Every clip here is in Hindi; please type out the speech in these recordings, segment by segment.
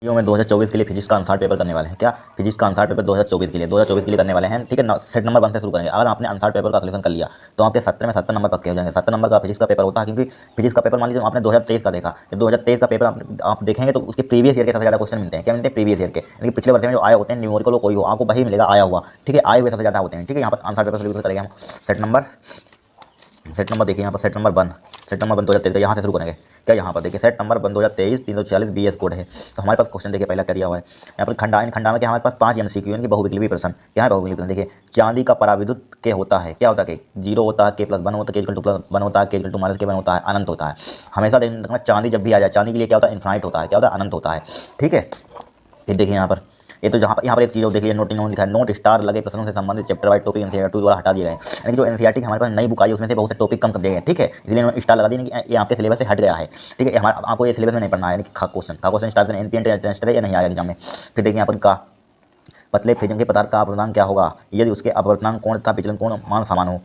वीडियो में 2024 के लिए फिजिक्स का आंसर पेपर करने वाले हैं। क्या फिजिक्स का आंसर पेपर 2024 के लिए करने वाले हैं। ठीक है, सेट नंबर 1 से शुरू करेंगे। अगर आपने आंसर पेपर का सॉल्यूशन कर लिया तो आपके 70 में 70 नंबर पक्के हो जाएंगे। 70 नंबर का फिजिक्स का पेपर होता है, क्योंकि फिजिक्स का पेपर मान लीजिए आपने 2023 का देखा, जब 2023 का पेपर आप देखेंगे तो उसके प्रीवियस ईयर के सबसे ज़्यादा क्वेश्चन मिलते हैं। क्या मिलते हैं? प्रीवियस ईयर के, यानी पिछले वर्ष में जो आए होते हैं, न्यूमेरिकल हो कोई हो, आपको वही मिलेगा आया हुआ। ठीक है, आए हुए सबसे ज़्यादा होते हैं। ठीक है, यहाँ पर आंसर पेपर सॉल्यूशन करेंगे हम। सेट नंबर देखिए यहाँ पर, सेट नंबर 1 2023 का यहाँ से शुरू करेंगे। क्या यहाँ पर देखिए सेट नंबर 1 2023 346 BS कोड है। तो हमारे पास क्वेश्चन देखिए पहला क्या दिया हुआ है यहाँ पर खंडा में, क्या हमारे पास 5 MCQ यानी कि बहुविकल्पी प्रश्न। क्या है बहुविकल्पी प्रश्न? देखिए चांदी का पराविद्युत के होता है, क्या होता है? के 0 होता है, K+1 होता है, K+2+1 होता है, K+2 -K1 होता है, अनंत होता है। हमेशा ध्यान रखना चांदी जब भी आ जाए, चांदी के लिए क्या होता है? इन्फाइनाइट होता है। क्या होता है? अनंत होता है। ठीक है, फिर देखिए यहाँ पर ये तो यहाँ पर एक चीज़ देखिए नोटिंग लिखा है, नोट स्टार लगे प्रश्नों से संबंधित चैप्टर वाइज टॉपिक NCERT द्वारा हटा दिए गए। यानी कि जो NCERT हमारे पास नई बुक आई उसमें से बहुत से टॉपिक कम कर दिए गए। ठीक है, इसलिए स्टार लगा दी कि ये आपके सिलेबस से हट गया है। ठीक है, हमारा आपको ये सिलेबस में नहीं पढ़ना है, यानी कि खा क्वेश्चन स्टार से NP इंटरेस्टेड है या नहीं आएगा एग्जाम में। फिर देखिए यहाँ पर का पतले फ्रिजन के पदार्थ का अपवर्तनांक क्या होगा यदि उसके अपवर्तनांक कोण तथा विचलन कोण मान समान हो।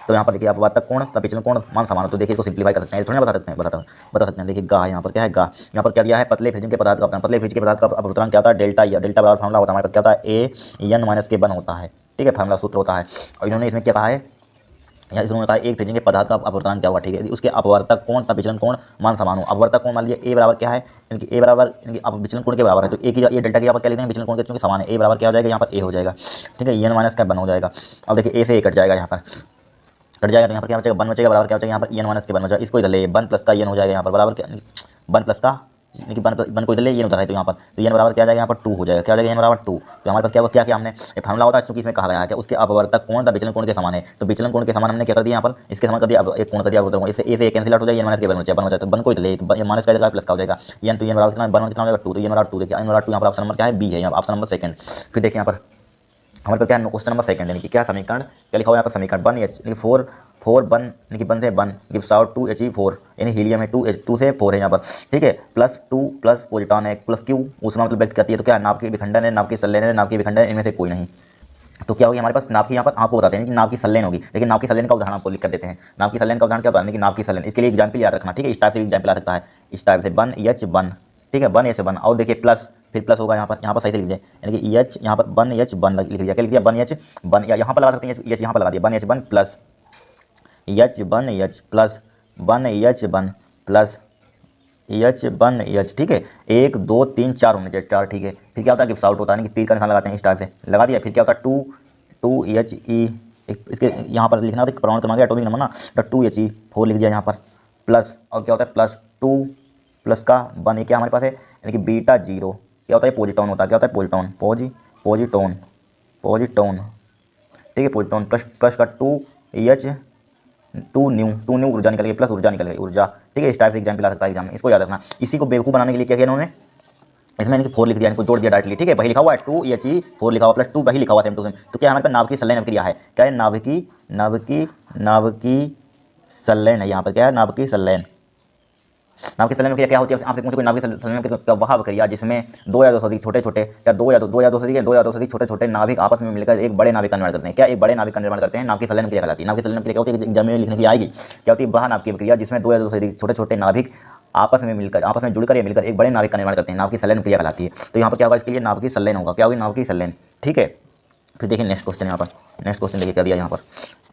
तो यहाँ पर देखिए अपवर्तक कोण तथा विचलन कोण मान समान हो, तो देखिए इसको सिंप्लीफाई कर सकते हैं, थोड़ी ना बता सकते हैं। देखिए गा यहाँ पर क्या है, गा यहाँ पर क्या दिया है? पतले फ्रिजन के पदार्थ का अपवर्तनांक, पतले फ्रिज के पदार्थ का अपवर्तनांक क्या होता है? डेल्टा या डेल्टा बराबर फार्मूला होता है हमारे पास, क्या होता है? A(n - K1) होता है। ठीक है, फार्मूला सूत्र होता है। और इन्होंने इसमें क्या कहा है, या इसमें बताया एक फ्रिजन के पदार्थ का अपवर्तनांक क्या होगा। ठीक है, उसके अपवर्तक कोण तथा विचलन कोण मान समान हो। अपवर्तक कोण मान लीजिए ए बराबर क्या है, यानी कि ए बराबर यानी कि अब विचलन कोण के बराबर है, तो ए की ये डेल्टा की यहाँ पर क्या लिखते हैं? विचलन कोण के चूंकि समान है, ए बराबर क्या हो जाएगा? यहाँ पर ए हो जाएगा। ठीक है, (n - K1) हो जाएगा। अब देखिए ए से ए कट जाएगा, यहाँ पर कट जाएगा तो यहाँ पर क्या बचेगा? 1 बचेगा, बराबर क्या बचेगा? यहाँ पर (n - K1) बचेगा। इसको इधर ले 1 प्लस का n हो जाएगा यहाँ पर, बराबर क्या 1 प्लस का, यानी कि 1 को इधर ले, n उधर है, तो यहाँ पर तो n बराबर क्या आ जाएगा? यहाँ पर 2 हो जाएगा। क्या हो जाएगा? n बराबर 2। तो हमारे पास क्या क्या हमने ये फार्मूला होता है, चूंकि इसमें कहा गया है कि उसके अपवर्तक कोण तथा विचलन कोण के समान है, तो विचलन कोण के समान हमने क्या कर दिया? यहाँ पर इसके समान कर दिया, अब एक कोण कर दिया अपवर्तक कोण, इससे ए से कैंसिल आउट हो जाएगा, (n - K1) बन जाए, तो 1 को इधर ले, माइनस का जाएगा प्लस का हो जाएगा। n तो n बराबर कितना? 1 कितना हो जाएगा? 2, तो n बराबर 2। देखिए n बराबर 2 यहाँ पर ऑप्शन नंबर क्या है? बी है, यहाँ ऑप्शन नंबर सेकंड। फिर देखिए यहाँ पर हमारे पास क्या है? क्वेश्चन नंबर सेकंड, यानी कि क्या समीकरण क्या लिखा हुआ है यहाँ पर? समीकरण 1H यानी 4 1 यानी कि 1 से 1 गिव्स आउट 2He4, यानी हीलियम है 2 से 4 है यहाँ पर। ठीक है, +2 प्लस प्रोटॉन है प्लस Q उसमें मतलब व्यक्त करती है, तो क्या नाभ की विखंडन है, नाभ की संलयन है, नाभ की विखंडन, इनमें से कोई नहीं। तो क्या होगी हमारे पास? नाभ की यहाँ पर आपको बताते हैं कि नाभ की संलयन होगी, लेकिन नाभ की संलयन का उदाहरण आपको लिख कर देते हैं। नाभ की संलयन का उदाहरण क्या होता है कि नाभ की संलयन, इसके लिए एग्जाम्पल याद रखना। ठीक है, इस टाइप से एग्जाम्पल आ सकता है, इस टाइप से 1H1। ठीक है, 1H1 और देखिए प्लस, फिर प्लस होगा यहाँ पर सही से लिख दिए, यानी कि EH यहाँ पर 1H1 लिख दिया। क्या लिख दिया? 1H1, या यहाँ पर लगा सकते हैं EH यहाँ पर लगा दिया, 1H1 plus EH1H plus 1EH1 plus EH1H। ठीक है, 1 2 3 4 होने चाहिए, 4। ठीक है, फिर क्या होता है? गिव्स आउट होता है, यानी कि तीर का निशान लगाते हैं, इस टाइप से लगा दिया। फिर क्या होता है? 2HE, इसके यहाँ पर लिखना था परमाणु क्रमांक एटॉमिक नंबर ना, तो 2He4 लिख दिया यहाँ पर, प्लस और क्या होता है? +2 प्लस का 1, ये क्या हमारे पास है? यानी कि बीटा 0 क्या होता है? पोजिटॉन होता है। क्या होता है? पोजिटॉन, पोजिटॉन। ठीक है, पोजिटॉन प्लस का 2 न्यू ऊर्जा निकल गई, प्लस ऊर्जा निकल गई, ऊर्जा। ठीक है, इस टाइप से एग्जाम्पल आ सकता है एग्जाम में, इसको याद रखना। इसी को बेवकूफ़ बनाने के लिए क्या किया इन्होंने? इसमें यानी कि 4 लिख दिया, इनको जोड़ दिया डायरेक्टली। ठीक है, वही लिखा हुआ है 2He4 लिखा हुआ प्लस 2 वही लिखा हुआ सेम टू सेम। तो क्या हमारे पास नाभ की संलयन क्रिया है? क्या है? नाभ की संलयन है यहाँ पर। क्या है? नाभ की संलयन। नाभ की संलयन क्रिया क्या होती है? आपसे पूछो कोई नाभ की संलयन क्रिया वह क्रिया जिसमें 2 या 2 से अधिक छोटे-छोटे, या 2 या 2 या 2 से अधिक छोटे-छोटे नाभिक आपस में मिलकर एक बड़े नाभिक का निर्माण करते हैं। क्या एक बड़े नाभिक का निर्माण करते हैं? नाभ की संलयन क्रिया कहलाती है। नाभ की संलयन क्रिया क्या होती है? एग्जाम में लिखने की आएगी। क्या होती है? वह नाभ की क्रिया जिसमें 2 या 2 से अधिक छोटे-छोटे नाभिक आपस में जुड़कर या मिलकर एक बड़े नाभिक का निर्माण करते हैं, नाभ की संलयन क्रिया कहलाती है। तो यहाँ पर क्या होगा? इसके लिए नाभ की संलयन होगा। क्या होगी? नाभ की संलयन। ठीक है, फिर देखिए नेक्स्ट क्वेश्चन यहाँ पर, नेक्स्ट क्वेश्चन देखिए क्या दिया यहाँ पर,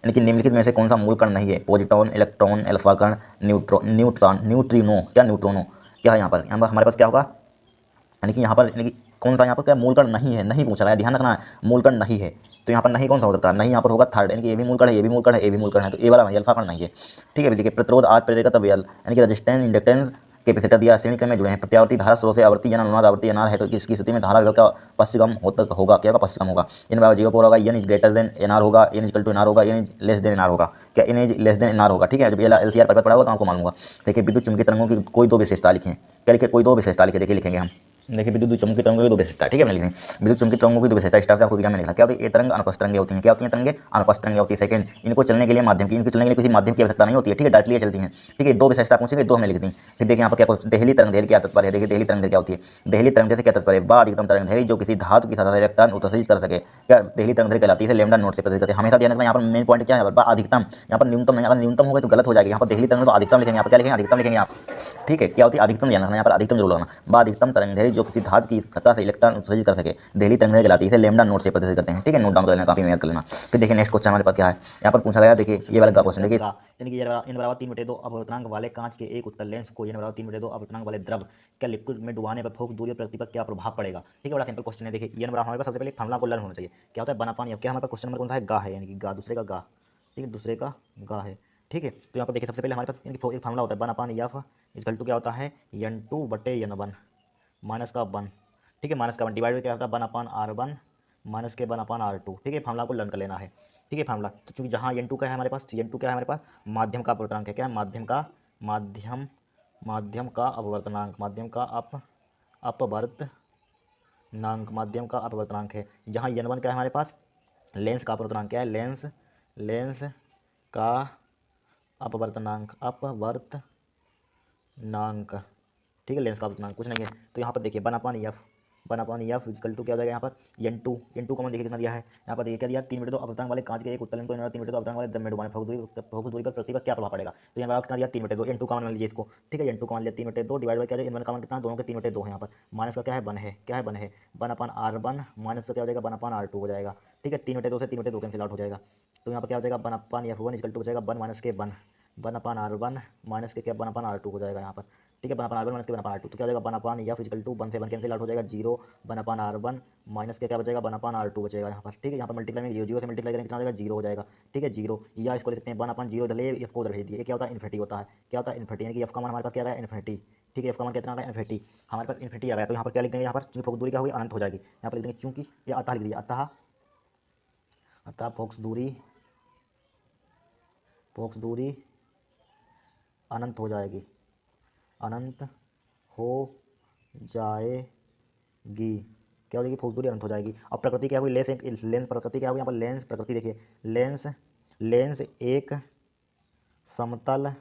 यानी कि निम्नलिखित में से कौन सा मूल कण नहीं है? प्रोटॉन, इलेक्ट्रॉन, अल्फा कण, न्यूट्रिनो। क्या न्यूट्रोनो क्या है यहाँ पर? हमारे पास क्या होगा? यानी कि यहाँ पर यानी कि कौन सा यहाँ पर क्या मूल कण नहीं है? नहीं पूछा गया, ध्यान रखना है, मूल कण नहीं है। तो यहाँ पर नहीं कौन सा हो सकता है? नहीं यहाँ पर होगा थर्ड, यानी कि ये भी मूल कण है, ये भी मूल कण है, ये भी मूल कण है, तो ए वाला नहीं, अल्फा कण नहीं है। ठीक है, देखिए प्रतिरोध, आर, प्रेरकत्व, बल, यानी कि रेजिस्टेंस, इंडक्टेंस, कैपेसिटर दिया, श्रेणी क्रम में जुड़े हैं। प्रत्यावर्ती धारा स्रोत से आवर्ती या अनुनाद आवर्ती अनार है, तो इसकी स्थिति में धारा विभव का पश्चिम होगा। क्या होगा? पश्चिम होगा। इन बराबर 0 होगा, n is greater than NR होगा, n इक्वल टू एनआर होगा, n is less than NR होगा। क्या n is less than NR होगा? ठीक है, जब ये LCR पेपर पढ़ा होगा तो आपको मालूम होगा। देखिए विद्युत चुम्बकीय तरंगों की कोई 2 विशेषता लिखें। क्या लिखे? कोई 2 विशेषता लिखे, देखिए लिखेंगे हम। देखिए विद्युत चुम्बकीय तरंगों की 2 विशेषता। ठीक है, मैंने लिखी विद्युत चुम्बकीय तरंगों की 2 विशेषता, इस टाइप से आपको एग्जाम में लिखा। क्या होती है? ये तरंग अनुप्रस्थ तरंगें होती हैं। क्या होती हैं? तरंगें अनुप्रस्थ तरंगें होती है। सेकंड, इनको चलने के लिए माध्यम की, किसी माध्यम की आवश्यकता नहीं होती है। ठीक है, डायरेक्टली चलती हैं। ठीक है, 2 विशेषता पूछेंगे, 2 हमने लिख दी। फिर देखिए यहाँ पर क्या देहली तरंगदैर्घ्य क्या तात्पर्य है? देखिए देहली तरंगदैर्घ्य क्या होती है? देहली तरंगदैर्घ्य से क्या तात्पर्य है? अधिकतम तरंगदैर्घ्य जो किसी धातु की सतह से इलेक्ट्रॉन उत्सर्जित कर सके। क्या देहली तरंगदैर्घ्य कहलाती है? लैम्डा नॉट से प्रदर्शित करते हैं। हमेशा ध्यान रखना, यहाँ पर मेन पॉइंट क्या है? अधिकतम, यहाँ पर न्यूनतम नहीं, अगर न्यूनतम होगा तो गलत हो जाएगा। यहाँ पर देहली तरंग तो अधिकतम लिखेंगे, यहाँ पर क्या लिखेंगे? अधिकतम लिखेंगे आप। ठीक है, क्या होती है? अधिकतम ध्यान रखना, यहाँ पर अधिकतम जरूर लगाना। अधिकतम तरंगदैर्घ्य जो किसी धातु की सतह से इलेक्ट्रॉन उत्सर्जित कर सके देहली तरंगें कहलाती है। इसे लेमडा नोट से प्रदर्शित करते हैं। ठीक है, नोट डाउन कर लेना, काफी याद कर लेना। फिर देखिए नेक्स्ट क्वेश्चन हमारे पास क्या है, यहाँ पर पूछा गया, देखिए ये वाला क्वेश्चन देखिए, यानी कि n बराबर 3/2 अपवर्तनांक वाले कांच के एक उत्तल लेंस को n बराबर 3/2 अपवर्तनांक वाले द्रव क्या लिक्विड में डुबाने पर फोकस दूरी और प्रगति पर क्या प्रभाव पड़ेगा। ठीक है, बड़ा सिंपल क्वेश्चन है। देखिए n बराबर हमारे पास सबसे पहले फॉर्मूला को लर्न होना चाहिए, क्या होता है बना पानी। अब क्या हमारे पास क्वेश्चन नंबर कौन सा है, गा है, यानी कि गा दूसरे का गा। ठीक है, दूसरे का गा है। ठीक है, तो यहाँ पर देखिए सबसे पहले हमारे पास एक फॉर्मूला होता है बना पानी एफ इक्वल टू क्या होता है n2/n1 माइनस का 1। ठीक है, माइनस का 1 डिवाइड क्या होता है 1/r1 माइनस के 1/r2। ठीक है, फार्मूला को लर्न कर लेना है। ठीक है, फार्मूला तो चूंकि जहाँ n2 का है हमारे पास, n2 क्या है हमारे पास, माध्यम का अपवर्तनांक है। क्या है, माध्यम का अपवर्तनांक, माध्यम का अपवर्तनांक है। जहाँ n1 क्या है हमारे पास, लेंस का अपवर्तनांक। क्या है, लेंस का अपवर्तनांक। ठीक है, लेंस का अपवर्तनांक कुछ नहीं है। तो यहाँ पर देखिए बना पानी एफ इक्वल टू क्या हो जाएगा, यहाँ पर n2 कॉमन देखिए कितना दिया है, यहाँ पर देखिए क्या दिया 3/2 अपवर्तनांक वाले कांच के एक उत्तल लेंस को 3/2 अपवर्तनांक वाले द्रव में डुबाने फोकस दूरी पर पृथ्वी पर क्या प्रभाव पड़ेगा। तो यहाँ पर कितना दिया 3/2, n2 कॉमन मान लीजिए इसको। ठीक है, n2 कॉमन लिया 3/2 डिवाइड बाई क्या है n1 कॉमन कितना, दोनों के 3/2 है। यहाँ पर माइनस का क्या है बन है, क्या है बन है 1/r1 माइनस का क्या हो जाएगा 1/r2 हो जाएगा। ठीक है, 3/2 से 3/2 कैंसिल आउट हो जाएगा। तो यहाँ पर क्या हो जाएगा 1/f1 इक्वल टू हो जाएगा 1 माइनस के 1/r1 माइनस के क्या 1/r2 हो जाएगा यहाँ पर। ठीक है, 1/r1 माइनस के 1/r2 तो क्या हो जाएगा 1/f इक्वल टू 1 से 1 कैंसिल आउट हो जाएगा 0 1/r1 माइनस के क्या बचेगा 1/r2 बचेगा यहाँ पर। ठीक है, यहाँ पर मल्टीप्लाई में 0 से मल्टीप्लाई करेंगे कितना हो जाएगा 0 हो जाएगा। ठीक है, 0 या इसको लिख सकते हैं 1/0 इधर ले एफ को उधर भेज दिए, क्या होता है इन्फिनिटी होता है। क्या होता है इन्फिनिटी, यानी कि एफ का मान हमारे पास क्या आ रहा है इन्फिनिटी। ठीक है, एफ का मान कितना आ रहा है इन्फिनिटी, हमारे पास इन्फिनिटी आ रहा है। तो यहाँ पर क्या लिख देंगे, यहाँ पर चूंकि फोकस दूरी क्या होगी अनंत हो जाएगी। यहाँ पर लिख देंगे चूंकि या अतः लिख दीजिए, अतः फोकस दूरी अनंत हो जाएगी, अनंत हो जाएगी। क्या हो जाएगी, फोकस दूरी अनंत हो जाएगी। अब प्रकृति क्या होगी, लेंस प्रकृति क्या होगी, यहाँ पर लेंस प्रकृति देखिए, लेंस एक समतल,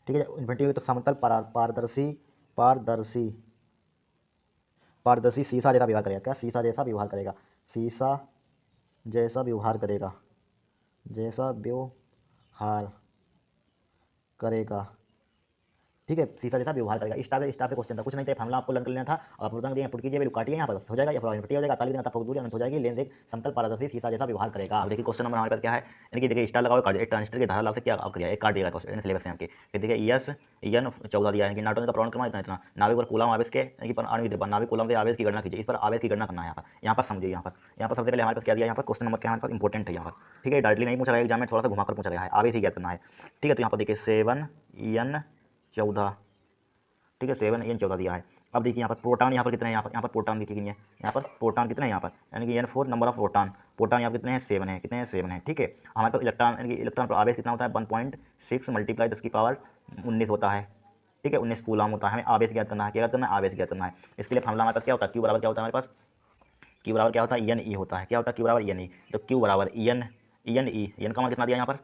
ठीक है, इन्फिनिटी होगी तो समतल पारदर्शी शीशा जैसा व्यवहार करेगा। क्या, शीशा जैसा व्यवहार करेगा, जैसा व्यवहार करेगा। ठीक है, शीशा जैसा व्यवहार करेगा। स्टार से क्वेश्चन था, कुछ नहीं था, फॉर्मूला आपको लर्न कर लेना था। और पुट दिया, पुट कीजिए, वैल्यू काटिए, यहाँ पर हो जाएगा, या इन्फिनिटी हो जाएगा, ताली देना था, फोकस दूरी अनंत हो जाएगी, लेंस एक समतल पारदर्शी शीशा जैसा व्यवहार करेगा। अब देखिए क्वेश्चन नंबर हमारे पास क्या है, यानी कि देखिए स्टार लगाओ, एक ट्रांजिस्टर की धारा लाभ से क्या आप करिए, एक काट दिएगा क्वेश्चन सिलेबस है आपके। फिर देखिए n14 दिया है कि नाटन का प्रमाण क्रम इतना नाभिक पर कूलम आवेश के आणविक द्रव्यमान नाभिक कूलम से आवेश की गणना कीजिए। इस पर आवेश की गणना करना है। यहाँ पर समझिए, यहाँ पर सबसे पहले हमारे पास क्या दिया, यहाँ पर क्वेश्चन नंबर क्या हमारे पास इंपॉर्टेंट है यहाँ पर। ठीक है, डायरेक्टली नहीं पूछा गया एग्जाम में, थोड़ा सा घुमाकर पूछा गया है, आवेश ही ज्ञात करना है। ठीक है, तो यहाँ पर देखिए 7n14, ठीक है 7n14 दिया है। अब देखिए यहाँ पर प्रोटॉन यहाँ पर कितने हैं, यहाँ पर प्रोटॉन देखिए कितने हैं, यहाँ पर प्रोटॉन कितने हैं, यहाँ पर यानी कि n4 नंबर ऑफ प्रोटॉन यहाँ पर कितने हैं 7 हैं, कितने हैं 7 हैं। ठीक है, हमारे पास इलेक्ट्रॉन यानी कि इलेक्ट्रॉन पर आवेश कितना होता है 1.6 मल्टीप्लाई 10⁻19 होता है। ठीक है, 19 कूलम होता है। हमें आवेश ज्ञात करना है, क्या करना है, आवेश ज्ञात करना है। इसके लिए फॉर्मूला हमारे पास क्या होता है, क्यू बराबर क्या होता है हमारे पास, क्यू बराबर क्या होता है एन ई होता है। क्या होता है, क्यू बराबर एन ई। तो क्यू बराबर एन का मान कितना दिया यहाँ पर,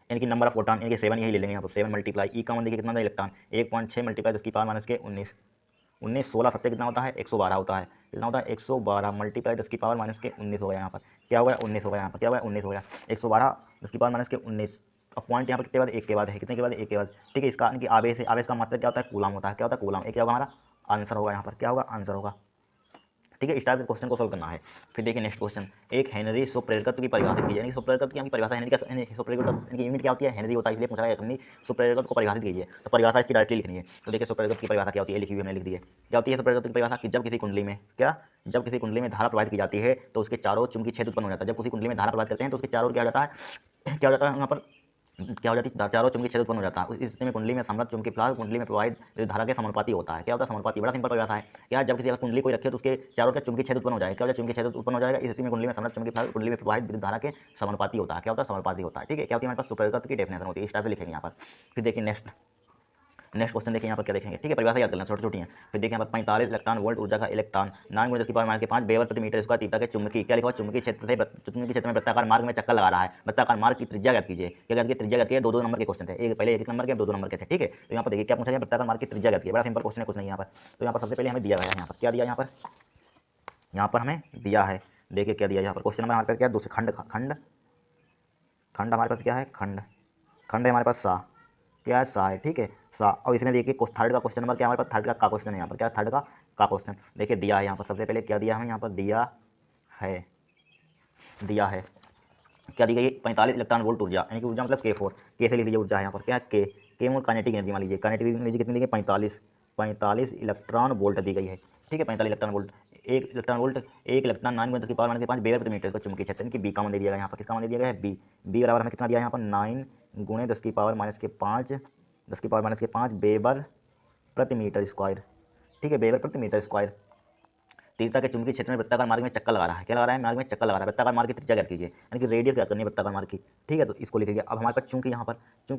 यानी कि नंबर ऑफ प्रोटॉन, यानी कि 7 यही ले लेंगे यहाँ पर 7 मल्टीप्लाई ई का मान देखिए कितना था इलेक्ट्रॉन 1.6 मल्टीप्लाई 10⁻19 16 सत्ते कितना होता है 112 होता है। कितना होता है 112 मल्टीप्लाई 10⁻19 हो गया यहाँ पर। क्या होगा 19 हो गया, यहाँ पर क्या होगा 19 हो गया, 112 10⁻19। अब पॉइंट यहाँ पर कितने बाद एक के बाद है, कितने के बाद एक के बाद। ठीक है, इसका यानी कि आवेश है, आवेश का मतलब क्या होता है कूलम होता है। क्या होता है कूलम, एक क्या होगा हमारा आंसर होगा यहाँ पर, क्या होगा आंसर होगा। ठीक है, स्टार क्वेश्चन को सोल्व करना है। फिर देखिए नेक्स्ट क्वेश्चन, एक हेनरी स्वप्रेरकत्व की परिभाषित कीजिए। यानी स्वप्रेरकत्व की परिभाषा, हेनरी का स्वप्रेरकत्व की यूनिट क्या होती है, हेनरी होता है, इसलिए पूछा गया स्वप्रेरकत्व को परिभाषित कीजिए। तो परिभाषा इसकी डायरेक्टली लिखनी है। तो देखिए स्वप्रेरकत्व की परिभाषा क्या होती है, लिखी हुई हमने लिख दी है। क्या होती है स्वप्रेरकत्व की परिभाषा, कि जब किसी कुंडली में धारा प्रवाहित की जाती है तो उसके चारों चुंबकीय क्षेत्र उत्पन्न हो जाता है। जब किसी कुंडली में धारा प्रवाहित करते हैं तो उसके चारों क्या हो जाता है यहाँ पर क्या हो जाती है, चारों चुंबकीय क्षेत्र उत्पन्न हो जाता है। इस स्थिति में कुंडली में समृद्ध चुंबकीय फ्लक्स कुंडली में प्रवाहित धारा के समानुपाती होता है। क्या होता है समानुपाती, बड़ा सिंपल परिभाषा है। क्या, जब किसी कुंडली को रखे तो उसके चारों के चुंबकीय क्षेत्र उत्पन्न हो जाएगा। क्या होता है चुंबकीय क्षेत्र उत्पन्न हो जाएगा, इस स्थिति में कुंडली में समृद्ध चुंबकीय फ्लक्स कुंडली में प्रवाहित विद्युत धारा के समानुपाती होता है। क्या होता है समानुपाती होता है। ठीक है, क्या होती है हमारे पास स्वप्रेरकत्व की डेफिनेशन होती है, इस टाइप से लिखेंगे यहाँ पर। फिर देखिए नेक्स्ट क्वेश्चन देखिए यहाँ पर क्या देखेंगे। ठीक है, परिभाषा याद करना, छोटी छोटी है। फिर देखिए यहाँ पर 45 इलेक्ट्रॉन वोल्ट ऊर्जा का इलेक्ट्रॉन 9×10⁻5 वेबर प्रति मीटर स्क्वायर तीव्रता के चुंबकीय क्या लिखा हुआ, चुंबकीय क्षेत्र में वृत्ताकार मार्ग में चक्कर लगा रहा है। वृत्ताकार मार्ग की त्रिज्या ज्ञात कीजिए। क्या ज्ञात कीजिए, त्रिज्या ज्ञात कीजिए। दो नंबर के क्वेश्चन थे, एक पहले एक नंबर के, दो नंबर के थे। ठीक है, तो यहाँ पर देखिए क्या पूछा गया, वृत्ताकार मार्ग की त्रिज्या ज्ञात कीजिए। बड़ा सिंपल क्वेश्चन है, कुछ नहीं यहाँ पर। तो यहाँ पर सबसे पहले हमें दिया गया है, यहाँ पर क्या दिया, यहाँ पर हमें दिया है, देखिए क्या दिया यहाँ पर। क्वेश्चन नंबर हमारे पास क्या है, दूसरे खंड हमारे पास क्या है, खंड है हमारे पास सा। क्या है, सा है, ठीक है, सा। और इसमें देखिए थर्ड का क्वेश्चन नंबर क्या हमारे पास, थर्ड का क्वेश्चन है यहाँ पर, क्या थर्ड का क्वेश्चन देखिए दिया है यहाँ पर। सबसे पहले क्या दिया है यहाँ पर, दिया है क्या दी गई है, 45 इलेक्ट्रॉन वोल्ट ऊर्जा, यानी कि ऊर्जा मतलब K4, के से लिख लीजिए ऊर्जा है यहाँ पर, क्या है के मोल काइनेटिक एनर्जी मान लीजिए, काइनेटिक एनर्जी कितनी दी गई, 45 इलेक्ट्रॉन वोल्ट दी गई है, ठीक है, 45 इलेक्ट्रॉन वोल्ट। एक इलेक्ट्रॉन 9 × 10⁻⁵ बेबर प्रति मीटर इसका चुंबकीय क्षेत्र, यानी कि बी का मान दे दिया गया यहाँ पर, किसका मान दे दिया गया है, बी बराबर हमें कितना दिया है यहाँ पर, 9 × 10⁻⁵ बेबर प्रति मीटर स्क्वायर, ठीक है, बेबर प्रति मीटर स्क्वायर। तीव्रता के चुंबकीय क्षेत्र में वृत्ताकार मार्ग में चक्कर लगा रहा है, क्या लगा रहा है, मार्ग में चक्कर लगा रहा है, वृत्ताकार मार्ग की त्रिज्या ज्ञात कीजिए, यानी कि रेडियस ज्ञात करनी है वृत्ताकार मार्ग की, ठीक है। तो इसको लिख लीजिए। अब हमारे पास चूंकि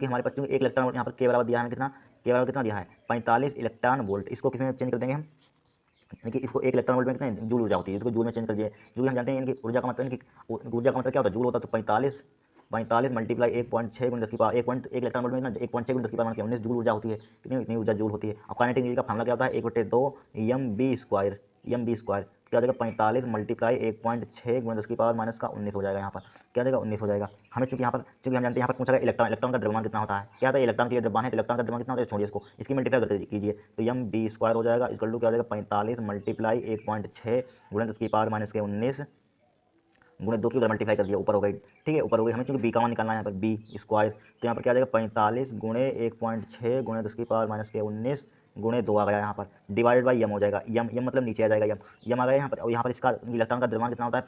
हमारे पास एक इलेक्ट्रॉन वोल्ट यहाँ पर के बराबर दिया है हमें, के बराबर कितना दिया है, 45 इलेक्ट्रॉन वोल्ट। इसको किस में चेंज कर देंगे हम, यानी कि इसको एक इलेक्ट्रॉन वोल्ट में कितने जूल ऊर्जा होती है, इसको जूल में चेंज कर दिए। जूल हम जानते हैं, यानी कि ऊर्जा का मतलब, ऊर्जा का मतलब क्या होता है, जूल होता है। तो 45 मल्टीप्लाई 1.6 × 10⁻, 1 इलेक्ट्रॉन वोल्ट में ना 1.6 × 10⁻⁻19 जूल ऊर्जा होती है, कितनी इतनी ऊर्जा जूल होती है। अब काइनेटिक एनर्जी का फार्मूला क्या होता है, 1/2 mb स्क्वायर, क्या हो जाएगा, 45 मल्टीप्लाई 1.6 × 10⁻⁻19 हो जाएगा यहाँ पर, क्या हो जाएगा, 19 हो जाएगा। हमें चूंकि हम जानते हैं यहाँ पर पूछा गया इलेक्ट्रॉन का द्रव्यमान कितना होता है, क्या होता है, इलेक्ट्रॉन के लिए द्रव्यमान है, तो इलेक्ट्रॉन का द्रव्यमान कितना होता है, छोड़िए इसको, इसकी मल्टीप्लाई करके कीजिए, तो mb स्क्वायर हो जाएगा, इक्वल टू क्या हो जाएगा, 45 मल्टीप्लाई 1.6 × 10⁻⁻19 गुणे 2 की उधर मल्टीप्लाई कर दिया, ऊपर हो गई, ठीक है, ऊपर हो गई। हमें चूंकि बी का मान निकालना है यहाँ पर, बी स्क्वायर, तो यहाँ पर क्या आ जाएगा, 45 गुणे 1.6 गुणे 10⁻⁻19 गुणे 2 आ गया यहाँ पर, डिवाइडेड बाई यम हो जाएगा, यम मतलब नीचे आ जाएगा, यम आ गया यहाँ पर। और यहाँ पर इसका इलेक्ट्रॉन का द्रव्यमान कितना होता है,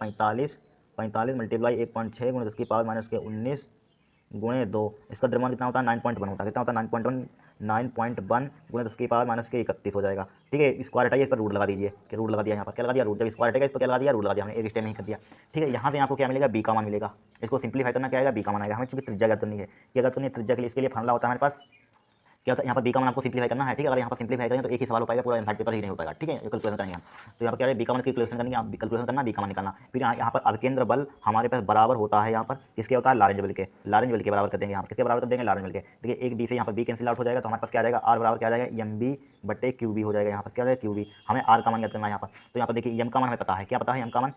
45 मल्टीप्लाई 1.6 गुणे 10⁻⁻19 गुणे 2, इसका द्रव्यमान कितना होता है, 9.1 होता है, कितना होता है, 9.1 गुणे 10⁻⁻31 हो जाएगा, ठीक है। स्क्वायर हटाइए, इस पर रूट लगा दीजिए, कि रूट लगा दिया यहाँ पर, क्या लगा दिया, रूट। जब स्क्वायर हटेगा इस पर क्या लगा दिया, रूट लगा दिया, हमने एक स्टेप नहीं कर दिया, ठीक है। यहाँ से आपको क्या मिलेगा, बी का मान मिलेगा। इसको सिंप्लीफाई करना क्या आएगा, बी का मान आएगा। हमें चूंकि त्रिज्या ज्ञात करनी है, क्या ज्ञात करनी है, त्रिज्या के लिए, इसके लिए फॉर्मूला होता है हमारे पास, क्या होता है, यहाँ पर बी का मान आपको सिंप्लीफाई करना है, ठीक है। अगर यहाँ पर सिंप्लीफाई करें तो एक ही सवाल हो पाएगा, पूरा आंसर पेपर ही नहीं हो पाएगा, ठीक है। कैलकुलेशन करेंगे हम, तो यहाँ पर क्या है, बी का मान की कैलकुलेशन करनी है, आप कैलकुलेशन करना, बी का मान निकालना। फिर यहाँ पर अभिकेंद्र बल हमारे पास बराबर होता है, यहाँ पर किसके होता है, लॉरेंज बल के, बराबर कर देंगे यहाँ पर, किसके बराबर कर देंगे, लॉरेंज बल के। देखिए एक बी से यहाँ पर बी कैंसिल आउट हो जाएगा, तो हमारे पास क्या आ जाएगा, आर बराबर क्या आ जाएगा, mb/qb हो जाएगा, यहाँ पर क्या है, qb। हमें आर का मान ज्ञात करना है यहाँ पर, तो यहाँ पर देखिए एम का मान हमें पता है, क्या पता है, एम का मान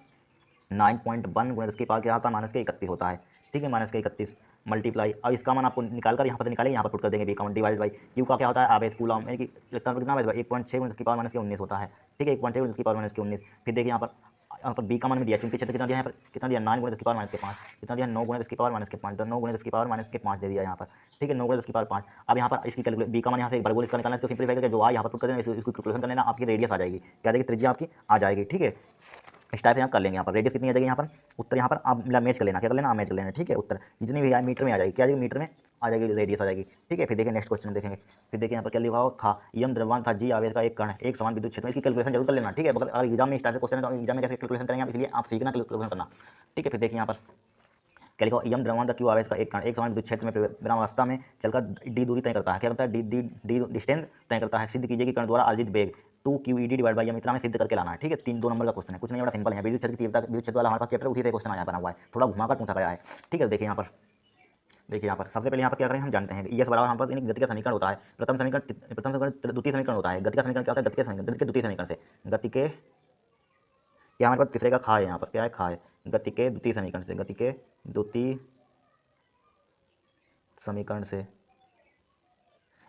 9.1 गुणे 10⁻³ क्या होता है, -31 होता है, ठीक है, -31 मल्टीप्लाई। अब इसका मान आपको निकाल कर यहाँ पर निकालेंगे, यहाँ पर पुट कर देंगे बी का मान, डिवाइड बाई क्यू का क्या होता है, आवेश कूलम, यानी कि इलेक्ट्रॉन कितना आवेश, 1.6 गुणे 10⁻⁻19 होता है, ठीक है, 1.6 गुणे 10⁻⁻19। फिर देखिए यहाँ पर बी का मान में दिया, चूंकि क्षेत्र कितना दिया, यहाँ पर कितना दिया, 9 गुणे 10⁻⁵5, कितना दिया, 9 गुणे 10⁻⁵5, तो 9 गुणे 10⁻⁵5 दे दिया यहाँ पर, ठीक है, 9 गुणे 10⁻5। अब यहाँ पर इसकी कैलकुलेट, बी का मान यहाँ से एक वर्गमूल इसका निकालना है, तो सिंप्लीफाई करके जो आ यहाँ पर पुट कर देना, इसको कैलकुलेशन कर लेना, आपकी रेडियस आ जाएगी, क्या आ जाएगी, त्रिज्या आपकी आ जाएगी, ठीक है। इस टाइप से हम कर लेंगे। यहाँ पर रेडियस कितनी आ जाएगी, यहाँ पर उत्तर, यहाँ पर आप मैच कर लेना, क्या कर लेना, मैच कर लेना, ठीक है। उत्तर जितनी भी आए मीटर में आ जाएगी, क्या आ जाएगी, मीटर में आ जाएगी, रेडियस आ जाएगी, ठीक है। फिर देखिए नेक्स्ट क्वेश्चन देखेंगे, फिर देखिए यहाँ पर क्या लिखा हो, था यम द्रव्यमान था जी आवेश का एक कण एक समान विद्युत क्षेत्र में, इसकी कैलकुलेशन जरूर कर लेना, ठीक है। अगर एग्जाम में इस टाइप से क्वेश्चन है तो एग्जाम में कैसे कैलकुलेशन करेंगे आप, इसलिए आप सीखना कैलकुलेशन करना, ठीक है। फिर देखिए यहाँ पर क्या लिखा, यम द्रव्यमान क्यू आवेश का एक कण एक समान विद्युत क्षेत्र में विरामावस्था में चलकर डी दूरी तय करता है, क्या करता है, डी डिस्टेंस तय करता है। सिद्ध कीजिए कि कण द्वारा अर्जित वेग 2qEd डिवाइड बाई यम इतना में सिद्ध करके लाना है, ठीक है। 2 नंबर का क्वेश्चन है, कुछ नहीं, बड़ा सिंपल है। विद्युत क्षेत्र की तीव्रता, विद्युत क्षेत्र वाला हमारे पास चैप्टर उसी से क्वेश्चन आया बना हुआ है, थोड़ा घुमाकर पूछा गया है, ठीक है। देखिए यहाँ पर सबसे पहले यहाँ पर क्या करें, हम जानते हैं कि एस बराबर हमारे पास गति का समीकरण होता है, प्रथम समीकरण द्वितीय समीकरण होता है। गति का समीकरण क्या होता है, गति के द्वितीय समीकरण से, गति के, क्या हमारे पास तीसरे का खा है, यहाँ पर क्या है, खा है, गति के द्वितीय समीकरण से, गति के द्वितीय समीकरण से।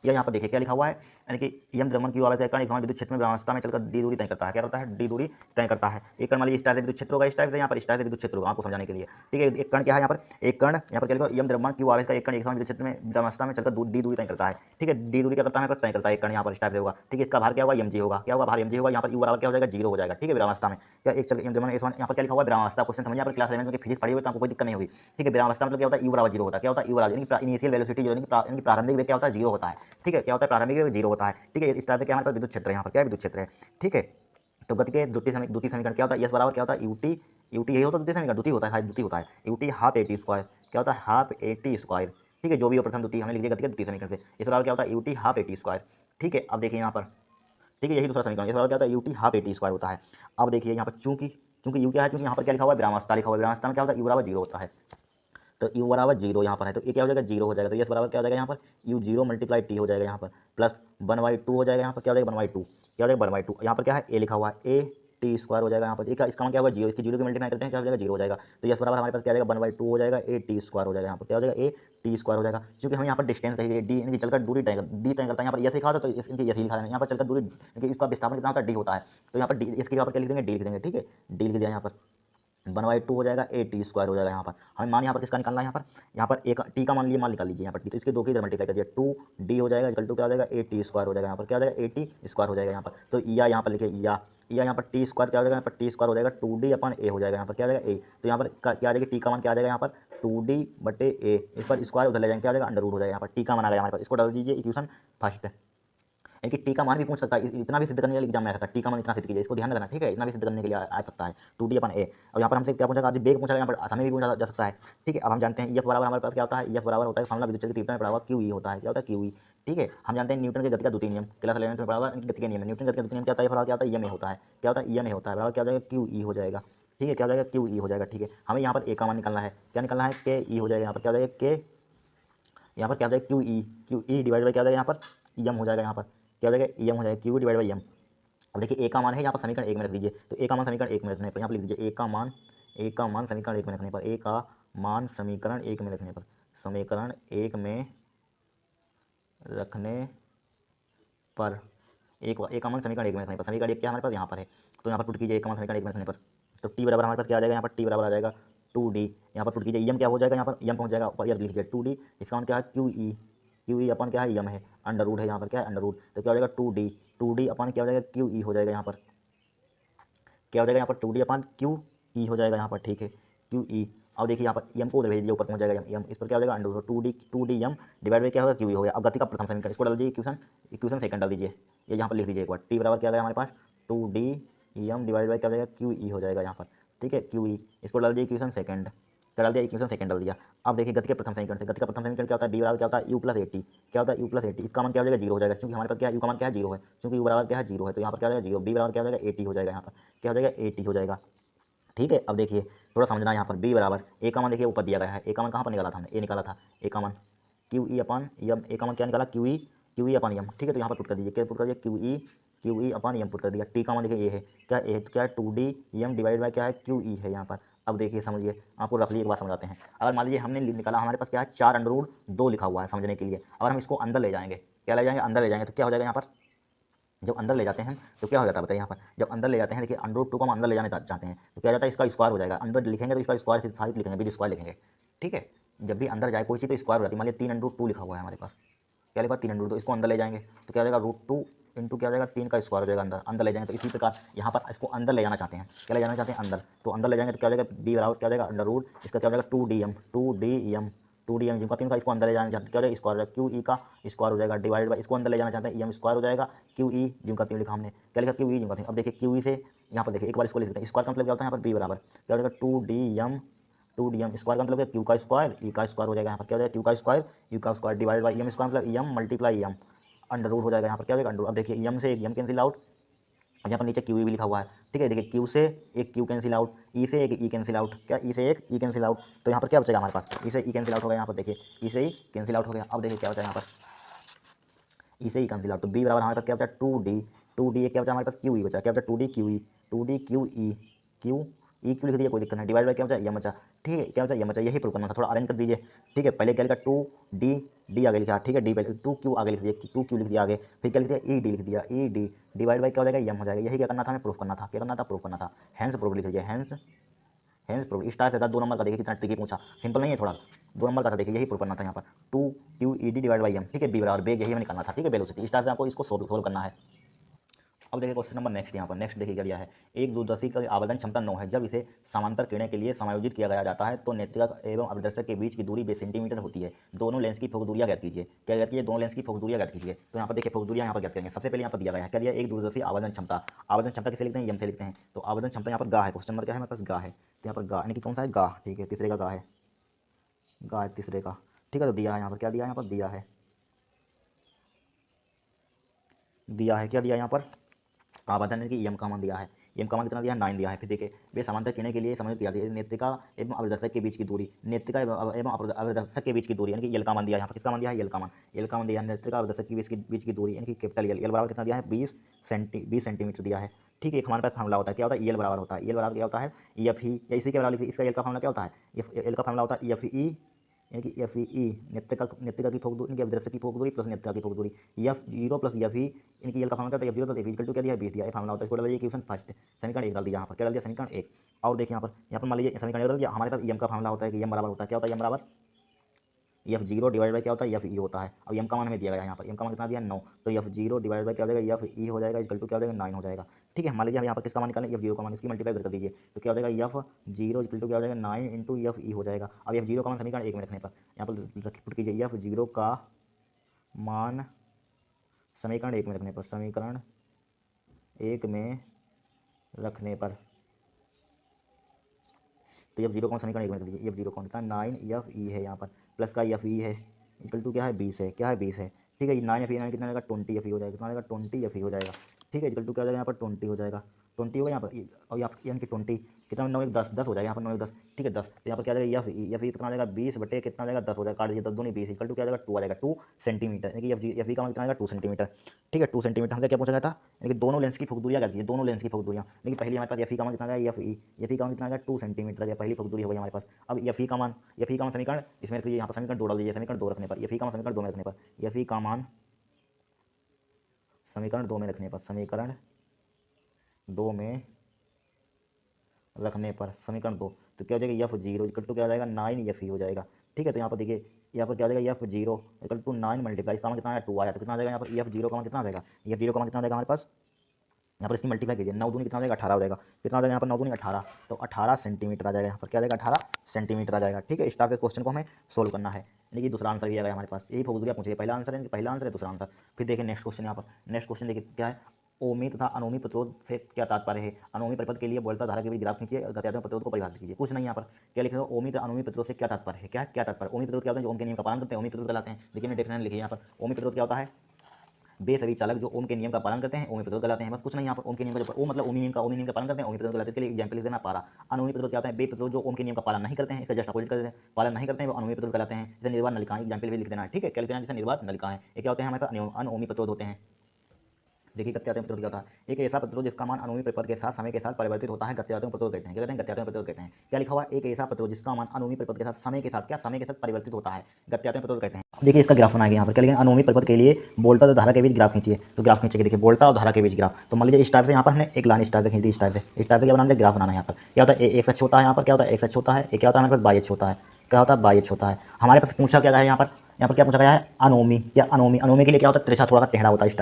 या यहाँ पर देखिए क्या लिखा हुआ है, यानी कि यम द्रव्यमान क्यू आवेश का कण एक समान विद्युत क्षेत्र में विरामावस्था में चलकर डी दूरी तय करता है, क्या करता है, डी दूरी तय करता है। एक कण मान लीजिए इस टाइप से विद्युत क्षेत्र होगा, इस टाइप से यहाँ पर इस टाइप से विद्युत क्षेत्र होगा, आपको समझाने के लिए, ठीक है। एक कण क्या है यहाँ पर, एक कण यहाँ पर क्या लिखा, यम द्रव्यमान क्यू आवेश का एक कण एक समान विद्युत क्षेत्र में विरामावस्था में चलकर डी दूरी तय करता है, ठीक है। डी दूरी क्या करता है, तय करता है, एक कण यहाँ पर इस टाइप से होगा, ठीक है। इसका भार क्या होगा, mg होगा, क्या होगा, भार mg होगा। यहाँ पर u बराबर क्या हो जाएगा, 0 हो जाएगा, ठीक है, विरामावस्था में। क्या एक चल यहाँ पर क्या लिखा हुआ है, विरामावस्था। क्वेश्चन समझिए, यहाँ पर क्लास 11 में फिजिक्स पढ़ी हुई तो आपको कोई दिक्कत नहीं होगी, ठीक है। विरामावस्था मतलब क्या होता है, u बराबर 0 होता है, क्या होता है, u बराबर, यानी इनिशियल वेलोसिटी, यानी प्रारंभिक वेग क्या होता है, 0 होता है, ठीक है। क्या होता है, प्रारंभिक वेग 0 होता है, ठीक है। इस तरह से क्या हमारे पास विद्युत क्षेत्र है, यहाँ पर क्या है, विद्युत क्षेत्र है, ठीक है। तो गति के द्वितीय समीकरण क्या होता है, एस बराबर क्या होता है, यूटी यही होता है, द्वितीय समीकरण द्वितीय होता है, यूटी हाफ एटी स्क्वायर, क्या होता है, हाफ एटी स्क्वायर, ठीक है। जो भी हो प्रथम द्वितीय हमने लिख दिया गति के द्वितीय समीकरण से, इस बराबर क्या होता है, यूटी हाफ एटी स्क्वायर, ठीक है। अब देखिए यहाँ पर, ठीक है, यही दूसरा समीकरण, इस बराबर क्या होता है, यूटी हाफ एटी स्क्वायर होता है। अब देखिए यहाँ पर चूंकि यू क्या है, चूंकि यहाँ पर क्या लिखा हुआ है, विरामावस्था लिखा हुआ है, विरामावस्था में क्या होता है, यू बराबर 0 होता है, तो u बराबर 0 यहाँ पर है, तो ये क्या हो जाएगा, 0 हो जाएगा। तो एस बराबर क्या हो जाएगा, यहाँ पर u 0 मल्टीप्लाई टी हो जाएगा, यहाँ पर प्लस 1/2 हो जाएगा, यहाँ पर क्या हो जाएगा, 1/2, क्या हो जाएगा, 1/2। यहाँ पर क्या है, a लिखा हुआ है, a t टी स्क्वायर हो जाएगा यहाँ पर। इसका मान क्या होगा जीरो, इसकी जीरो की मल्टीप्लाई करते हैं क्या हो जाएगा जीरो हो जाएगा। तो यस बराबर हमारे पास क्या आ जाएगा 1/2 हो जाएगा ए टी स्क्वायर हो जाएगा यहाँ पर क्या हो जाएगा ए टी स्क्वायर हो जाएगा। क्योंकि हमें यहाँ पर डिस्टेंस कही डी इनकी चलकर दूरी तय डी तय करता है। यहाँ पर यस लिखा होता है तो इनकी यस लिखा है, यहाँ पर चलकर दूरी इसका विस्थापन कितना होता है डी होता है। तो यहाँ पर डी इसके यहाँ पर क्या लिख देंगे डी लिख देंगे, ठीक है डी लिख दिया यहाँ पर 1/2 हो जाएगा ए टी स्क्वायर हो जाएगा यहाँ पर। हमें मान यहाँ पर किसका निकालना है, यहाँ पर एक टी का मान लिए मान निकाल लीजिए यहाँ पर टी, तो इसके दो की इधर मल्टीप्लाई कर दिया 2d हो जाएगा इक्वल टू क्या हो जाएगा ए टी स्क्वायर हो जाएगा यहाँ पर क्या हो जाएगा ए टी स्क्वायर हो जाएगा यहाँ पर। तो या यहाँ पर लिखिए या यहाँ पर टी स्क्वायर क्या हो जाएगा यहाँ पर टी स्क्वायर हो जाएगा 2d अपन ए हो जाएगा यहाँ पर क्या हो जाएगा ए। तो यहाँ पर क्या आ जाएगा टी का मान क्या आ जाएगा यहाँ पर 2d बटे ए, इस पर स्क्वायर उधर ले जाएंगे क्या हो जाएगा अंडर रूट हो जाएगा। यहाँ पर टी का मान आ गया हमारे पास, इसको डाल दीजिए इक्वेशन फर्स्ट। यानी कि टी का मान भी पूछ सकता है, इतना भी सिद्ध करने के लिए एग्जाम में आ सकता है, टी का मान इतना सिद्ध कीजिए, इसको ध्यान रखना ठीक है, इतना भी सिद्ध करने के लिए आ सकता है 2d अपन ए। और यहाँ पर हमसे क्या पूछा आज बेग पूछा, यहाँ पर हमें भी पूछा जा सकता है ठीक है। अब हम जानते हैं एफ बराबर हमारे पास क्या होता है, एफ बराबर होता है फॉर्मूला विद्युत क्षेत्र की तीव्रता में पड़ा हुआ क्यू ई होता है, क्या होता है क्यू ई ठीक है। हम जानते हैं न्यूटन के गति का द्वितीय नियम क्लास 11 में पढ़ा हुआ गति के नियम, न्यूटन गति का द्वितीय नियम क्या होता है, क्या होता है ई में होता है, क्या होता है ई में होता है बराबर क्या हो जाएगा क्यू ई हो जाएगा ठीक है, क्या हो जाएगा क्यू ई हो जाएगा ठीक है। हमें यहाँ पर ए का मान निकालना है, क्या निकालना है के ई हो जाएगा यहाँ पर क्या हो जाएगा के, यहाँ पर क्या हो जाएगा क्यू ई डिवाइड बाई क्या हो जाएगा यहाँ पर एम हो जाएगा, यहाँ पर क्या हो जाएगा एम हो जाएगा क्यू डिवाइड बाई एम। अब देखिए ए का मान है यहाँ पर समीकरण एक में रख दीजिए, तो ए का मान समीकरण एक में रखने पर यहाँ पर लिख दीजिए ए का मान समीकरण एक में रखने पर, ए का मान समीकरण एक में रखने पर, समीकरण एक में रखने पर एक का मान समीकरण एक में रखने पर, समीकरण एक क्या हमारे पास यहाँ पर है, तो यहाँ पर पुट कीजिए एक का मान समीकरण एक में रखने पर। तो टी बराबर हमारे पास क्या आ जाएगा यहाँ पर टी बराबर आ जाएगा 2d, यहाँ पर पुट कीजिए एम क्या हो जाएगा यहाँ पर एम पहुँच जाएगा ऊपर लिख लीजिए 2d, इसका मान क्या है क्यू ई अपन क्या है एम है, अंडर रूट है यहाँ पर क्या है अंडर रूट, तो क्या हो जाएगा 2d अपन क्या हो जाएगा क्यू ई हो जाएगा यहाँ पर, क्या हो जाएगा यहाँ पर 2d अपन क्यू ई हो जाएगा यहाँ पर ठीक है क्यू ई। अब देखिए यहाँ पर एम को उधर भेज दिया ऊपर पहुँच जाएगा एम, इस पर क्या हो जाएगा under root 2d M divide by क्या होगा क्यू ई हो गया। अब गति का प्रथम समीकरण इसको डाल दीजिए इक्वेशन सेकंड डाल दीजिए, ये यहाँ पर लिख दीजिए एक बार टी बराबर क्या आ गया हमारे पास 2d एम डिवाइड बाई क्या हो जाएगा क्यू ई हो जाएगा यहाँ पर ठीक है क्यू ई, इसको डाल दिया इक्वेशन सेकंड, क्या डाल दिया इक्वेशन सेकंड डाल दिया। अब देखिए गति के प्रथम समीकरण से, गति का प्रथम समीकरण क्या होता है डी बराबर क्या होता है यू प्लस ए टी, क्या होता है यू प्लस ए टी, इसका मान क्या हो जाएगा जीरो हो जाएगा क्योंकि हमारे पास क्या है यू का मान क्या है जीरो है, क्योंकि यू बराबर क्या है जीरो है, तो यहाँ पर क्या हो जाएगा जीरो, बी बराबर क्या हो जाएगा ए टी हो जाएगा यहाँ पर क्या हो जाएगा ए टी हो जाएगा ठीक है। अब देखिए थोड़ा समझना यहाँ पर बी बराबर ए का मान देखिए ऊपर दिया गया है, ए का मान कहाँ पर निकाला था हमने ए निकाला था, ए का मान क्यू ई अपन एम, ए का मान क्या निकाला क्यू ई अपन एम ठीक है। तो यहाँ पर पुट कर दीजिए क्या पुट कर दिया क्यू ई अपन एम पुट कर दिया, टी का मान देखिए ये है क्या ए क्या है 2d एम डिवाइड बाई क्या है क्यू ई है यहाँ पर। अब देखिए समझिए आपको रफली एक बात समझाते हैं, अगर मान लीजिए हमने निकाला हमारे पास क्या है 4 अंडर रूट 2 लिखा हुआ है समझने के लिए, अगर हम इसको अंदर ले जाएंगे क्या ले जाएंगे अंदर ले जाएंगे तो क्या हो जाएगा यहाँ पर, जब अंदर ले जाते हैं तो क्या हो जाता है बताइए यहाँ पर, जब अंदर ले जाते हैं देखिए अंडर रूट 2 को हम अंदर ले जाने चाहते हैं तो क्या जाता है इसका स्क्वायर हो जाएगा, अंदर लिखेंगे तो इसका स्क्वायर साथ लिखेंगे बीच स्क्वायर लिखेंगे ठीक है। जब भी अंदर जाए कोई चीज़ तो स्क्वायर हो जाती है, मान लीजिए 3 अंडर रूट 2 लिखा हुआ है हमारे पास, क्या लिखा 3 अंडर रूट, तो इसको अंदर ले जाएंगे तो क्या हो जाएगा √2 इंटू क्या हो जाएगा 3 का स्क्वायर हो जाएगा अंदर ले जाएंगे। तो इसी प्रकार यहाँ पर इसको अंदर ले जाना चाहते हैं, क्या ले जाना चाहते हैं अंदर, तो अंदर ले जाएंगे तो क्या हो जाएगा बी बराबर क्या हो जाएगा अंडर रूट इसका क्या हो जाएगा 2d एम जिनका 3 का इसको अंदर ले जाना चाहते हैं क्या हो जाएगा स्क्वायर हो जाएगा क्यू ई का स्क्वायर हो जाएगा डिवाइड बाई इसको अंदर ले जाना चाहते हैं एम स्क्वायर हो जाएगा क्यू ई जिनका 3 लिखा हमने क्या लिखा क्यू ई जिनका 3। अब देखिए क्यू ई से यहाँ पर देखिए एक बार इसको लिख देते हैं, स्क्वायर का मतलब क्या होता है यहाँ पर बी बराबर क्या हो जाएगा 2d एम स्क्वायर का मतलब क्या क्यू का स्क्वायर ई का स्क्वायर हो जाएगा यहाँ पर क्या हो जाएगा क्यू का स्क्वायर यू का square divide by M square मतलब M multiply M under root हो जाएगा यहाँ पर क्या हो जाएगा अंडर। अब देखिए एम से एक एम कैंसिल आउट, यहाँ पर नीचे क्यू भी लिखा हुआ है ठीक है, देखिए क्यू से एक क्यू कैंसिल आउट, ई से एक ई कैंसिल आउट, क्या ई से एक ई कैंसिल आउट, तो यहाँ पर क्या बचेगा हमारे पास ई से ई कैंसिल आउट हो गया यहाँ पर देखिए ई से ई कैंसिल आउट हो गया। अब देखिए क्या बचा यहाँ पर ई से ई कैंसिल आउट, तो बी बराबर हमारे पास क्या बचा 2d क्या बचा हमारे पास क्यू ई बचा क्या बचा 2d क्यू ई क्यू लिख दिया कोई दिक्कत नहीं, डिवाइड बाई क्या बचा एम बचा ठीक है, क्या बचा एम बचा, यही प्रूव करना था, थोड़ा अरेंज कर दीजिए ठीक है। पहले क्या लिखा 2d आगे लिखा ठीक है, डी पहले 2q आगे लिख दिया 2q लिख दिया आगे, फिर क्या लिख दिया ई डी लिख दिया ई डी डिवाइड बाई क्या हो जाएगा एम हो जाएगा, यही क्या करना था हमें प्रूफ करना था, क्या करना था प्रूफ करना था, हैंस प्रूफ लिख दिया हैंस प्रूफ स्टार से था 2 नंबर का, देखिए कितना ट्रिकी पूछा, सिंपल नहीं है थोड़ा 2 नंबर का था, देखिए यही प्रूफ करना था यहाँ पर 2q डिवाइड बाई एम ठीक है, बी बराबर बेग यही हमें निकालना था ठीक है, वेलोसिटी स्टार से आपको इसको सोल्व करना है। अब देखिए क्वेश्चन नंबर नेक्स्ट यहाँ पर नेक्स्ट देखिए क्या दिया है, एक दूरदर्शी का आवेदन क्षमता 9 है, जब इसे समांतर किरणें के लिए समायोजित किया गया जाता है तो नेत्रिका एवं अभिदर्शक के बीच की दूरी 20 सेंटीमीटर होती है, दोनों लेंस की फोकस दूरियां ज्ञात कीजिए, क्या ज्ञात कीजिए दोनों लेंस की फोकस दूरियां ज्ञात कीजिए। तो यहाँ पर देखिए फोकस दूरियां यहाँ पर ज्ञात करेंगे, सबसे पहले यहाँ पर दिया गया है क्या दिया एक दूरदर्शी आवेदन क्षमता किसे लिखते हैं एम से लिखते हैं, तो आवेदन क्षमता यहाँ पर गा है, क्वेश्चन नंबर क्या है हमारे पास गा है, तो यहाँ पर गा यानी कि कौन सा है गा ठीक है, तीसरे का गा है तीसरे का ठीक है। तो दिया है यहाँ पर क्या दिया है यहाँ पर दिया है क्या दिया यहाँ पर आवर्धन ने कि एम का मान दिया है, एम का मान कितना दिया है 9 दिया है। फिर देखिए वे समांतर किरणें के लिए समायोजित किया जाती है, नेत्रिका एवं अवदर्शक के बीच की दूरी, नेत्रिका एवं अवदर्शक के बीच की दूरी यानी कि एल का मान दिया है, यहाँ पर किसका मान दिया है एल का मान दिया है, नेत्रिका अवदर्शक के बीच की दूरी यानी कि कैपिटल एल बराबर कितना दिया है 20 सेंटीमीटर दिया है ठीक है। एक हमारे पास फार्मूला होता है, क्या होता है, EL बराबर होता है, EL बराबर क्या होता है, EFE, या इसी के बराबर लिखिए, इसका EL का फार्मूला क्या होता है, एल का फार्मूला होता है EFE, यानी कि FE नेत्रिका की फोक दूरी, इनकी अभिदृश्य की फोक दूरी प्लस नेत्रिका की फोक दूरी, F0 प्लस FE, इनकी EL का फार्मूला क्या होता है, F0 plus FE equal to क्या दिया है, 20 दिया, ये फार्मूला होता है। इसको डाल दिया इक्वेशन फर्स्ट, समीकरण 1 डाल दिया यहाँ पर, क्या डाल दिया, समीकरण 1। और देखिए यहाँ पर मान लीजिए समीकरण 1 डाल दिया, हमारे पास EM का फार्मूला होता है कि EM बराबर होता है, क्या होता है, EM बराबर F0 डिवाइड बाई क्या होता है, FE होता है। अब M का मान हमें दिया गया यहाँ पर, M का मान कितना दिया, 9, तो F0 डिवाइड बाई क्या हो जाएगा, FE हो जाएगा, इक्वल टू क्या हो जाएगा, 9 हो जाएगा। ठीक है, मान लीजिए हम यहाँ पर किसका मान निकालें, F0 का मान, इसकी मल्टीप्लाई कर दीजिए, तो क्या हो जाएगा, F0 इक्वल टू क्या हो जाएगा, 9 इंटू FE हो जाएगा। अब F0 का मान समीकरण 1 में रखने पर यहाँ पर पुट कीजिए, F0 का मान समीकरण 1 में रखने पर, समीकरण 1 में रखने पर, तो F0 का समीकरण 1 में रख दीजिए, F0 का कितना 9FE है, यहाँ पर प्लस का FE है, इक्वल टू क्या है, 20 है, क्या है, 20 है। ठीक है, 9FE 9 कितना आएगा, 20FE हो जाएगा, कितना आएगा, 20FE हो जाएगा। ठीक है, इक्वल टू क्या हो जाएगा, यहाँ पर 20 हो जाएगा, 20 होगा यहाँ पर, और यहाँ यानी कि 20 कितना, 9 1 10 10 हो जाएगा, यहाँ पर 9 1 10, ठीक है 10, तो यहाँ पर क्या आ जाएगा, FE कितना आ जाएगा, 20 बटे कितना आ जाएगा, 10 हो जाएगा, काट दीजिए 10 दूनी 20, इक्वल टू क्या आ जाएगा, 2 आ जाएगा, 2 सेंटीमीटर, यानी कि FE का मान कितना आएगा, 2 सेंटीमीटर। ठीक है, 2 सेंटीमीटर हमसे क्या पूछा गया था, यानी कि दोनों लेंस की फोक दूरियाँ क्या थी, दोनों लेंस की फोक दूरियाँ, लेकिन पहले हमारे पास FE का मान कितना आएगा, FE का मान कितना आएगा, 2 सेंटीमीटर आ गया, पहली फोक दूरी हो गई हमारे पास। अब FE का मान समीकरण इसमें रखिए, यहाँ पर समीकरण 2 डाल दीजिए, समीकरण 2 रखने पर, FE का मान समीकरण 2 में रखने पर, FE का मान समीकरण 2 में रखने पर, समीकरण 2 में रखने पर, समीकरण 2, तो क्या हो जाएगा, F0 इक्वल टू क्या हो जाएगा, 9FE हो जाएगा। ठीक है, तो यहाँ पर देखिए, यहाँ पर क्या हो जाएगा, F0 इक्वल टू 9 मल्टीप्लाई, इसका मान कितना आया, 2 आया, तो कितना आ जाएगा यहाँ पर, F0 का मान कितना आ जाएगा, F0 का मान कितना आ जाएगा हमारे पास, यहाँ पर इसकी मल्टीप्लाई कीजिए, 9 दूनी कितना हो जाएगा, 18 हो जाएगा, कितना हो जाएगा यहाँ पर, 9 दूनी 18, तो 18 सेंटीमीटर आ जाएगा, यहाँ पर क्या आ जाएगा, 18 सेंटीमीटर आ जाएगा। ठीक है, इस टाइप से क्वेश्चन को हमें सोल्व करना है, यानी कि दूसरा आंसर भी आ गया हमारे पास, यही फोक दूरियाँ पूछिए, पहला आंसर है, पहला आंसर है, दूसरा आंसर। फिर देखिए नेक्स्ट क्वेश्चन, यहाँ पर नेक्स्ट क्वेश्चन देखिए क्या है, ओमी तथा अनोमी प्रतिरोध से क्या तात्पर्य है, अनोमी परिपथ के लिए बोलता धारा के बीच ग्राफ खींचिए, गत्यात्मक प्रतिरोध को परिभाषित कीजिए। कुछ नहीं, यहाँ पर क्या लिखे हो, ओमी तथा अनोमी प्रतिरोध से क्या तात्पर्य है, क्या तात्पर्य, ओमी प्रतिरोध क्या होता है, जो ओम के नियम का पालन करते हैं, ओमी प्रतिरोध कहलाते हैं। देखिए मैंने डेफिनेशन लिखी है यहाँ पर, ओमी प्रतिरोध क्या होता है, बेसभी चालक जो ओम के नियम का पालन करते हैं ओमी प्रतिरोध कहलाते हैं, बस कुछ नहीं। यहाँ पर ओम के नियम का जो ओ मतलब ओमी नियम का पालन करते हैं ओमी प्रतिरोध कहलाते हैं। इसके लिए एग्जाम्पल लिख देना, पारा। अनोमी प्रतिरोध क्या होता है, बे प्रतिरोध जो ओम के नियम का पालन नहीं करते हैं, इसका जस्ट अपोजिट करते हैं, पालन नहीं करते हैं, वो अनोमी प्रतिरोध कहलाते हैं। जैसे निर्वात नलिकाएं, एग्जाम्पल भी लिख देना है, ठीक है, क्या लिख देना, जैसे निर्वात नलिकाएं, ये क्या होते हैं, हमारे पास अनोमी प्रतिरोध होते हैं। देखिए गत्यात्मक प्रतिरोध क्या होता है, एक ऐसा प्रतिरोध जिसका मान अनोमी परिपथ के साथ समय के साथ परिवर्तित होता है, गत्यात्मक प्रतिरोध कहते हैं। क्या कहते हैं, गत्यात्मक प्रतिरोध कहते हैं। क्या लिखा हुआ है, एक ऐसा प्रतिरोध जिसका मान अनोमी परिपथ के साथ समय के साथ परिवर्तित होता है, गत्यात्मक प्रतिरोध कहते हैं। देखिए इसका ग्राफ बनाएंगे यहाँ पर, क्या लिखेंगे, अनोमी परिपथ के लिए वोल्टा और धारा के बीच ग्राफ खींचिए, तो ग्राफ खींचेंगे। देखिए वोल्टा और धारा के बीच ग्राफ, तो मान लीजिए इस टाइप से यहाँ पर हमने एक लाइन इस टाइप से खींच दी, इस टाइप से क्या बनाना है, ग्राफ बनाना है। यहाँ पर क्या होता है, एक्स अक्ष होता है, यहाँ पर क्या होता है, एक्स अक्ष होता है, क्या होता है हमारे पास, वाई अक्ष होता है, क्या होता है, वाई अक्ष होता है। हमारे पास पूछा क्या है यहाँ पर क्या पूछा गया है, अनोमी। क्या अनोमी के लिए क्या होता है, तिरछा थोड़ा सा टेढ़ा होता है, इस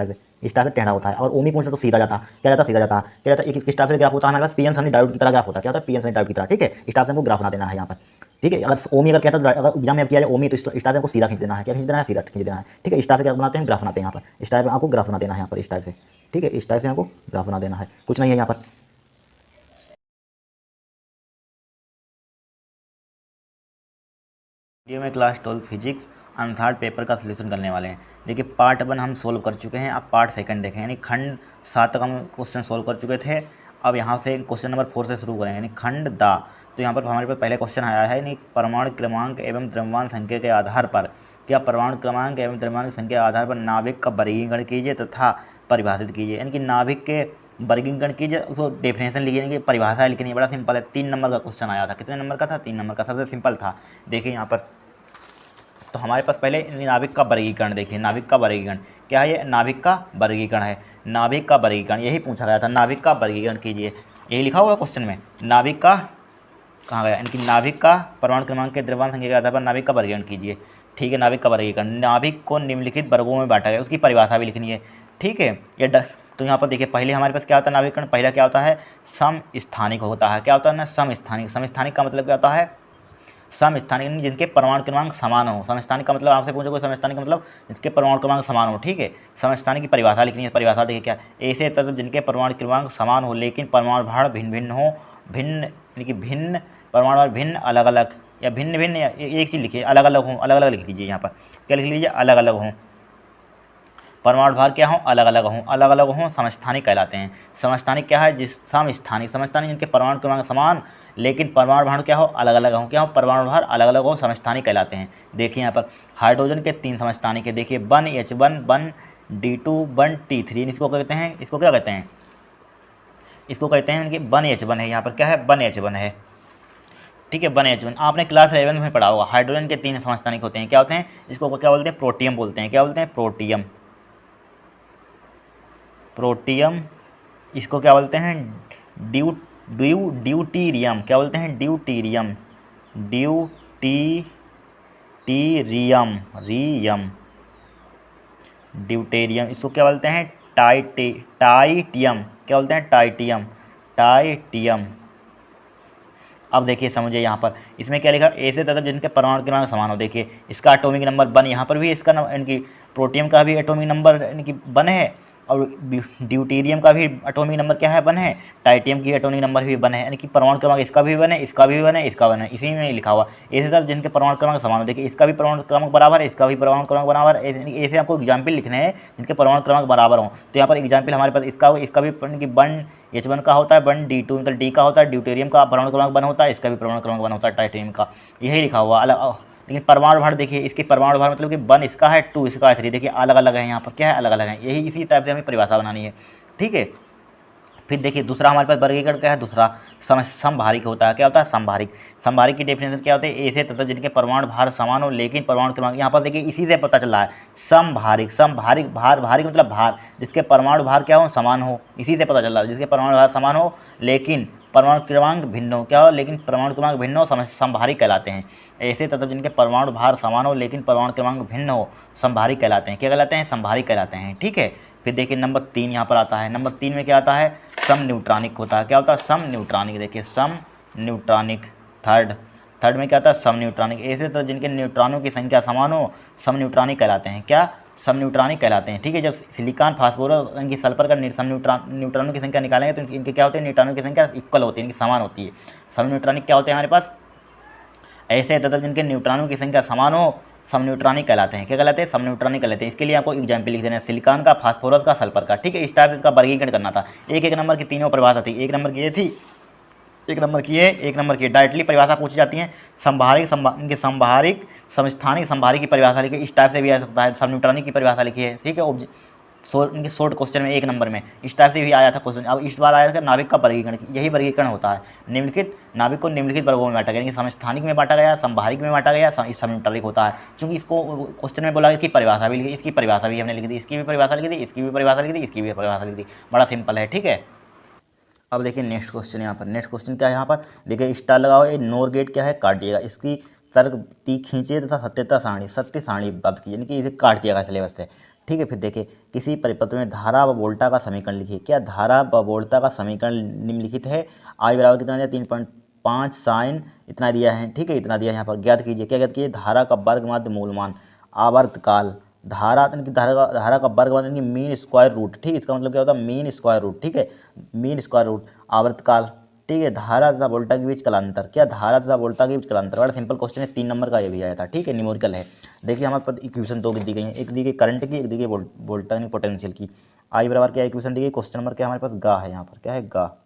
टाइप से टेढ़ा होता है। और ओमी पूछा तो सीधा जाता, क्या जाता, सीधा जाता। क्या जाता, एक इस टाइप से ग्राफ होता है हमारे पास, पीएन सनी डायोड की तरह ग्राफ होता है। क्या होता है, पीएन सनी डायोड की तरह, ठीक है। इस टाइप से हमको ग्राफ बना देना है यहाँ पर, ठीक है। अगर ओमी अगर कहता है, अगर एग्जाम में किया जाए ओमी, तो इस टाइप से हमको सीधा खींच देना है, क्या खींच देना है, सीधा खींच देना है, ठीक है। इस टाइप से क्या बनाते हैं, ग्राफ बनाते हैं यहाँ पर, इस टाइप में आपको ग्राफ बना देना है यहाँ पर, इस टाइप से, ठीक है। इस टाइप से आपको ग्राफ बना देना है, कुछ नहीं है यहाँ पर। वीडियो में क्लास 12 फिजिक्स अनसार्ड पेपर का सलूशन करने वाले हैं। देखिए पार्ट 1 हम सोल्व कर चुके हैं, अब पार्ट 2 देखें, यानी खंड 7 तक हम क्वेश्चन सोल्व कर चुके थे। अब यहाँ से क्वेश्चन नंबर 4 से शुरू करेंगे, यानी खंड दा। तो यहाँ पर हमारे पास पहले क्वेश्चन आया है, यानी परमाणु क्रमांक एवं द्रव्यमान संख्या के आधार पर, क्या परमाणु क्रमांक एवं द्रव्यमान संख्या के आधार पर नाभिक का वर्गीकरण कीजिए तथा परिभाषित कीजिए। यानी कि नाभिक के वर्गीकरण कीजिए, उसको डेफिनेशन लिखिए, यानी कि परिभाषा लिखनी है। बड़ा सिंपल है, 3 नंबर का क्वेश्चन आया था। कितने नंबर का था, 3 नंबर का, सबसे सिंपल था। देखिए यहाँ पर तो हमारे पास पहले नाभिक का वर्गीकरण देखिए, नाभिक का वर्गीकरण क्या है, ये नाभिक का वर्गीकरण है, नाभिक का वर्गीकरण यही पूछा गया था, नाभिक का वर्गीकरण कीजिए, यही लिखा हुआ है क्वेश्चन में। नाभिक का कहाँ गया, इनकी नाभिक का परमाणु क्रमांक के द्रव्यमान संख्या के आधार पर नाभिक का वर्गीकरण कीजिए, ठीक है। नाभिक का वर्गीकरण, नाभिक को निम्नलिखित वर्गों में बांटा गया, उसकी परिभाषा भी लिखनी है, ठीक है। ये तो यहाँ पर देखिए पहले हमारे पास क्या होता है नाभिकरण, पहला क्या होता है, समस्थानिक होता है। क्या होता है ना, समस्थानिक। समस्थानिक का मतलब क्या होता है, समस्थानिक जिनके परमाणु क्रमांक समान हो। समस्थानिक का मतलब आपसे पूछो कोई, समस्थानिक का मतलब जिसके परमाणु क्रमांक समान हो, ठीक है। समस्थानिक की परिभाषा लिखनी है, परिभाषा देखिए क्या, ऐसे तत्व जिनके परमाणु क्रमांक समान हो लेकिन परमाणु भार भिन्न भिन्न हो, यानी कि भिन्न परमाणु भार भिन्न अलग अलग, या भिन्न भिन्न, एक चीज़ लिखिए, अलग अलग हों, अलग अलग लिख दीजिए यहाँ पर, क्या लिख लीजिए, अलग अलग हों, परमाणु भार क्या हों, अलग अलग हों, अलग अलग हों, समस्थानिक कहलाते हैं। समस्थानिक क्या है, जिस समस्थानिक, समस्थानिक जिनके परमाणु क्रमांक समान लेकिन परमाणु भार क्या हो, अलग अलग हो, क्या हो, परमाणु भार अलग अलग हो, समस्थानिक कहलाते हैं। देखिए यहाँ पर हाइड्रोजन के 3 समस्थानिक है, देखिए 1H1 1D2 1T3, इसको क्या कहते हैं, इसको क्या कहते हैं, इसको कहते हैं कि 1H1 है, यहाँ पर क्या है 1H1 है, ठीक है 1H1। आपने क्लास 11 में पढ़ा होगा हाइड्रोजन के 3 समस्थानिक होते हैं, क्या होते हैं, इसको क्या बोलते हैं, प्रोटियम बोलते हैं, क्या बोलते हैं, प्रोटियम, प्रोटियम। इसको क्या बोलते हैं, ड्यूटीरियम, क्या बोलते हैं, ड्यूटीरियम, ड्यूटीरियम, रियम, ड्यूटेरियम। इसको क्या बोलते हैं, टाइटियम, क्या बोलते हैं, टाइटियम, टाइटियम। अब देखिए समझिए यहाँ पर इसमें क्या लिखा, ऐसे तत्व जिनके परमाणु क्रमांक समान हो। देखिए इसका एटॉमिक नंबर 1, यहाँ पर भी इसका इनकी प्रोटियम का भी एटॉमिक नंबर इनकी 1 है, और ड्यूटीरियम का भी एटॉमिक नंबर क्या है 1 है, टाइटियम की एटॉमिक नंबर भी 1 है, यानी कि परमाणु क्रमांक इसका भी 1 है, इसका भी 1 है, इसका 1 है, इसी में लिखा हुआ ऐसे तत्व जिनके परमाणु क्रमांक समान हो। देखिए इसका भी परमाणु क्रमांक बराबर है, इसका भी परमाणु क्रमांक बराबर है, ऐसे आपको एग्जाम्पल लिखने हैं जिनके परमाणु क्रमांक बराबर हों। तो यहाँ पर एग्जाम्पल हमारे पास इसका भी 1H1 का होता है, 1D2 मतलब डी का होता है, ड्यूटेरियम का परमाणु क्रमांक 1 होता है, इसका भी परमाणु क्रमांक 1 होता है, टाइटेनियम का, यही लिखा हुआ अलग। लेकिन परमाणु भार देखिए, इसके परमाणु भार मतलब कि 1 इसका है, 2 इसका है, 3 देखिए अलग अलग है, यहाँ पर क्या है अलग अलग है, यही इसी टाइप से हमें परिभाषा बनानी है, ठीक है। फिर देखिए दूसरा हमारे पास वर्गीकरण क्या है, दूसरा समभारिक होता है, क्या होता है, समभारिक। समभारिक की डेफिनेशन क्या होती है, ऐसे तत्व जिनके परमाणु भार समान हो लेकिन परमाणु क्रमांक, यहाँ पर देखिए इसी से पता चल रहा है समभारिक, समभारिक भार, भारिक मतलब भार, जिसके परमाणु भार क्या हो, समान हो, इसी से पता चल रहा है, जिसके परमाणु भार समान हो लेकिन परमाणु क्रमांक भिन्न हो, क्या हो, लेकिन परमाणु क्रमांक भिन्न हो, समभारिक कहलाते हैं। ऐसे तत्व जिनके परमाणु भार समान हो लेकिन परमाणु क्रमांक भिन्न हो, समभारिक कहलाते हैं, क्या कहलाते हैं, समभारिक कहलाते हैं, ठीक है। फिर देखिए नंबर 3 यहाँ पर आता है, नंबर 3 में क्या आता है, सम न्यूट्रॉनिक होता है, क्या होता है, सम न्यूट्रॉनिक। देखिए सम न्यूट्रॉनिक, थर्ड में क्या आता है, सम न्यूट्रॉनिक। ऐसे तो जिनके न्यूट्रॉनों की संख्या समान हो सम न्यूट्रॉनिक कहलाते हैं, क्या, सम न्यूट्रॉनिक कहलाते हैं, ठीक है। जब सिलिकॉन फास्फोरस इनकी सल्फर का सम न्यूट्रॉनों की संख्या निकालेंगे तो इनके क्या होते हैं, न्यूट्रॉनों की संख्या इक्वल होती है, इनकी समान होती है। सम न्यूट्रॉनिक क्या होते हैं हमारे पास, ऐसे तत्व जिनके न्यूट्रॉनों की संख्या समान हो सम न्यूट्रॉनिक कहलाते हैं, क्या कहलाते हैं, सम न्यूट्रॉनिक कहलाते हैं। इसके लिए आपको एग्जाम्पल लिख देना है, सिलिकॉन का, फास्फोरस का, सल्फर का, ठीक है। इस टाइप से इसका वर्गीकरण करना था। एक एक नंबर की तीनों परिभाषा थी, एक नंबर की ये थी, एक नंबर की है, एक नंबर की डायरेक्टली परिभाषा पूछी जाती है। संभारिक इनके संभारिक समस्थानिक संभारिक की परिभाषा लिखी, इस टाइप से भी आ सकता है, सम न्यूट्रॉनिक की परिभाषा लिखी है, ठीक है। इनके शॉर्ट क्वेश्चन में एक नंबर में इस टाइप से भी आया था क्वेश्चन। अब इस बार आया था नाभिक का वर्गीकरण, यही वर्गीकरण होता है। निम्नलिखित नाभिक को निम्नलिखित वर्गों में बांटा गया, यानी समस्थानिक में बांटा गया, संभारिक में बांटा गया, सम न्यूट्रॉनिक होता है। चूंकि इसको क्वेश्चन में बोला इसकी परिभाषा भी लिखी, इसकी परिभाषा भी हमने लिखी थी, इसकी भी परिभाषा लिखी थी, इसकी भी परिभाषा लिखी थी, इसकी भी परिभाषा लिखी थी, बड़ा सिंपल है, ठीक है। अब देखिए नेक्स्ट क्वेश्चन, यहाँ पर नेक्स्ट क्वेश्चन क्या है, यहाँ पर देखिए स्टार लगाओ, ये नोर गेट क्या है, काट दिएगा, इसकी तर्क ती खींचिए तथा सत्य सारणी प्राप्त कीजिए, यानी कि इसे काट दिएगा सिलेबस से, ठीक है। फिर देखिए किसी परिपत्र में धारा व वोल्टा का समीकरण लिखिए, क्या धारा व वोल्टा का समीकरण निम्नलिखित है, आई बराबर कितना दिया, 3.5 साइन इतना दिया है, ठीक है, इतना दिया है। यहाँ पर ज्ञात कीजिए, क्या ज्ञात कीजिए, धारा का वर्ग माध्य मूलमान, आवर्तकाल, धारा यानी कि धारा का वर्ग यानी कि मीन स्क्वायर रूट, ठीक है, इसका मतलब क्या होता है, मीन स्क्वायर रूट, ठीक है, मीन स्क्वायर रूट, आवर्तकाल, ठीक है। धारा तथा वोल्टा के बीच कालांतर, क्या धारा तथा वोल्टा के बीच कालांतर, बड़ा सिंपल क्वेश्चन है, 3 नंबर का ये भी आया था, ठीक है, न्यूमेरिकल है। देखिए हमारे पास इक्वेशन 2 की दी गई है, एक दी गई करंट की, एक दी गई वोल्टा यानी पोटेंशियल की। आई बराबर क्या इक्वेशन दी गई, क्वेश्चन नंबर क्या हमारे पास गा है, यहाँ पर क्या है गा।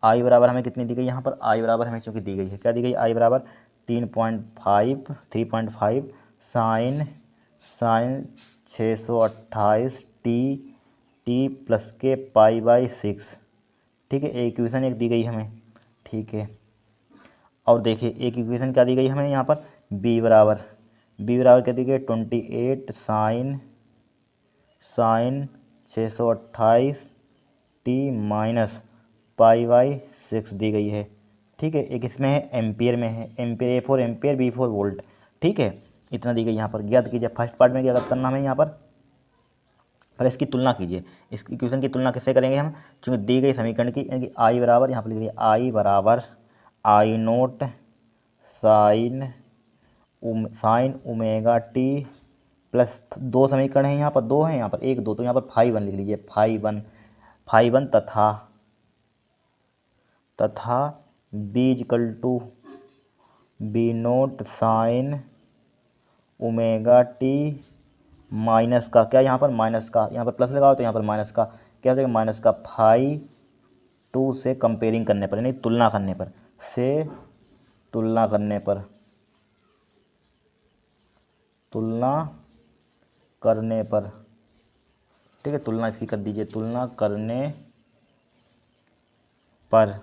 आई बराबर हमें कितनी दी गई, यहाँ पर आई बराबर हमें चूँकि दी गई है, क्या दी गई, आई बराबर 3.5 साइन साइन 628 टी प्लस के पाई/6, ठीक है। एक इक्वेशन एक दी गई हमें, ठीक है। और देखिए एक इक्वेशन क्या दी गई हमें यहाँ पर, बी बराबर क्या दी गई, 28 साइन 628 टी माइनस पाई/6 दी गई है, ठीक है। एक इसमें है एम्पियर में है, ampere A4 ampere B4 volt, ठीक है, इतना दी गई। यहाँ पर ज्ञात कीजिए, फर्स्ट पार्ट में क्या करना हमें, यहाँ पर इसकी तुलना कीजिए। इस इक्वेशन की तुलना किससे करेंगे हम, चूँकि दी गई समीकरण की, यानी कि आई बराबर यहाँ पर लिख लीजिए, आई बराबर I naught sine omega T plus 2 समीकरण है, यहाँ पर 2 है, यहाँ पर 1 2, तो यहाँ पर फाई 1 लिख लीजिए, फाई 1 तथा B equal to B naught sine omega T minus का, क्या यहाँ पर माइनस का, यहाँ पर प्लस लगाओ तो यहाँ पर माइनस का, क्या हो जाएगा, माइनस का फाई 2 से कंपेयरिंग करने पर, यानी तुलना करने पर, ठीक है, तुलना इसकी कर दीजिए, तुलना करने पर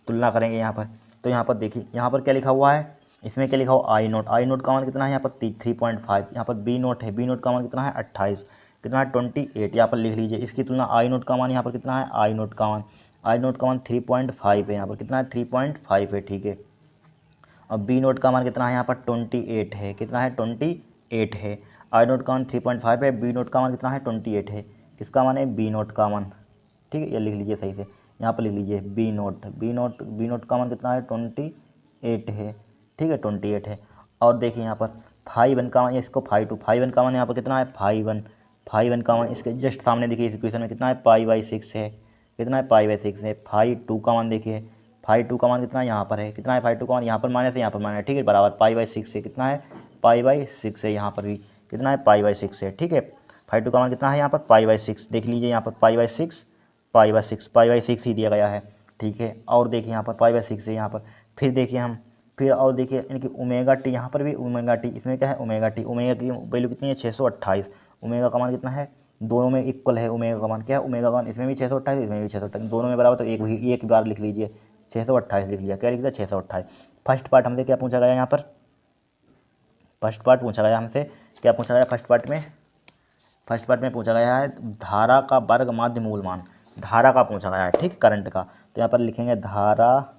तुलना करेंगे यहाँ पर। तो यहाँ पर देखिए यहाँ पर क्या लिखा हुआ है, इसमें क्या लिखा हुआ आई नोट का मान कितना है यहाँ पर 3.5। यहाँ पर बी नोट है, बी नोट का मान कितना है 28, कितना है 28, यहाँ पर लिख लीजिए। इसकी तुलना आई नोट का मान यहाँ पर कितना है, आई नोट का मान 3.5 है, यहाँ पर कितना है 3.5 है, ठीक है। और बी नोट का मान कितना है यहाँ पर 28 है, कितना है 28 है। आई नोट का मान 3.5 है, बी नोट का मान कितना है 28 है। किसका मान है, बी नोट का मान, ठीक है। ये लिख लीजिए सही से, यहाँ पर लिख लीजिए बी नोट का मान कितना है 28 है, ठीक है 28 है। और देखिए यहाँ पर 5 का मान, इसको 5 का मान यहाँ पर कितना है 5 का मान इसके जस्ट सामने देखिए इस इक्वेशन में कितना है पाई/6 है, कितना है पाई/6 है। 5 का मान देखिए 5 का मान कितना यहाँ पर है, कितना है 5 का मान यहाँ पर माइनस है, यहाँ पर माइनस है, ठीक है, बराबर पाई/6 है, कितना है पाई/6 है, यहाँ पर भी कितना है पाई/6 है, ठीक है। 5 का मान कितना है यहाँ पर पाई/6, देख लीजिए यहाँ पर पाई/6 ही दिया गया है, ठीक है। और देखिए यहाँ पर पाई/6 है यहाँ पर। फिर देखिए हम फिर और देखिए इनकी ओमेगा टी, यहाँ पर भी ओमेगा टी, इसमें क्या है ओमेगा टी, ओमेगा की वैल्यू कितनी है 628। ओमेगा का मान कितना है, दोनों में इक्वल है ओमेगा का मान, क्या है ओमेगा का मान, इसमें भी 628 इसमें भी 628, दोनों में बराबर, तो एक बार लिख लीजिए 628 लिख लिया। क्या लिख दिया 628। फर्स्ट पार्ट हमसे क्या पूछा गया यहाँ पर, फर्स्ट पार्ट पूछा गया हमसे, क्या पूछा गया फर्स्ट पार्ट में पूछा गया है धारा का वर्ग माध्य मूल मान, धारा का पूछा गया है, ठीक, करंट का। तो यहाँ पर लिखेंगे धारा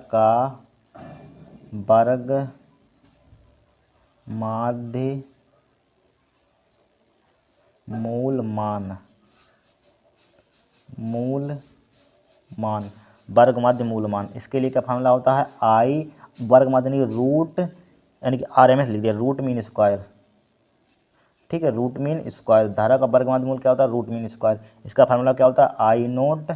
का वर्ग माध्य मूल मान, वर्ग माध्य मूल मान। इसके लिए क्या फार्मूला होता है, आई वर्ग माध्य नहीं रूट, यानी कि RMS लिख दिया, रूट मीन स्क्वायर, ठीक है, रूट मीन स्क्वायर। धारा का वर्ग माध्य मूल क्या होता है, रूट मीन स्क्वायर। इसका फार्मूला क्या होता है, आई नोट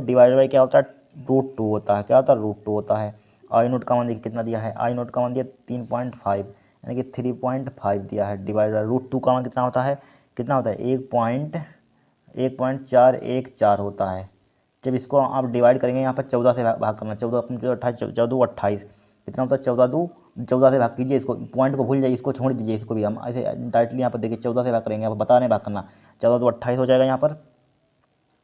डिवाइडेड बाई क्या होता है, √2 होता है, क्या होता है √2 होता है। आई नोट का मान देखिए कितना दिया है, आई नोट का मान दिया 3.5, यानी कि 3.5 दिया है, डिवाइड बाई √2 का मान कितना होता है, 1.414 होता है। जब इसको आप डिवाइड करेंगे यहाँ पर 14 से भाग करना, 14 कितना होता है 14 से भाग कीजिए, इसको पॉइंट को भूल जाइए, इसको छोड़ दीजिए, इसको भी हम ऐसे डायरेक्टली यहाँ पर देखिए 14 से भाग करेंगे, यहाँ पर बता रहे भाग करना, 14 तो 28 हो जाएगा, यहाँ पर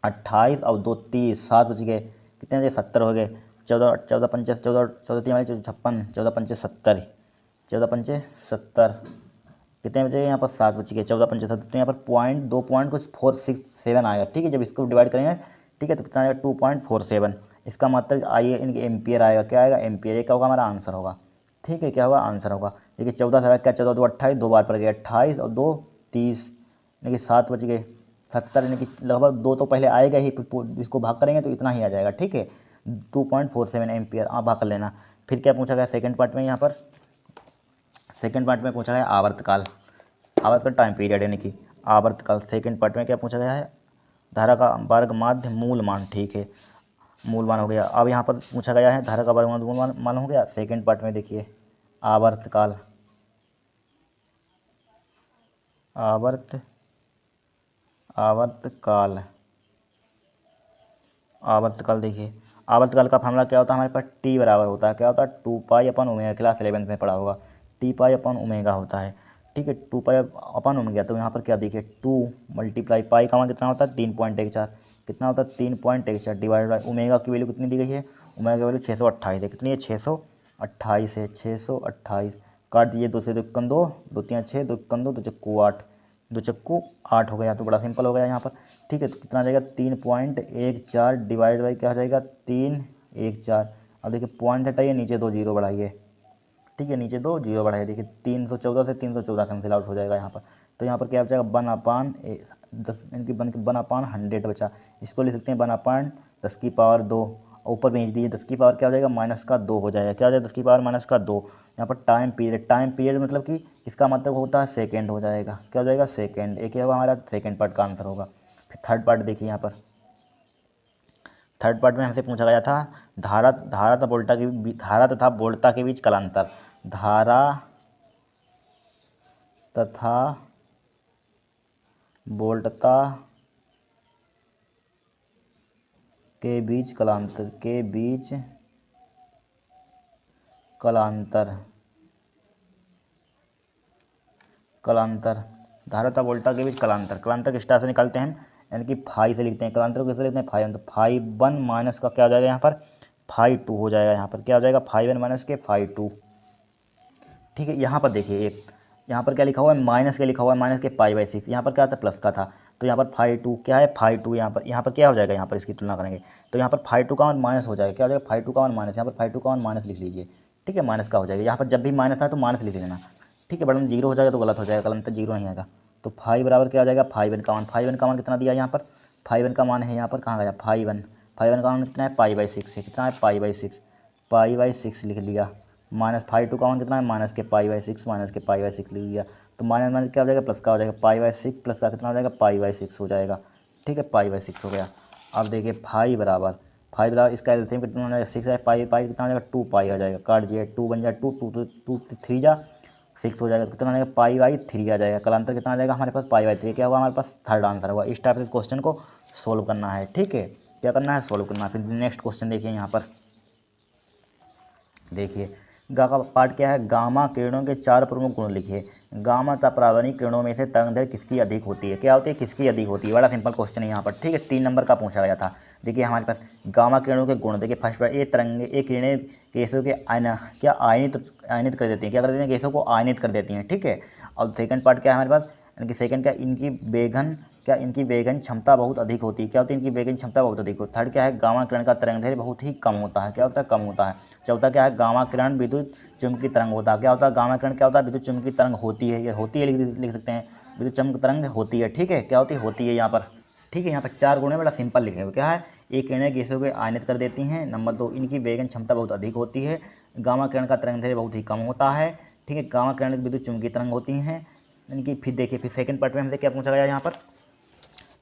28 और 2 30, 7 बच गए, कितने बजे 70 हो गए, 14 पंचे 56, 14 पंचे 70, 14 पंचे 70, कितने बचे यहाँ पर 7 बच गए, 14 पंचे 70। तो यहाँ पर पॉइंट 2.467 आएगा, ठीक है। जब इसको डिवाइड करेंगे, ठीक है, तो कितना आएगा 2.47। इसका मतलब आइए इनके एम्पियर आएगा, क्या आएगा एम्पियर, ये क्या होगा हमारा आंसर होगा, ठीक है, क्या होगा आंसर होगा। देखिए 14 से क्या 14 2 28, 2 बार पर गया 28 और 2 30, यानी कि 7 बच गए 70, यानी कि लगभग 2 तो पहले आएगा ही, इसको भाग करेंगे तो इतना ही आ जाएगा, ठीक है, 2.47 एम्पियर। आप भाग कर लेना। फिर क्या पूछा गया सेकंड पार्ट में, यहाँ पर सेकंड पार्ट में पूछा गया आवर्तकाल टाइम पीरियड, यानी कि आवर्तकाल। सेकंड पार्ट में क्या पूछा गया है, धारा का वर्ग माध्य मूल मान, ठीक है, मूल मान हो गया। अब यहाँ पर पूछा गया है धारा का वर्ग माध्य मूल मान हो गया। सेकंड पार्ट में देखिए आवर्तकाल देखिए आवर्तकाल का फार्मूला क्या होता है हमारे पास, टी बराबर होता है, क्या होता है 2π/ω, क्लास 11th में पढ़ा होगा, t π/ω होता है, ठीक है, 2π/ω। तो यहाँ पर क्या देखिए 2 × पाई का मान कितना होता है 3.14, कितना होता है 3.14, डिवाइड बाई ओमेगा की वैल्यू कितनी दी गई है, ओमेगा की वैल्यू 628 है, कितनी है 628 है, 628 काट दीजिए, 2 से 2 × 2, 2 3 6, 2 × 2 2 चक्कू 8, 2 चक्कू 8 हो गया। तो बड़ा सिंपल हो गया यहाँ पर, ठीक है। तो कितना आ जाएगा 3.14 डिवाइड बाई क्या हो जाएगा 314। अब देखिए पॉइंट हटाइए, नीचे 2 जीरो बढ़ाइए, ठीक है, नीचे 2 जीरो बढ़ाइए, देखिए 314 से 314 कैंसिल आउट हो जाएगा यहाँ पर। तो यहाँ पर क्या बचेगा 1/10, यानी कि 1/100 बचा। इसको लिख सकते हैं 1/10⁻², ऊपर भेज दीजिए 10 की पावर क्या हो जाएगा -2 हो जाएगा, क्या हो जाएगा 10 की पावर -2। यहाँ पर टाइम पीरियड मतलब कि इसका मतलब होता है सेकंड हो जाएगा, क्या हो जाएगा सेकंड। एक होगा हमारा सेकंड पार्ट का आंसर होगा। फिर थर्ड पार्ट देखिए, यहाँ पर थर्ड पार्ट में हमसे पूछा गया था धारा तथा वोल्टता के बीच कलांतर, धारा तथा वोल्टता के बीच कलांतर, धारा तथा वोल्टता के बीच कलांतर के स्टार से निकालते हैं यानी कि फाई से लिखते हैं, कालांतर को कैसे लिखते हैं, फाई वन, तो फाई वन माइनस का क्या हो जाएगा यहाँ पर, फाई टू हो जाएगा, यहाँ पर क्या हो जाएगा, फाई वन माइनस के फाई टू। ठीक है, यहाँ पर देखिए एक यहाँ पर क्या लिखा हुआ है, माइनस के लिखा हुआ है, माइनस के पाई बाई सिक्स, यहाँ पर क्या था, प्लस का था, तो यहाँ पर फाई टू क्या है, फाई टू, यहाँ पर क्या हो जाएगा, यहाँ पर इसकी तुलना करेंगे तो यहाँ पर फाई टू का वन माइनस हो जाएगा, क्या हो जाएगा, फाई टू का वन माइनस, यहाँ पर फाई टू का वन माइनस लिख लीजिए। ठीक है, माइनस का हो जाएगा, यहाँ पर जब भी माइनस था तो माइनस लिख लेना। ठीक है, बड़ा में जीरो हो जाएगा तो गलत हो जाएगा, कलम तक जीरो नहीं आएगा, तो फाइव बराबर क्या हो जाएगा, फाइव वन का वन, फाइव वन का वन कितना दिया यहाँ पर, फाइव वन का मान है यहाँ पर कहाँ गया, फाइव वन, फाइव वन का मान कितना है, पाई बाई सिक्स है, कितना है, pi by six, pi by six लिख लिया, माइनस फाइव टू का मान कितना है, माइनस के पाई बाई सिक्स, माइनस के पाई बाई सिक्स लिख लिया, तो माइनस माइनस क्या हो जाएगा, प्लस का हो जाएगा, पाई बाई सिक्स प्लस का कितना हो जाएगा, पाई बाई सिक्स हो जाएगा। ठीक है, पाई बाई सिक्स हो गया। अब देखिए फाइव बराबर इसका एलसीएम कितना हो जाएगा, सिक्स है, पाई पाई कितना हो जाएगा, टू पाई हो जाएगा, काट दिया, टू बन जाएगा, टू टू टू थ्री जा सिक्स हो जाएगा, तो कितना आ जाएगा, पाई बाई थ्री आ जाएगा, कालांतर कितना आ जाएगा हमारे पास, पाई बाई थ्री। क्या होगा हमारे पास, थर्ड आंसर होगा। इस टाइप से क्वेश्चन को सोल्व करना है। ठीक है, क्या करना है, सोल्व करना है। फिर नेक्स्ट क्वेश्चन देखिए, यहाँ पर देखिए गा का पार्ट क्या है, गामा किरणों के चार प्रमुख गुण लिखिए। गामा परावर्तनिक किरणों में से तरंगदैर्घ्य किसकी अधिक होती है, क्या होती है, किसकी अधिक होती है, बड़ा सिंपल क्वेश्चन है यहाँ पर। ठीक है, 3 नंबर का पूछा गया था। देखिए हमारे पास गामा किरणों के गुण, देखिए फर्स्ट पर ये किरणें गैसों के आयनित कर देती हैं, क्या कर देती हैं, गैसों को आयनित कर देती हैं। ठीक है, और सेकंड पार्ट क्या है हमारे पास, यानी कि सेकंड क्या, इनकी वेगन क्षमता बहुत अधिक होती है, क्या होती है, इनकी वेगन क्षमता बहुत अधिक होती है। थर्ड क्या है, गामा किरण का तरंगदैर्घ्य बहुत ही कम होता है, क्या होता है, कम होता है। चौथा क्या है, गामा किरण विद्युत चुम्बकीय तरंग होता है, क्या होता है, गामा किरण क्या होता है, विद्युत चुम्बकीय तरंग होती है, ये होती है लिख सकते हैं, विद्युत चुम्बकीय तरंग होती है। ठीक है, क्या होती है यहाँ पर। ठीक है, यहाँ पर 4 गुण है, बड़ा सिंपल लिखे हुए, क्या है, ये किरणें गैसों को आयनित कर देती हैं। नंबर 2, इनकी वेगन क्षमता बहुत अधिक होती है। गामा किरण का तरंगदैर्घ्य बहुत ही कम होता है। ठीक है, गामा किरण विद्युत चुम्बकीय तरंग होती हैं। यानी कि फिर देखिए, फिर सेकंड पार्ट में हमसे क्या पूछा गया यहाँ पर,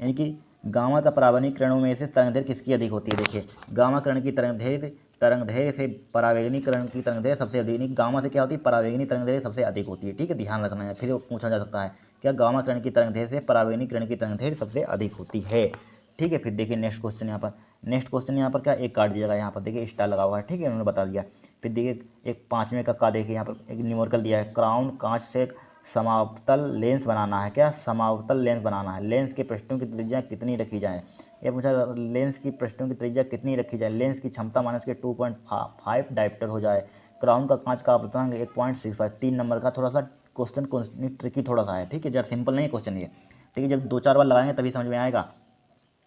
यानी कि गामा परावर्तनिक किरणों में से तरंगदैर्घ्य किसकी अधिक होती है। देखिए गामा किरण की तरंगदैर्घ्य से परावैगनी किरण की तरंगदैर्घ्य सबसे अधिक, गामा से क्या होती है, परावैगनी तरंगदैर्घ्य सबसे अधिक होती है। ठीक है, ध्यान रखना है, फिर पूछा जा सकता है क्या गामा किरण की तरंगदैर्घ्य से परावैगनी किरण की तरंगदैर्घ्य सबसे अधिक होती है। ठीक है, फिर देखिए नेक्स्ट क्वेश्चन यहाँ पर क्या, एक काट दिया गया, यहाँ पर देखिए स्टार लगा हुआ है। ठीक है, उन्होंने बता दिया। फिर देखिए एक 5वें का देखिए यहाँ पर एक न्यूमेरिकल दिया है, क्राउन कांच से समावतल लेंस बनाना है, क्या समावतल लेंस बनाना है, लेंस के पृष्ठों की त्रिज्या कितनी रखी जाए। ये पूछा लेंस की पृष्ठों की त्रिज्या कितनी रखी जाए, लेंस की क्षमता माइनस के 2.5 डायप्टर हो जाए, क्राउन का कांच का अपवर्तनांक 1.65। 3 नंबर का थोड़ा सा क्वेश्चन ट्रिकी थोड़ा सा है। ठीक है, जरा सिंपल नहीं है क्वेश्चन ये। ठीक है, जब 2-4 बार लगाएंगे तभी समझ में आएगा।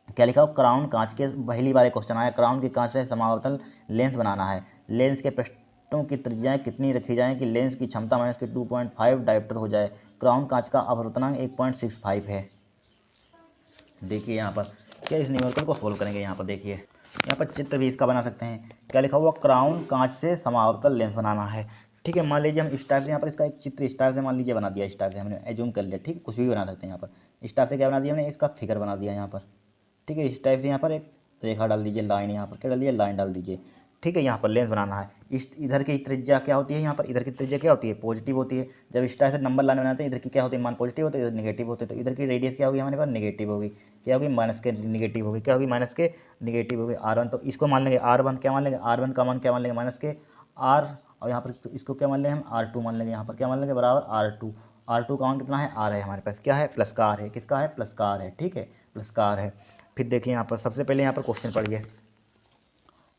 क्या लिखा हो, क्राउन कांच के, पहली बार क्वेश्चन आया, क्राउन के कांच से समावर्तन लेंस बनाना है, लेंस के पृष्ठों की त्रिज्याएं कितनी रखी जाए कि लेंस की क्षमता माइनस के 2.5 डायप्टर हो जाए, क्राउन कांच का अपवर्तनांक 1.65 है। देखिए यहाँ पर क्या, इस न्यूमेरिकल को सोल्व करेंगे। यहाँ पर देखिए, यहाँ पर चित्र भी इसका बना सकते हैं। क्या लिखा हुआ, क्राउन कांच से समावर्तन लेंस बनाना है। ठीक है, मान लीजिए हम इस टाइप से यहाँ पर इसका एक चित्र इस टाइप से मान लीजिए बना दिया, इस टाइप से हमने एज्यूम कर लिया। ठीक, कुछ भी बना सकते हैं यहाँ पर। इस टाइप से क्या बना दिया हमने, इसका फिगर बना दिया यहाँ पर। ठीक है, इस टाइप से यहाँ पर एक रेखा डाल दीजिए, लाइन यहाँ पर क्या डाल दीजिए, लाइन डाल दीजिए। ठीक है, यहाँ पर लेंस बनाना है। इधर की त्रिज्या क्या होती है, यहाँ पर इधर की त्रिज्या क्या होती है, पॉजिटिव होती है। जब इस टाइप से नंबर लाइन बनाते हैं, इधर की क्या होती है, मान पॉजिटिव होते हैं, इधर नेगेटिव होते हैं, तो इधर की रेडियस क्या होगी हमारे पास, नेगेटिव होगी। क्या होगी, माइनस के नेगेटिव होगी, क्या होगी, माइनस के नेगेटिव होगी। R1 तो इसको मान लेंगे R1, क्या मान लेंगे, R1 का मान क्या मान लेंगे, माइनस के R, और यहाँ पर तो इसको क्या मान लेंगे हम, R2 मान लेंगे। यहाँ पर क्या मान लेंगे, बराबर R2 का मान कितना है, R है हमारे पास, क्या है, प्लस का R है, किसका है, प्लस का R है। ठीक है, प्लस का R है। फिर देखिए यहाँ पर सबसे पहले यहाँ पर क्वेश्चन पढ़िए,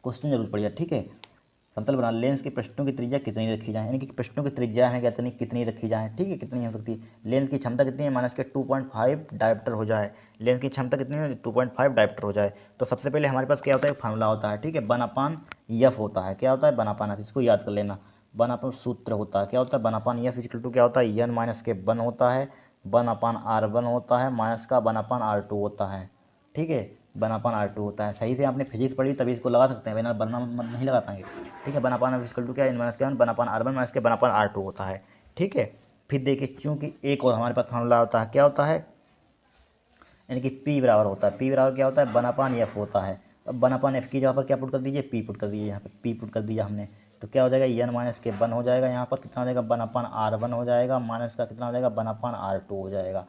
क्वेश्चन जरूर पढ़िए। ठीक है, समतल बना, लेंस की पृष्ठों की त्रिज्या कितनी रखी जाए, यानी कि पृष्ठों की त्रिज्या है कितनी रखी जाए। ठीक है, कितनी हो सकती है, लेंस की क्षमता कितनी है, माइनस के 2.5 डायप्टर हो जाए, लेंस की क्षमता कितनी है, 2.5 डायप्टर हो जाए। तो सबसे पहले हमारे पास क्या होता है, फार्मूला होता है। ठीक है, 1/F होता है, क्या होता है, 1/F, इसको याद कर लेना। 1/, सूत्र होता है, क्या होता है, 1/F इक्वल टू क्या होता है, n माइनस के 1 होता है, 1/R1 होता है, माइनस का 1/R2 होता है। ठीक है, 1/R2 होता है। सही से आपने फिजिक्स पढ़ी तभी इसको लगा सकते हैं, वरना नहीं लगा पाएंगे। ठीक है, 1/F इक्वल टू क्या है, माइनस के 1/R1 माइनस के 1/R2 होता है। ठीक है, फिर देखिए चूँकि एक और हमारे पास फार्मूला होता है, क्या होता है, यानी कि P बराबर होता है, P बराबर क्या होता है, 1/F होता है। अब 1/F की जगह पर क्या पुट कर दीजिए, P पुट कर दीजिए, यहाँ पर P पुट कर दिया हमने, तो क्या हो जाएगा, n माइनस के 1 हो जाएगा, यहाँ पर कितना हो जाएगा, 1/R1 हो जाएगा, माइनस का कितना हो जाएगा, 1/R2 हो जाएगा।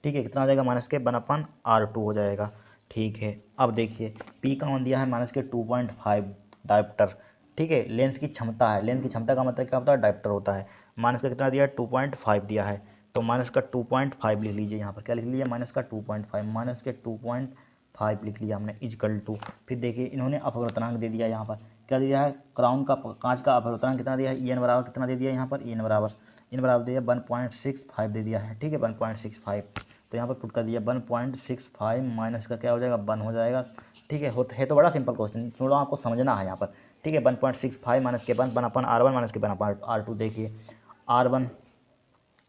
ठीक है, कितना हो जाएगा, माइनस के 1/R2 हो जाएगा। ठीक है, अब देखिए P का मान दिया है माइनस के 2.5 डायप्टर। ठीक है, लेंस की क्षमता है, लेंस की क्षमता का मतलब क्या होता है, डायप्टर होता है। माइनस का कितना दिया है, 2.5 दिया है। तो माइनस का 2.5 लिख लीजिए यहाँ पर, क्या लिख लीजिए माइनस का 2.5, माइनस के 2.5 लिख लिया हमने इजकल टू। फिर देखिए इन्होंने अपवर्तनांक दे दिया यहाँ पर, क्या दिया है क्राउन का कांच का अपवर्तनांक कितना दिया है, एन बराबर कितना दे दिया यहाँ पर, एन बराबर दिया 1.65 दे दिया है, ठीक है 1.65। तो यहाँ पर पुट कर दिया 1.65 माइनस का क्या हो जाएगा 1 हो जाएगा, ठीक है तो बड़ा सिंपल क्वेश्चन, थोड़ा आपको समझना है यहाँ पर, ठीक है 1.65 माइनस के 1 अपन R1 माइनस के 1 अपन R2। देखिए R1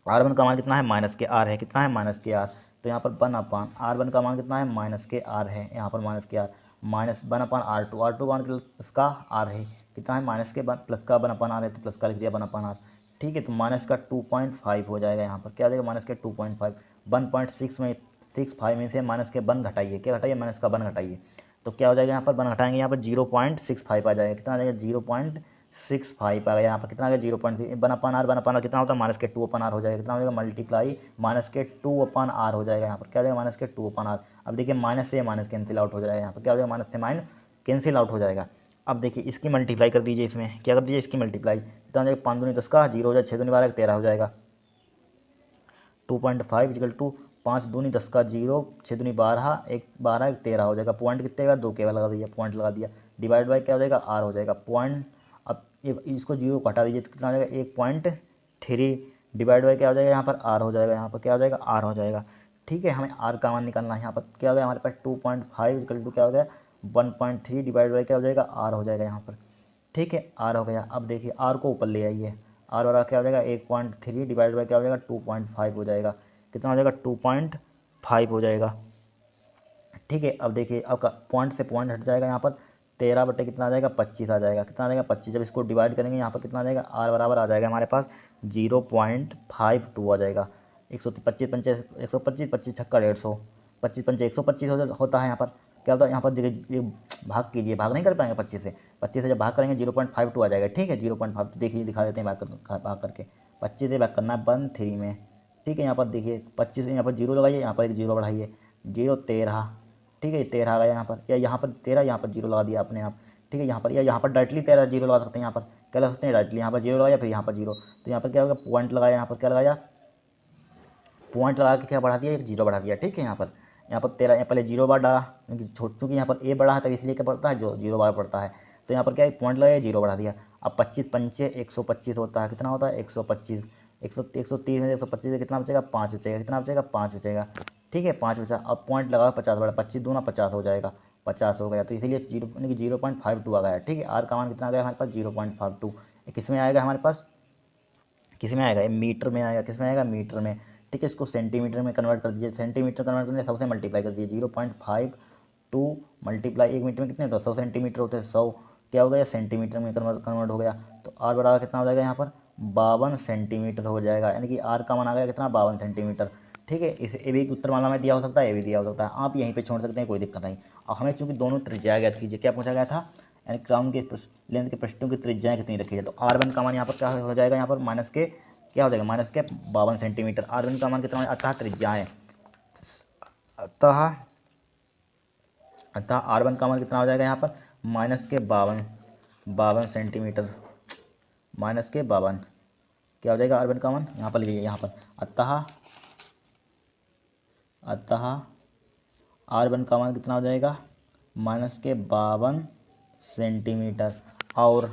का मान कितना है माइनस के R है, कितना है माइनस के R, तो यहाँ पर 1 R1 का मान कितना है माइनस के R है, यहाँ पर माइनस के R माइनस 1/R2, R2 मान प्लस का R है, कितना है माइनस के प्लस का 1/R है, तो प्लस का लिख दिया 1/R, ठीक है। तो माइनस का 2.5 हो जाएगा यहाँ पर, क्या हो जाएगा माइनस के 2.5, 1.65 में से माइनस के 1 घटाइए, क्या घटाइए माइनस का 1 घटाइए, तो क्या हो जाएगा यहाँ पर 1 घटाएंगे यहाँ पर 0.65 आ जाएगा, कितना आ जाएगा 0.65 आ गया यहाँ पर, कितना आ गया 0.1/R कितना होता है माइनस के 2/R हो जाएगा, कितना हो जाएगा मल्टीप्लाई माइनस के 2/R हो जाएगा यहाँ पर, क्या हो जाएगा माइनस के 2/R। अब देखिए माइनस से माइनस कैंसिल आउट हो जाएगा यहाँ पर, क्या हो जाएगा माइनस से माइनस कैंसिल आउट हो जाएगा। अब देखिए इसकी मल्टीप्लाई कर दीजिए, इसमें क्या कर दीजिए इसकी मल्टीप्लाई, कितना हो जाएगा 5 दूनी 10 का 0 हो जाएगा, 6 दूनी 12 13 हो जाएगा, 2.5 इक्वल टू 5 दूनी 10 का 0, 6 दूनी 12 1 12 1 13 हो जाएगा, पॉइंट कितने का 2 के लगा दिया, पॉइंट लगा दिया, डिवाइड बाई क्या हो जाएगा R हो जाएगा पॉइंट। अब इसको 0 को हटा दीजिए तो कितना हो जाएगा 1.3 डिवाइड बाई क्या हो जाएगा यहाँ पर R हो जाएगा, यहाँ पर क्या हो जाएगा R हो जाएगा, ठीक है। हमें R का मान निकालना है, यहाँ पर क्या हो गया हमारे पास 2.5 इक्वल टू क्या हो गया 1.3 डिवाइड बाई क्या हो जाएगा R हो जाएगा यहाँ पर, ठीक है R हो गया। अब देखिए R को ऊपर ले आइए, R वाला क्या हो जाएगा 1.3 डिवाइड बाई क्या हो जाएगा 2.5 हो जाएगा, कितना हो जाएगा 2.5 हो जाएगा, ठीक है। अब देखिए आपका पॉइंट से पॉइंट हट जाएगा, यहाँ पर 13 बटे कितना आ जाएगा 25 आ जाएगा, कितना आ जाएगा 25। जब इसको डिवाइड करेंगे यहाँ पर कितना आ जाएगा R बराबर आ जाएगा हमारे पास 0.52 आ जाएगा, 125 पंचे 125 25 छक्का 150, 25 पंचे 125 होता है यहाँ पर, क्या होता है यहाँ पर देखिए भाग कीजिए, भाग नहीं कर पाएंगे 25 से जब भाग करेंगे 0.52 आ जाएगा, ठीक है 0.5 देखिए दिखा देते हैं भाग करके, 25 से भाग करना है 1 3 में, ठीक है। यहाँ पर देखिए 25 यहाँ पर 0 लगाइए, यहाँ पर एक 0 बढ़ाइए, 0 13, ठीक है 13 आ गया यहाँ पर, या यहाँ पर 13 यहाँ पर 0 लगा दिया अपने आप, ठीक है। यहाँ पर या यहाँ पर डायरेक्टली 13 0 लगा सकते हैं, यहाँ पर क्या लगा सकते हैं डायरेक्टली, यहाँ पर 0 लगाया फिर यहाँ पर 0, तो यहाँ पर क्या होगा पॉइंट लगाया, यहाँ पर क्या लगाया पॉइंट लगा के क्या बढ़ा दिया एक 0 बढ़ा दिया, ठीक है। यहाँ पर 13 पहले 0 बार डाला, चूँकि यहाँ पर A बड़ा है तो इसलिए क्या पड़ता है जो 0 बार पड़ता है, तो यहाँ पर क्या पॉइंट लगाया 0 बढ़ा दिया। अब 25 पंचे 125 होता है, कितना होता है 125, 130 में 125 से कितना बचेगा 5 बचेगा, कितना बचेगा 5 बचेगा, ठीक है 5 बचा। अब पॉइंट लगा 50 बड़ा, 25 दूना 50 हो जाएगा, 50 हो गया, तो इसीलिए 0.52 आ गया, ठीक है। R का मान कितना आ गया हमारे पास 0.52, किस में आएगा हमारे पास, किस में आएगा मीटर में आएगा, किस में आएगा मीटर में, ठीक है। इसको सेंटीमीटर में कन्वर्ट कर दीजिए, सेंटीमीटर कन्वर्ट करने 100 से मल्टीप्लाई कर दीजिए, 0.52 मल्टीप्लाई 1 मीटर में कितने तो 100 सेंटीमीटर होते हैं, 100 क्या हो गया सेंटीमीटर में कन्वर्ट हो गया, तो R बराबर कितना हो जाएगा यहाँ पर 52 सेंटीमीटर हो जाएगा, यानी कि R का मान आ गया कितना 52 सेंटीमीटर, ठीक है। इसे ये भी उत्तर माला में दिया हो सकता है, ये भी दिया हो सकता है, आप यहीं पे छोड़ सकते हैं कोई दिक्कत नहीं। और हमें चूँकि दोनों त्रिज्या ज्ञात कीजिए, क्या पूछा गया था यानी क्राउन के लेंथ के पृष्ठों की त्रिज्याएँ कितनी रखी है, तो R1 का मान यहाँ पर क्या हो जाएगा, यहाँ पर माइनस के क्या हो जाएगा माइनस के 52 सेंटीमीटर, R1 का मान कितना है अतः त्रिज्याएँ, अतः R1 का मान कितना हो जाएगा यहाँ पर माइनस के 52 सेंटीमीटर, माइनस के 52 क्या हो जाएगा R1 का मान यहाँ पर लीजिए, यहाँ पर अतः R1 का मान कितना हो जाएगा माइनस के 52 सेंटीमीटर, और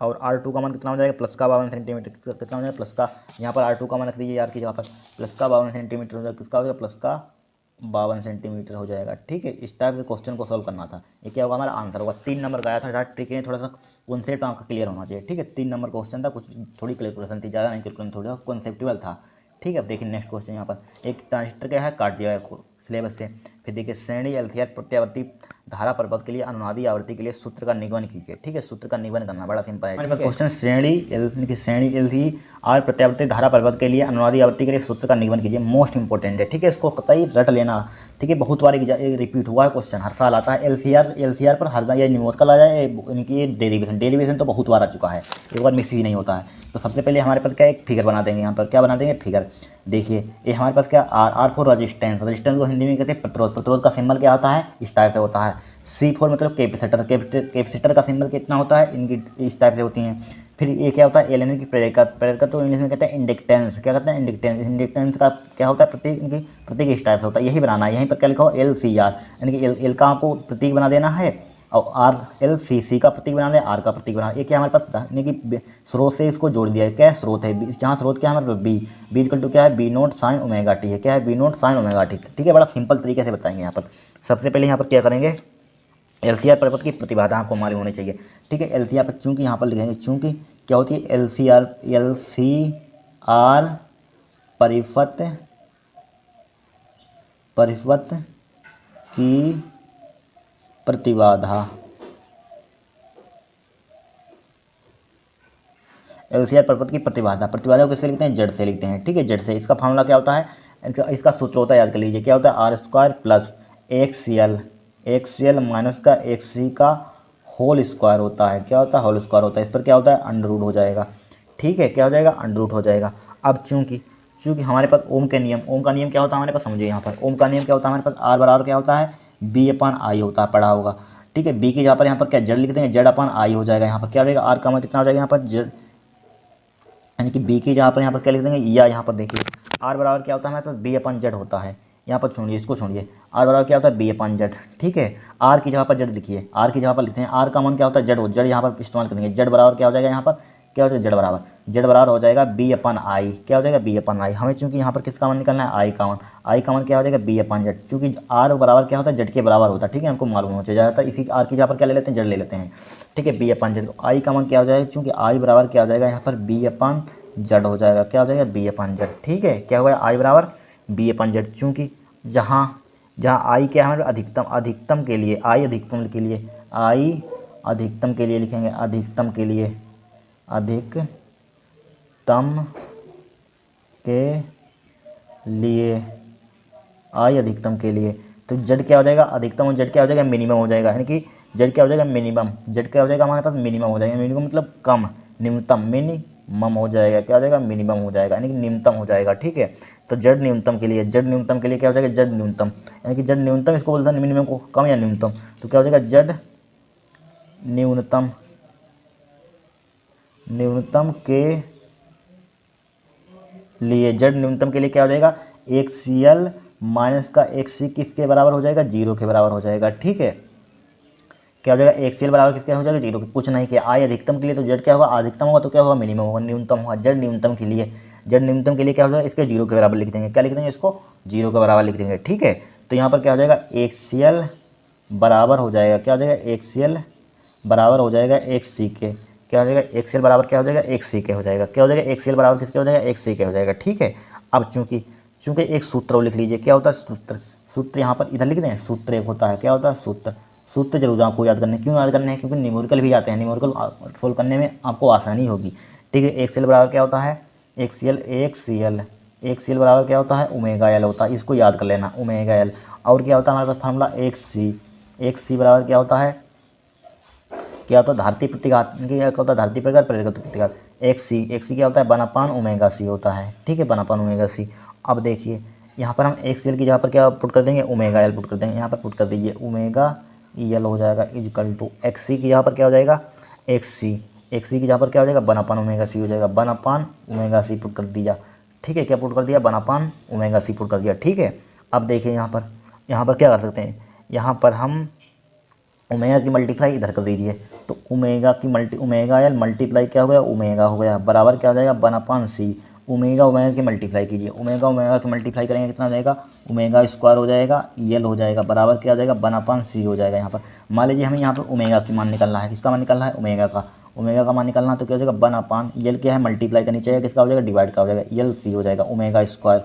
R2 का मान कितना हो जाएगा प्लस का 52 सेंटीमीटर, कितना हो जाएगा प्लस का, यहाँ पर R2 का मान रख दीजिए यार की जगह पर, प्लस का 52 सेंटीमीटर हो जाएगा, किसका हो जाएगा प्लस का 52 सेंटीमीटर हो जाएगा, ठीक है। इस टाइप से क्वेश्चन को सॉल्व करना था, ये क्या होगा हमारा आंसर होगा। 3 नंबर का आया था, ट्रिक है थोड़ा सा कॉन्सेप्ट आपका क्लियर होना चाहिए, ठीक है। 3 नंबर क्वेश्चन था, कुछ थोड़ी कैलकुलेशन थी, ज़्यादा नहीं कैलकुलेशन, थोड़ा कॉन्सेप्टिवल था, ठीक है। अब देखिए नेक्स्ट क्वेश्चन यहाँ पर एक ट्रांजिस्टर क्या है काट दिया है सिलेबस से। फिर देखिए श्रेणी LCR प्रत्यावर्ती धारा परिपथ के लिए अनुनादी आवृत्ति के लिए सूत्र का निगमन कीजिए, ठीक है। सूत्र का निगमन करना बड़ा सिंपल है। हमारे पास क्वेश्चन श्रेणी LCR प्रत्यावर्ती धारा परिपथ के लिए अनुनादी आवृत्ति के लिए सूत्र का निगमन कीजिए, मोस्ट इंपॉर्टेंट है, ठीक है। इसको कतई रट लेना, ठीक है। बहुत बार रिपीट हुआ है क्वेश्चन, हर साल आता है। LCR पर हर ये न्यूमेरिकल आ जाए, यानी कि ये डेरिवेशन तो बहुत बार आ चुका है, एक बार मिस ही नहीं होता है। तो सबसे पहले हमारे पास क्या एक फिगर बना देंगे, यहाँ पर क्या बना देंगे फिगर। देखिए ये हमारे पास क्या R फॉर रजिस्टेंस को हिंदी में कहते हैं प्रतिरोध का सिंबल क्या होता है इस टाइप से होता है। C4 मतलब कैपेसिटर का सिंबल कितना होता है इनकी इस टाइप से होती हैं। फिर ये क्या होता है, एल यानी कि प्रेरकत्व। प्रेरकत्व तो इंग्लिश में कहते हैं इंडक्टेंस। क्या कहते हैं, इंडक्टेंस। इंडक्टेंस का क्या होता है, प्रतीक, इनकी प्रतीक इस टाइप से होता है, यही बनाना है। यहीं पर क्या लिखा हो, एल सी आर, यानी कि एल का आपको प्रतीक बना देना है और आर, एल सी का प्रतीक बना दें, आर का प्रतीक बना। ये क्या हमारे पास यानी कि स्रोत से इसको जोड़ दिया है। क्या स्रोत है, जहाँ स्रोत क्या है हमारे पास, बी इक्वल टू क्या है, B naught sine omega T है। क्या है, B naught sine omega T. ठीक है, बड़ा सिंपल तरीके से बताएंगे यहाँ पर। सबसे पहले यहाँ पर क्या करेंगे, एलसीआर पर्वत की प्रतिबाधा आपको मालूम होनी चाहिए। ठीक है, एलसीआर पर चूंकि यहाँ पर लिखेंगे, चूंकि क्या होती है, एलसीआर परिपथ की प्रतिबाधा। एलसीआर पर्वत की प्रतिबाधा, प्रतिबाधा को किससे लिखते हैं, जेड से लिखते हैं। ठीक है, जेड से। इसका फॉर्मूला क्या होता है, इसका सूत्र होता है, याद कर लीजिए, क्या होता है, आर स्क्वायर प्लस एक सी एल माइनस का एक सी का होल स्क्वायर होता है। क्या होता है, होल स्क्वायर होता है। इस पर क्या होता है, अंडर रूट हो जाएगा। ठीक है, क्या हो जाएगा, अंडर रूट हो जाएगा। अब चूंकि हमारे पास ओम का नियम क्या होता है हमारे पास, समझिए यहाँ पर ओम का नियम क्या होता है हमारे पास, आर बराबर क्या होता है, बी अपन आई होता है, पढ़ा होगा। ठीक है, बी की जगह पर यहाँ पर क्या जेड लिख देंगे, जेड अपन आई हो जाएगा। यहाँ पर क्या हो जाएगा, आर का मान कितना हो जाएगा यहाँ पर, जेड, यानी कि बी की जहाँ पर यहाँ पर क्या लिख देंगे, या यहाँ पर देखिए आर बराबर क्या होता है हमारे पास, बी अपन जेड होता है। यहाँ पर छोड़िए, इसको छोड़िए, आर बराबर क्या होता है, बी अपन जेड। ठीक है, आर की जगह पर जेड लिखिए, आर की जगह पर लिखते हैं, आर का मान क्या होता है, जेड जेड यहाँ पर इस्तेमाल करेंगे। जेड बराबर क्या हो जाएगा यहाँ पर, क्या हो जाएगा, जेड बराबर हो जाएगा बी अपन आई। क्या हो जाएगा, बी अपन आई। हमें चूंकि यहाँ पर किसका मान निकलना है, आई का मान क्या हो जाएगा, बी अपन जेड। चूंकि आर बराबर क्या होता है, जेड के बराबर होता है। ठीक है, हमको मालूम हो जाता है, इसी आर की जगह पर क्या ले लेते हैं, जेड ले लेते हैं। ठीक है, बी अपन जेड। आई का मान क्या हो जाएगा, चूंकि आई बराबर क्या हो जाएगा यहाँ पर, बी अपन जेड हो जाएगा। क्या हो जाएगा, बी अपन जेड। ठीक है, क्या हुआ, आई बराबर बी अपन जेड। चूँकि जहाँ आई क्या है हमारे अधिकतम के लिए, आई अधिकतम के लिए लिखेंगे, अधिकतम के लिए आई अधिकतम के लिए, तो जेड क्या हो जाएगा, अधिकतम, और जेड क्या हो जाएगा, मिनिमम हो जाएगा। यानी कि जेड क्या हो जाएगा, मिनिमम। जेड क्या हो जाएगा हमारे पास, मिनिमम हो जाएगा। मिनिमम मतलब कम, न्यूनतम, मिनिमम हो जाएगा। क्या हो जाएगा, मिनिमम हो जाएगा, यानी कि न्यूनतम हो जाएगा। ठीक है, तो जेड न्यूनतम के लिए क्या हो जाएगा, जेड न्यूनतम, यानी कि जेड न्यूनतम इसको बोलते हैं, मिनिमम को कम या न्यूनतम। तो क्या हो जाएगा, जेड न्यूनतम के लिए, जेड न्यूनतम के लिए क्या हो जाएगा, एक सी एल माइनस का एक सी किसके बराबर हो जाएगा, जीरो के बराबर हो जाएगा। ठीक है, क्या हो जाएगा, एक सी एल बराबर किसके हो जाएगा, जीरो के। कुछ नहीं किया, आई अधिकतम के लिए तो जेड क्या होगा, अधिकतम होगा, तो क्या होगा, मिनिमम होगा, न्यूनतम होगा। जेड न्यूनतम के लिए क्या हो जाएगा, इसके जीरो के बराबर लिख देंगे। क्या लिख देंगे, इसको जीरो के बराबर लिख देंगे। ठीक है, तो यहाँ पर क्या हो जाएगा, एक सी एल बराबर हो जाएगा, क्या हो जाएगा, एक सी एल बराबर हो जाएगा एक सी के। क्या हो जाएगा, एक सी एल बराबर क्या हो जाएगा, एक सी के हो जाएगा। क्या हो जाएगा, एक सी एल बराबर किसके हो जाएगा, एक सी के हो जाएगा। ठीक है, अब चूंकि एक सूत्र लिख लीजिए, क्या होता है, सूत्र यहाँ पर इधर लिख दें, सूत्र एक होता है। क्या होता है, सूत्र जरूर आपको याद करने। क्यों याद करने हैं, क्योंकि न्यूमेरिकल भी आते हैं, न्यूमेरिकल सोल्व करने में आपको आसानी होगी। ठीक है, एक सी एल बराबर क्या होता है, एक सी एल बराबर क्या होता है, ओमेगा एल होता है। इसको याद कर लेना, ओमेगा एल। और क्या होता है हमारे पास फार्मूला, एक सी बराबर क्या होता है, धारती प्रतिघात, क्या होता है, धारती प्रतिघात, प्रेरकत्व प्रतिघात। एक सी क्या होता है, बनापान ओमेगा सी होता है। ठीक है, बनापान ओमेगा सी। अब देखिए यहाँ पर हम एक सी एल की जगह पर क्या पुट कर देंगे, ओमेगा एल पुट कर देंगे। यहाँ पर पुट कर दीजिए, ओमेगा एल हो जाएगा इजकल टू एक्स सी की जगह पर क्या हो जाएगा, एक्स सी की जगह पर क्या हो जाएगा, बनापान ओमेगा सी हो जाएगा। बनापान ओमेगा सी पुट कर दिया। ठीक है, क्या पुट कर दिया, बनापान ओमेगा सी पुट कर दिया। ठीक है, अब देखिए यहाँ पर क्या कर सकते हैं, यहाँ पर हम ओमेगा की मल्टीप्लाई इधर कर दीजिए, तो ओमेगा एल मल्टीप्लाई क्या हो गया, ओमेगा हो गया, बराबर क्या हो जाएगा, बनापान सी। ओमेगा की मल्टीप्लाई कीजिए, ओमेगा की मल्टीप्लाई करेंगे कितना हो जाएगा, ओमेगा स्क्वायर हो जाएगा, एल हो जाएगा, बराबर क्या हो जाएगा, बनापान सी हो जाएगा। यहाँ पर मान लीजिए हमें यहाँ पर ओमेगा की मान निकलना है, किसका मान निकलना है, ओमेगा का मान निकलना है, तो क्या हो जाएगा, बनापान एल क्या है, मल्टीप्लाई करनी चाहिए, किसका हो जाएगा, डिवाइड का हो जाएगा, एल सी हो जाएगा, ओमेगा स्क्वायर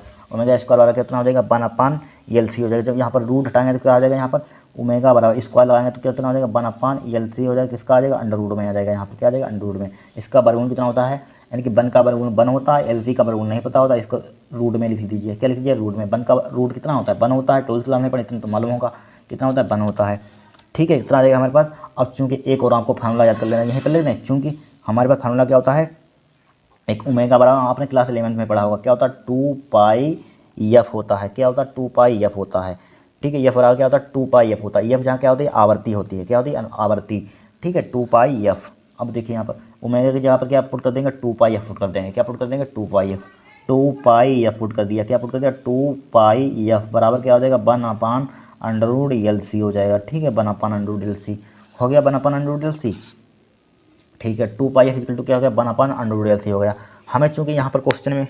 वाला कितना हो जाएगा, बनापान एल सी हो जाएगा। जब यहाँ पर रूट हटाएंगे तो क्या आ जाएगा, यहाँ पर ओमेगा बराबर स्क्वायर लगाएंगे तो कितना हो जाएगा, बनापान एल सी हो जाएगा, किसका आ जाएगा, अंडर रूट में आ जाएगा। यहाँ पर क्या आ जाएगा, अंडर रूट में। इसका वर्गमूल कितना होता है, यानी कि बन का वर्गमूल बन होता है, एल सी का वर्गमूल नहीं पता होता, इसको रूट में लिख दीजिए। क्या लिख दीजिए, रूट में। बन का रूट कितना होता है, बन होता है, 12 क्लास में पढ़े इतना तो मालूम होगा कितना होता है, बन होता है। ठीक है, इतना आ जाएगा हमारे पास। अब चूँकि एक और आपको फार्मूला याद कर लेना, यहीं पर ले लें। चूँकि हमारे पास फार्मूला क्या होता है, एक ओमेगा बराबर, आपने क्लास 11th में पढ़ा होगा, क्या होता है, 2 पाई एफ होता है। क्या होता है, 2 पाई एफ होता है। ठीक है, एफ बराबर क्या होता है, 2 पाई एफ होता है। एफ जहाँ क्या होती है, आवर्ती होती है। क्या होती है, आवर्ती। ठीक है, 2 पाई एफ अब देखिए यहाँ पर ओमेगा की जगह पर क्या पुट कर देंगे 2 पाई एफ पुट कर देंगे, क्या पुट कर देंगे 2 पाई एफ, 2 पाई एफ पुट कर दिया, क्या पुट कर दिया 2 पाई एफ बराबर क्या हो जाएगा 1/√LC हो जाएगा। ठीक है 1/√LC हो गया 1/√LC। ठीक है 2 पाई एफ इक्वल टू क्या हो गया 1/√LC हो गया। हमें चूंकि यहाँ पर क्वेश्चन में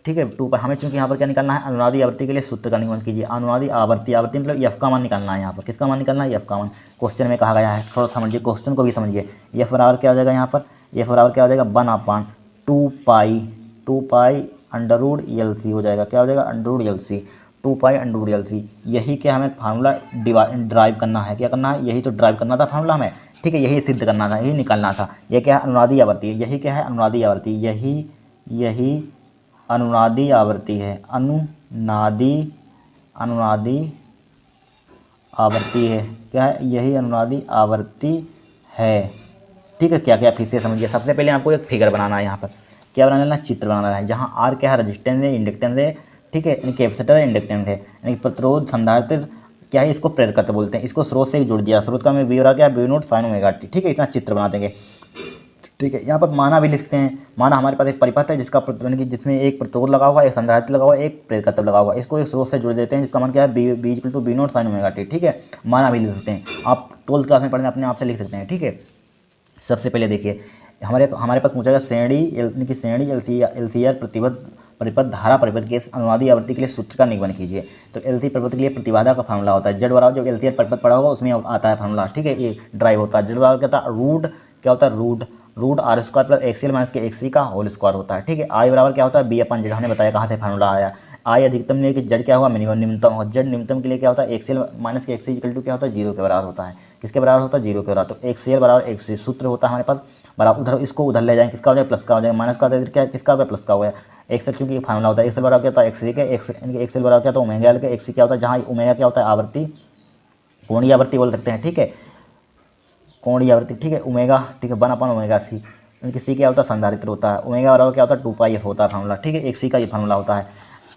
ठीक है हमें चूंकि यहाँ पर क्या निकालना है अनुनादी आवृत्ति के लिए सूत्र का निकाल कीजिए। अनुनादी आवृत्ति मतलब एफ का मान निकालना है, यहाँ पर किसका मान निकालना है एफ का मान क्वेश्चन में कहा गया है। थोड़ा समझिए क्वेश्चन को भी समझिए। एफ बराबर क्या हो जाएगा यहाँ पर एफ बराबर क्या हो जाएगा 1/2 पाई हो जाएगा, क्या हो जाएगा √LC 2 पाई √LC। यही क्या हमें फार्मूला ड्राइव करना है, क्या करना है यही तो ड्राइव करना था फार्मूला हमें। ठीक है यही सिद्ध करना था, यही निकालना था। यह क्या है अनुनादी आवृत्ति है, यही क्या है अनुनादी आवृत्ति, यही अनुनादी आवृत्ति है, अनुनादी आवृत्ति है, क्या है यही अनुनादी आवृत्ति है। ठीक है क्या क्या फिर से समझिए। सबसे पहले आपको एक फिगर बनाना है, यहाँ पर क्या बनाना है चित्र बनाना है, जहाँ आर क्या है रेजिस्टेंस है इंडक्टेंस है। ठीक है यानी कैपेसिटर है इंडक्टेंस है यानी प्रतिरोध संधारित्र क्या है इसको प्रेरक बोलते हैं। इसको स्रोत से जोड़ दिया, स्रोत का में वी हो रहा क्या है V0 sin ओमेगा t। ठीक है इतना चित्र बना देंगे। ठीक है यहाँ पर माना भी लिखते हैं। माना हमारे पास एक परिपथ है जिसका जिसमें एक प्रतिरोध लगा हुआ है, एक संधारित्र लगा हुआ है, एक प्रेरकत्व लगा हुआ है। इसको एक स्रोत से जोड़ देते हैं जिसका मान क्या है B = V0 sin omega t। ठीक है माना भी लिख सकते हैं, आप 12th क्लास में पढ़ने अपने आप से लिख सकते हैं। ठीक है सबसे पहले देखिए हमारे पास पूछा गया श्रेणी LCR परिपथ धारा परिपथ के अनुनादी आवृत्ति के लिए सूत्र का निगमन कीजिए। तो LC परिपथ के लिए प्रतिबाधा का फार्मूला होता है Z बराबर जो LCR परिपथ पढ़ा होगा उसमें आता है फार्मूला। ठीक है ये ड्राइव होता है। Z बराबर क्या होता है root R² plus XL minus के XC का होल स्क्वायर होता है। ठीक है I बराबर क्या होता है B/Z। हमने बताया कहाँ से फार्मूला आया। I अधिकतम लिए कि Z क्या हुआ निम्नतम हो, Z निम्नतम के लिए क्या होता है XL माइनस के XC इक्वल टू क्या होता है 0 के बराबर होता है। किसके बराबर होता है 0 के बराबर। तो XL बराबर XC सूत्र होता है हमारे पास बराबर, उधर इसको उधर ले जाएंगे किसका हो जाएगा प्लस का हो जाएगा, माइनस का हो जाएगा क्या किसका हो गया प्लस का हो गया। XL चूंकि फार्मूला होता है XL बराबर क्या होता है XC के XL बराबर क्या होता है ओमेगा L के, XC क्या होता है जहाँ ओमेगा क्या होता है आवृत्ति कोणीय आवृत्ति बोल सकते हैं। ठीक है कोणीय आवृत्ति। ठीक है ओमेगा ठीक है 1/ओमेगा C इनकी C क्या होता है संधारित्र होता है। ओमेगा बराबर क्या होता है 2 पाई एफ होता है फार्मूला। ठीक है XC का ये फार्मूला होता है।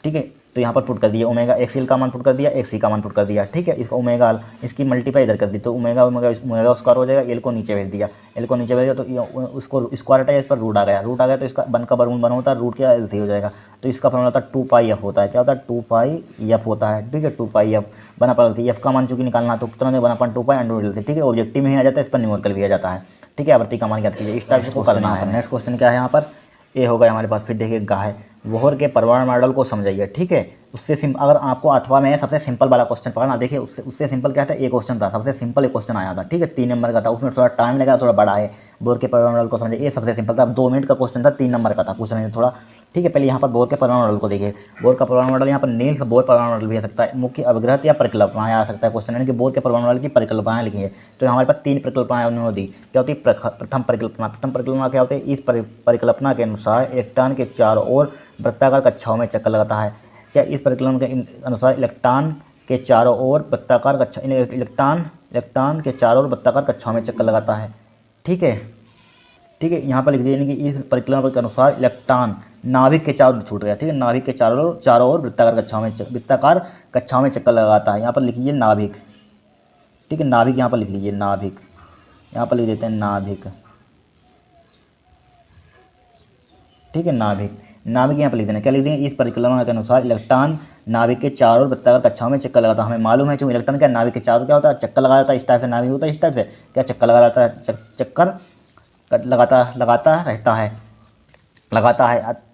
ठीक है तो यहाँ पर पुट कर दिया ओमेगा XL का मान पुट कर दिया, XC का मान पुट कर दिया। ठीक है इसका ओमेगा इसकी मल्टीप्लाई इधर कर दी तो ओमेगा स्क्वायर हो जाएगा। L को नीचे भेज दिया, L को नीचे भेज दिया तो उसको स्क्वायर हटाया इस पर रूट आ गया तो इसका 1 का वर्गमूल बना होता है रूट क्या LC हो जाएगा। तो इसका फार्मूला होता है 2 पाई एफ होता है, क्या होता है 2 पाई एफ होता है। ठीक है 2 पाई एफ बना पड़ती एफ का मान चूंकि निकालना तो कितना 1/2 ठीक है ऑब्जेक्टिव में ही आ जाता है, इस पर न्यूमेरिकल भी आ जाता है। ठीक है आवृत्ति का मान ज्ञात कीजिए। इस टाइप को करना है। नेक्स्ट क्वेश्चन क्या है यहाँ पर ए होगा हमारे पास। फिर देखिए गाय बोहर के परमाणु मॉडल को समझाइए। ठीक है उससे अगर आपको अथवा में सबसे सिंपल वाला क्वेश्चन पढ़ना देखिए उससे सिंपल क्या था एक क्वेश्चन था सबसे सिंपल एक क्वेश्चन आया था। ठीक है 3 नंबर का था, उसमें थोड़ा टाइम लगा थोड़ा बड़ा है। बोहर के परमाणु मॉडल को समझिए ये सबसे सिंपल था, 2 मिनट का क्वेश्चन था 3 नंबर का था पूछ रहे हैं थोड़ा। ठीक है पहले यहाँ पर बोहर के परमाणु मॉडल को देखिए। बोहर का परमाणु मॉडल यहाँ पर नील्स बोहर परमाणु मॉडल भी आ सकता है, मुख्य अवग्रह या परिकल्पनाएं आ सकता है क्वेश्चन यानी कि बोहर के परमाणु मॉडल की परिकल्पनाएं लिखी है। तो हमारे पास 3 परिकल्पनाएं उन्होंने दी। क्या होती है प्रथम परिकल्पना क्या होती है इस परिकल्पना के अनुसार इलेक्ट्रॉन के चारों ओर वृत्ताकार कक्षाओं में चक्कर लगाता है। क्या इस परिकल्पना के अनुसार इलेक्ट्रॉन के चारों ओर वृत्ताकार कक्षा इलेक्ट्रॉन के चारों ओर वृत्ताकार कक्षाओं में चक्कर लगाता है। ठीक है यहाँ पर लिख दिया यानी कि इस परिकल्पना के अनुसार इलेक्ट्रॉन नाभिक के चारों ओर छूट गया। ठीक है नाभिक के चारों ओर वृत्ताकार कक्षाओं में चक्कर लगाता है। यहाँ पर लिख लीजिए नाभिक। ठीक है नाभिक यहाँ पर लिख लीजिए नाभिक, यहाँ पर लिख देते हैं नाभिक। ठीक है नाभिक यहाँ पर लिख देना क्या लिख देंगे इस परिकल्पना के अनुसार इलेक्ट्रॉन नाभिक के चारों ओर वृत्ताकार कक्षाओं में चक्कर लगाता है। हमें मालूम है क्योंकि इलेक्ट्रॉन क्या नाभिक के चारों क्या होता है चक्कर लगा जाता है। इस टाइप से नाभिक होता है, इस टाइप से क्या चक्कर लगाता है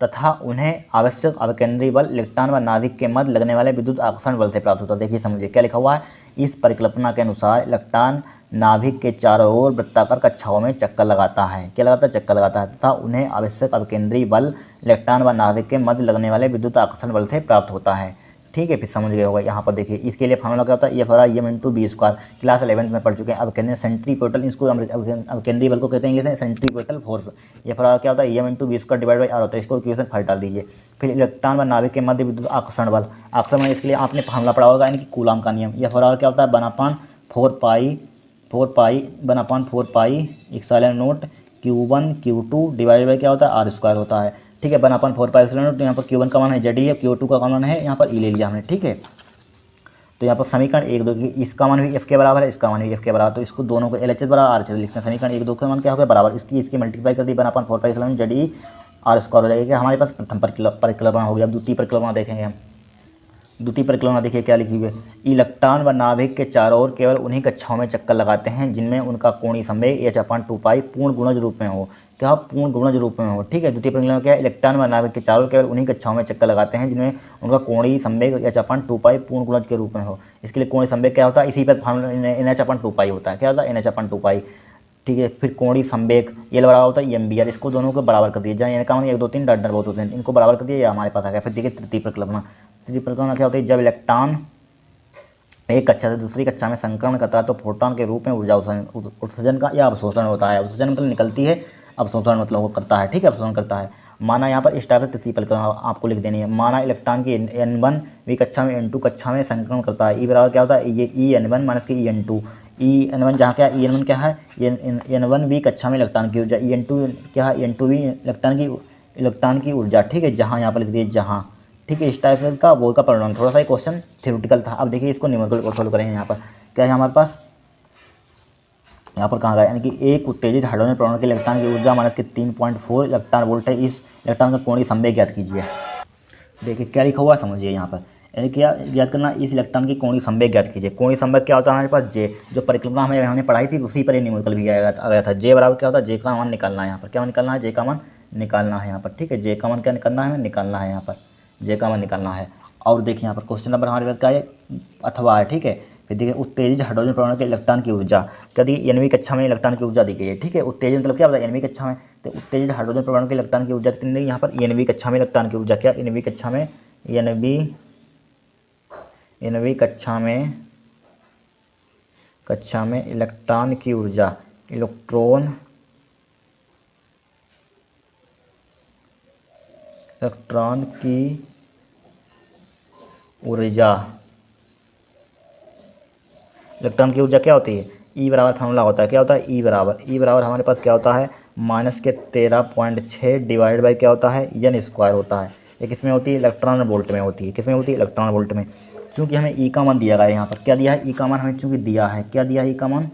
तथा उन्हें आवश्यक अवकेंद्री बल इलेक्ट्रॉन व नाभिक के मध्य लगने वाले विद्युत आकर्षण बल से प्राप्त होता है। देखिए समझिए क्या लिखा हुआ है इस परिकल्पना के अनुसार इलेक्ट्रॉन नाभिक के चारों ओर वृत्ताकार कक्षाओं में चक्कर लगाता है। क्या लगाता है चक्कर लगाता है तथा उन्हें आवश्यक अवकेंद्री बल इलेक्ट्रॉन व नाभिक के मध्य लगने वाले विद्युत आकर्षण बल से प्राप्त होता है। ठीक है फिर समझ गए होगा। यहाँ पर देखिए इसके लिए फार्मूला क्या होता है F/m/b² क्लास 11th में पढ़ चुके हैं। अब कहते हैं सेंट्रीपिटल इसको अवकेंद्री बल को कहते हैं इंग्लिश में सेंट्रीपिटल फोर्स। ये क्या होता है M/b² डिवाइड बाई r होता है। इसको इक्वेशन 5 डाल दीजिए। फिर इलेक्ट्रॉन व नाभिक के मध्य विद्युत आकर्षण बल इसके लिए आपने फार्मूला पढ़ा होगा यानी कि कूलाम का नियम। यह क्या होता है 1/4 pi epsilon naught Q1 Q2 divide by क्या होता है r² होता है। ठीक है 1/4 पाई इप्सिलॉन नॉट। तो यहाँ पर Q1 का मान है Z ही है, Q2 का मान है यहाँ पर E ले लिया हमने। ठीक है तो यहाँ पर समीकरण 1 2 की इसका मान भी f के बराबर है, इसका मान भी f के बराबर, तो इसको दोनों को LHS बराबर RHS लिखते हैं। समीकरण 1 2 का मान क्या हो गया बराबर, इसकी मल्टीप्लाई कर दी 1/4 ZE R स्क्वायर हो जाएगा। हमारे पास प्रथम परिकल्पना हो गया। अब द्वितीय परिकल्पना देखेंगे हम। द्वितीय परिकल्पना देखिए क्या लिखी हुई है, इलेक्ट्रॉन व नाभिक के चारों ओर केवल उन्हीं कक्षाओं में चक्कर लगाते हैं जिनमें उनका कोणीय संवेग h/2π पूर्ण गुणज रूप में हो। क्या पूर्ण गुणज रूप में हो, ठीक है। द्वितीय परिकल्पना क्या है, इलेक्ट्रॉन व नाभिक के चारों ओर केवल उन्हीं कक्षाओं में चक्कर लगाते हैं जिनमें उनका कोणीय संवेग h/2π पूर्ण गुणज के रूप में हो। इसके लिए कोणीय संवेग क्या होता है, इसी पर फॉर्मूला NH/2π होता है। क्या होता है, NH/2π, ठीक है। फिर कोणीय संवेग L बराबर होता है EMBR, इसको दोनों को बराबर कर दिया जाए, यानी काम 1 2 3 डॉट बहुत होते हैं, इनको बराबर कर दिया, ये हमारे पास आ गया। फिर देखिए तृतीय परिकल्पना। तृतीय परिकल्पना क्या होती है, जब इलेक्ट्रॉन एक कक्षा से दूसरी कक्षा में संक्रमण करता है तो प्रोटॉन के रूप में ऊर्जा उत्सर्जन का या अवशोषण होता है। उत्सर्जन मतलब निकलती है, अवशोषण मतलब वो करता है, ठीक है, अवशोषण करता है। माना यहाँ पर इस टाइप से तृतीय परिकल्पना आपको लिख देनी है। माना इलेक्ट्रॉन की N1 कक्षा में N2 कक्षा में संक्रमण करता है। ई बराबर क्या होता है, ये EN1 माइनस के EN2। EN1 जहाँ क्या है, EN1 क्या है, N1 कक्षा में इलेक्ट्रॉन की ऊर्जा, EN2 क्या है, EN2 इलेक्ट्रॉन की ऊर्जा, ठीक है, जहाँ यहाँ पर लिख दिए जहाँ, ठीक है। इस टाइप से का वो का परिणाम, थोड़ा सा ये क्वेश्चन थ्योरेटिकल था। अब देखिए इसको न्यूमेरिकल सोल्व करेंगे। यहाँ पर क्या है हमारे पास, यहाँ पर कहाँ गया, यानी कि एक उत्तेजित हाइड्रोजन परमाणु के इलेक्ट्रॉन की ऊर्जा माइनस के 3.4 इलेक्ट्रॉन वोल्ट है। इस इलेक्ट्रॉन का कोणीय संवेग ज्ञात कीजिए। देखिए क्या लिखा हुआ है समझिए यहाँ पर, यानी क्या ज्ञात करना, इस इलेक्ट्रॉन की कोणीय संवेग ज्ञात कीजिए। कोणीय संवेग क्या होता है हमारे पास, जे, जो परिकल्पना हमने पढ़ाई थी उसी पर ये न्यूमेरिकल भी आ गया था। जे बराबर क्या होता है, जे का मान निकालना है। यहाँ पर क्या निकालना है, जे का मान निकालना है यहाँ पर, ठीक है। जे का मान क्या निकालना है, निकालना है यहाँ पर, जे का मान निकालना है। और देखिए यहाँ पर क्वेश्चन नंबर हमारे पास क्या है, अथवा है, ठीक है। फिर देखिए उत्तेजित हाइड्रोजन परमाणु के इलेक्ट्रॉन की ऊर्जा क्या दी, Nवीं कक्षा में इलेक्ट्रॉन की ऊर्जा दी गई है, ठीक है। उत्तेजित मतलब क्या होता है, Nवीं कक्षा में, तो उत्तेजित हाइड्रोजन परमाणु के इलेक्ट्रॉन की ऊर्जा कितनी दी यहाँ पर, Nवीं कक्षा में इलेक्ट्रॉन की ऊर्जा, क्या Nवीं कक्षा में, Nवीं कक्षा में इलेक्ट्रॉन की ऊर्जा, इलेक्ट्रॉन की ऊर्जा, इलेक्ट्रॉन की ऊर्जा क्या होती है, ई बराबर फॉर्मूला होता है, क्या होता है, ई बराबर हमारे पास क्या होता है, माइनस के 13.6 डिवाइड बाई क्या होता है, एन स्क्वायर होता है। ये किस में होती है, इलेक्ट्रॉन वोल्ट में होती है। किस में होती है, इलेक्ट्रॉन वोल्ट में। चूँकि हमें ई का मान दिया गया है, यहाँ पर क्या दिया है, ई का मान हमें चूँकि दिया है, क्या दिया है, ई का मान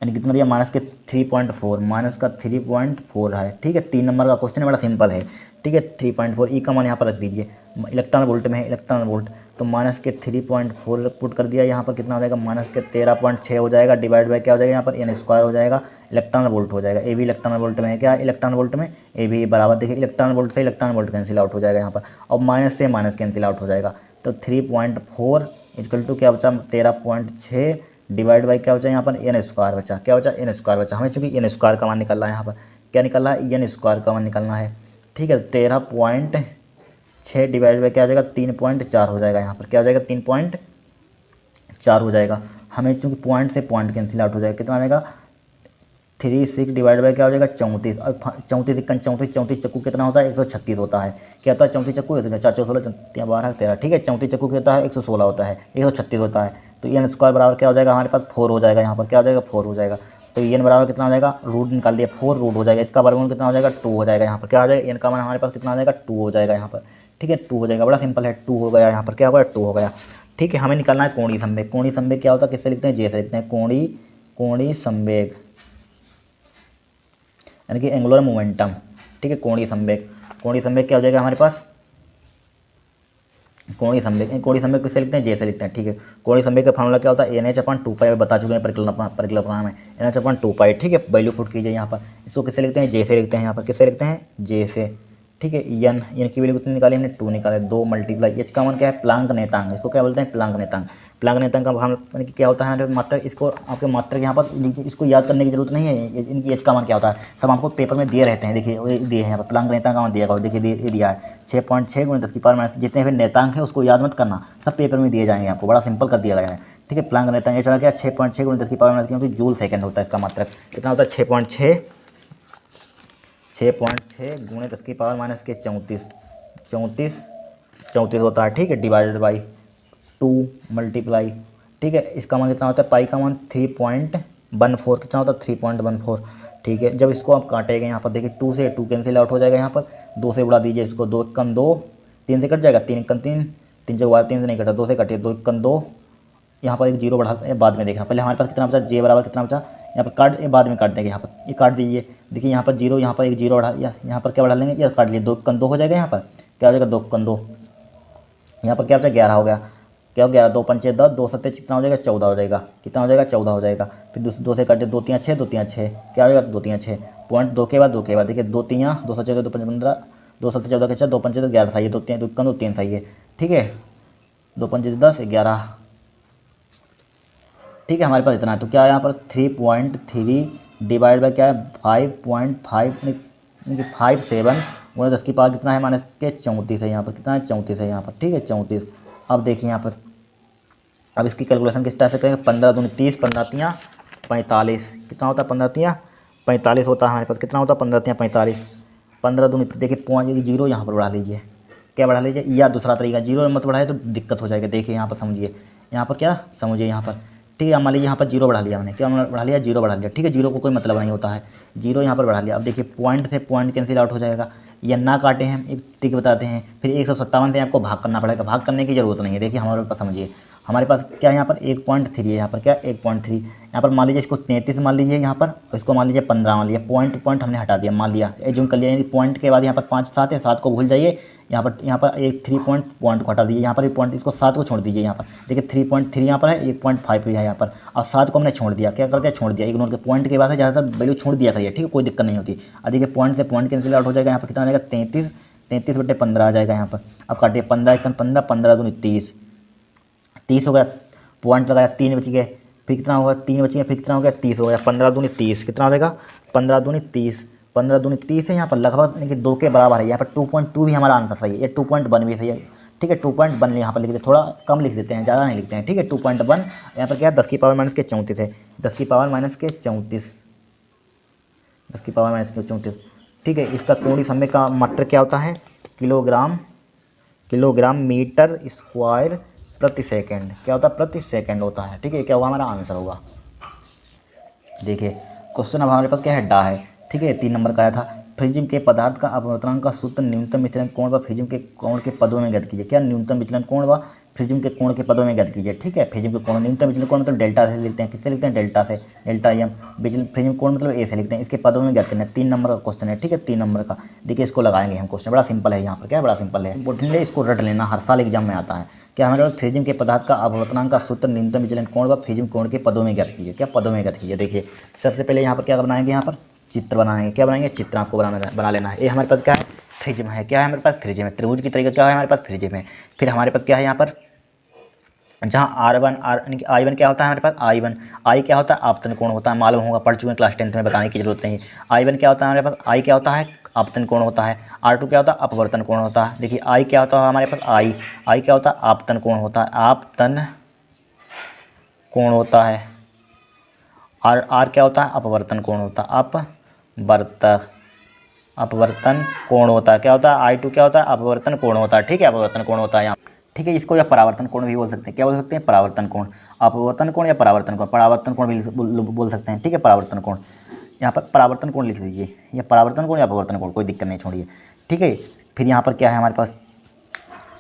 यानी कितना दिया, माइनस के 3.4, माइनस का 3.4 है, ठीक है। 3 नंबर का क्वेश्चन बड़ा सिंपल है, ठीक है। 3.4 ई का मान यहाँ पर रख दीजिए, इलेक्ट्रॉन वोल्ट में है, इलेक्ट्रॉन वोल्ट, तो माइनस के 3.4 पुट कर दिया। यहाँ पर कितना हो जाएगा, माइनस के 13.6 हो जाएगा, डिवाइड बाई क्या हो जाएगा, यहाँ पर एन स्क्वायर हो जाएगा, इलेक्ट्रॉन वोल्ट हो जाएगा। ए भी इलेक्ट्रॉन वोल्ट में है, क्या इलेक्ट्रॉन वोल्ट में, ए भी बराबर देखिए इलेक्ट्रॉन वोल्ट से इलेक्ट्रॉन वोल्ट कैंसिल आउट हो जाएगा यहाँ पर, और माइनस से माइनस कैंसिल आउट हो जाएगा। तो 3.4 इक्वल टू क्या बचा, 13.6 डिवाइड बाई क्या बचा, यहाँ पर एन स्क्वायर बचा, क्या बचा, एन स्क्वायर बचा। हमें चूँकि एन स्क्वायर का मान निकलना है, यहाँ पर क्या निकलना है, एन स्क्वायर का मान निकलना है, ठीक है। 13.6 डिवाइड बाई क्या हो जाएगा, 3.4 हो जाएगा। यहाँ पर क्या हो जाएगा, 3.4 हो जाएगा। हमें चूँकि पॉइंट से पॉइंट कैंसिल आउट हो जाएगा, कितना आएगा, 36 डिवाइड बाई क्या हो जाएगा, 34, और 34 चक्कू कितना होता है, 136 होता है। क्या होता है, 34 चक्कू 4 16 12 13, ठीक है। 34 चक्कू कितना है, 116 होता है, 136 होता है। तो एन स्क्वायर बराबर क्या हो जाएगा, हमारे पास 4 हो जाएगा। यहाँ पर क्या हो जाएगा, 4 हो जाएगा। तो एन बराबर कितना हो जाएगा, रूट निकाल दिया, 4 रूट हो जाएगा। इसका वर्गमूल कितना हो जाएगा, 2 हो जाएगा। यहाँ पर क्या हो जाएगा, एन का मान हमारे पास कितना हो जाएगा, 2 हो जाएगा यहाँ पर, ठीक है। 2 हो जाएगा, बड़ा सिंपल है, 2 हो गया। यहाँ पर क्या हो गया, 2 हो गया, ठीक है। हमें निकालना है कोणीय संवेग। कोणीय संवेग क्या होता है, किससे लिखते हैं, जे से लिखते हैं। कोणीय संवेग यानी कि एंगुलर मोमेंटम, ठीक है। कोणीय संवेग क्या हो जाएगा हमारे पास, कोणीय संवेग किससे लिखते हैं, जे से लिखते हैं, ठीक है। कोणीय संवेग का फॉर्मूला क्या होता है, NH/2π, बता चुके हैं परिकल्पना में, NH/2π, ठीक है। वैल्यू पुट कीजिए यहाँ पर। इसको किससे लिखते हैं, जे से लिखते हैं। यहाँ पर किससे लिखते हैं, जे से, ठीक है। एन की वैल्यू कितनी निकाली हमने, 2 निकाले, 2 मल्टीप्लाई एच का मान क्या है, प्लांक नेतांक, इसको क्या बोलते हैं, प्लांक नेतांक। प्लांक नेतांक का मान यानी कि क्या होता है, मात्रक, इसको आपके मात्रक यहाँ पर इसको याद करने की जरूरत नहीं है, इनकी एच का मान क्या होता है, सब आपको पेपर में दिए रहते हैं। देखिए दिए हैं यहाँ पर, प्लांक नेतांक का मान दिया गया, देखिए ये दिया है 6.6 × 10⁻⁻, जितने भी नेतांक है उसको याद मत करना, सब पेपर में दिए जाएंगे आपको, बड़ा सिंपल कर दिया गया है, ठीक है। प्लांक नेतांक ये चला क्या, 6.6 × 10⁻⁻, क्योंकि जूल सेकंड होता है इसका मात्रक, कितना होता है, 6.6 × 10⁻⁻34 34 होता है, ठीक है। डिवाइडेड बाई 2 मल्टीप्लाई, ठीक है। इसका मान कितना होता है, पाई का मान 3.14, कितना होता है, 3.14, ठीक है। जब इसको आप काटेंगे यहाँ पर देखिए, 2 से 2 कैंसिल आउट हो जाएगा, यहाँ पर 2 से उड़ा दीजिए इसको, 2 कम 2, 3 से कट जाएगा, 3 कम 3, 3 चौक 12, 3 से नहीं कटा, 2 से कटे, 2 1 2, यहाँ पर एक जीरो बढ़ा बाद में देखना। पहले हमारे पास कितना बचा, जे बराबर कितना बचा, यहाँ पर काट, ये बाद में काट देंगे, यहाँ पर ये काट दीजिए। देखिए यहाँ पर जीरो, यहाँ पर एक जीरो बढ़ा, यहाँ पर क्या बढ़ा लेंगे, या काट लिए, 2 1 2 हो जाएगा। यहाँ पर क्या हो जाएगा, 2 1 2, यहाँ पर क्या बचा, 11 हो गया। क्या हो, 11, 2 पंचे 10, 2 सत्ते कितना हो जाएगा, 14 हो जाएगा। कितना हो जाएगा, 14 हो जाएगा। फिर 2 से काटे, 2 3 6, 2 3 6, क्या हो जाएगा, 2 3 6 पॉइंट, 2 के बाद देखिए 2 3, 2 7 14, 2 5 15, 2 7 14 के 4, 2 5 11 सही है, 2 3 2 1 2 3 सही है। ठीक है, 2 5 10 11। ठीक है, हमारे पास इतना है। तो क्या है यहाँ पर 3.3 डिवाइड बाई क्या है 5.5 57 गुणा 10 की पावर कितना है, माइनस के 34 है। यहाँ पर कितना है, 34 है यहाँ पर। ठीक है, 34। अब देखिए यहाँ पर, अब इसकी कैलकुलेशन किस टाइप से करेंगे, 15 दूनी 30, 15 तियाँ 45, कितना होता है, 15 तियाँ 45 होता है हमारे पास। कितना होता है, 15 तियाँ 45, 15 दूनी, देखिए पॉइंट जीरो यहाँ पर बढ़ा लीजिए। क्या बढ़ा लीजिए, या दूसरा तरीका, जीरो मत बढ़ाए तो दिक्कत हो जाएगा। देखिए यहाँ पर समझिए, यहाँ पर क्या समझिए, यहाँ पर ठीक है, मान लीजिए यहाँ पर जीरो बढ़ा लिया मैंने, क्या बढ़ा लिया, जीरो बढ़ा लिया। ठीक है, जीरो को कोई मतलब नहीं होता है, जीरो यहाँ पर बढ़ा लिया। अब देखिए पॉइंट से पॉइंट कैंसिल आउट हो जाएगा, या ना काटे हैं, एक ट्रिक बताते हैं। फिर 157 से आपको भाग करना पड़ेगा, भाग करने की ज़रूरत नहीं है। देखिए हमारे पास समझिए, हमारे पास क्या है, यहाँ पर 1.3 है, यहाँ पर क्या 1.3, यहाँ पर मान लीजिए इसको 33 मान लीजिए, यहाँ पर इसको मान लीजिए 15 मान लिया। पॉइंट हमने हटा दिया, मान लिया, एज्यूम कर लिया। यानी पॉइंट के बाद यहाँ पर 5 7 है, 7 को भूल जाइए। यहाँ पर एक 3 पॉइंट को हटा दीजिए, यहाँ पर एक पॉइंट, इसको 7 को छोड़ दीजिए। यहाँ पर देखिए 3.3 यहाँ पर है, 1.5 है यहाँ पर, और 7 को हमने छोड़ दिया। क्या कर दिया, छोड़ दिया, इग्नोर के पॉइंट के बाद है ज़्यादातर वैल्यू छोड़ दिया करिए। ठीक है, कोई दिक्कत नहीं होती। अब देखिए पॉइंट से पॉइंट कैंसिल आउट हो जाएगा, यहाँ पर कितना आ जाएगा, 33/15 आ जाएगा यहाँ पर। अब काटिए, 15 1 15, 15 दूनी 30, 30 हो गया। पॉइंट लगाया, 3 बच गए, फिर कितना होगा, 3 बच गए, फिर कितना हो गया, 30 हो गया। 15 दूनी 30, कितना हो जाएगा, 15 दूनी 30, 15 दूनी 30 है यहाँ पर लगभग, यानी कि 2 के बराबर है। यहाँ पर 2.2 भी हमारा आंसर सही है, ये 2.1 भी सही है। ठीक है, 2.1 यहाँ पर लिख देते, थोड़ा कम लिख देते हैं, ज़्यादा नहीं लिखते हैं। ठीक है, 2.1 यहाँ पर क्या है, 10 की पावर माइनस के 34 है, 10 की पावर माइनस के 34, 10 की पावर माइनस के 34। ठीक है, इसका कोणीय समय का मात्रक क्या होता है, किलोग्राम मीटर स्क्वायर प्रति सेकंड। क्या होता है, प्रति सेकंड होता है। ठीक है, क्या होगा, हमारा आंसर होगा। देखिए क्वेश्चन अब हमारे पास क्या है, डा है। ठीक है, 3 नंबर का आया था, फ्रिजिम के पदार्थ का अपवर्तनांक का सूत्र न्यूनतम विचलन कोण व फ्रिजिम के कोण के पदों में ज्ञात कीजिए। क्या, न्यूनतम विचलन कोण व फ्रिजिम के कोण के पदों में ज्ञात कीजिए। ठीक है, फ्रिजिम के कोण, न्यूनतम विचलन कोण मतलब डेल्टा से लिखते हैं, किससे लिखते हैं, डेल्टा से, डेल्टा एम। विचलन फ्रिजिम कोण मतलब ए से लिखते हैं, इसके पदों में ज्ञात करना है। 3 नंबर का क्वेश्चन है। ठीक है, 3 नंबर का, देखिए इसको लगाएंगे हम क्वेश्चन, बड़ा सिंपल है। यहाँ पर क्या बड़ा सिंपल है, इंपॉर्टेंट है, इसको रट लेना, हर साल एग्जाम में आता है। क्या हमारे पास फ्रिजिम के पदार्थ का अपवर्तनांक का सूत्र न्यूनतम विचलन कोण व फ्रिजिम कोण के पदों में ज्ञात कीजिए। क्या, पदों में ज्ञात कीजिए। देखिए सबसे पहले यहाँ पर क्या बनाएंगे, यहाँ पर चित्र बनाएंगे। क्या बनाएंगे, चित्र आपको बना लेना है। ये हमारे पास क्या है, फ्रिजिम है। क्या है हमारे पास, फ्रिजिम है। त्रिभुज की तरीका क्या है हमारे पास, फ्रिजिम है। फिर हमारे पास क्या है यहाँ पर, जहाँ R1 यानी कि I1 क्या होता है हमारे पास, I क्या होता है, आपतन कोण होता है। मालूम होगा, पढ़ चुके हैं क्लास 10th में, बताने की जरूरत नहीं। I1 क्या होता है हमारे पास, I क्या होता है, आपतन कोण होता है। R2 क्या होता है, अपवर्तन कोण होता है। देखिए I क्या होता है हमारे पास, I क्या होता है, आपतन कोण होता है, आपतन कोण होता है। और R क्या होता है, अपवर्तन कोण होता है, अपवर्तन कोण होता है। क्या होता है, I2 क्या होता है, अपवर्तन कोण होता है। ठीक है, अपवर्तन कोण होता है यहाँ। ठीक है, इसको या परावर्तन कोण भी बोल सकते हैं। क्या बोल सकते हैं, परावर्तन कोण, अपवर्तन कोण या परावर्तन कोण, परावर्तन कोण भी बोल सकते हैं। ठीक है, परावर्तन कोण, यहाँ पर परावर्तन कोण लिख लीजिए, या परावर्तन कोण या अपवर्तन कोण, कोई दिक्कत नहीं, छोड़िए। ठीक है, फिर यहाँ पर क्या है हमारे पास,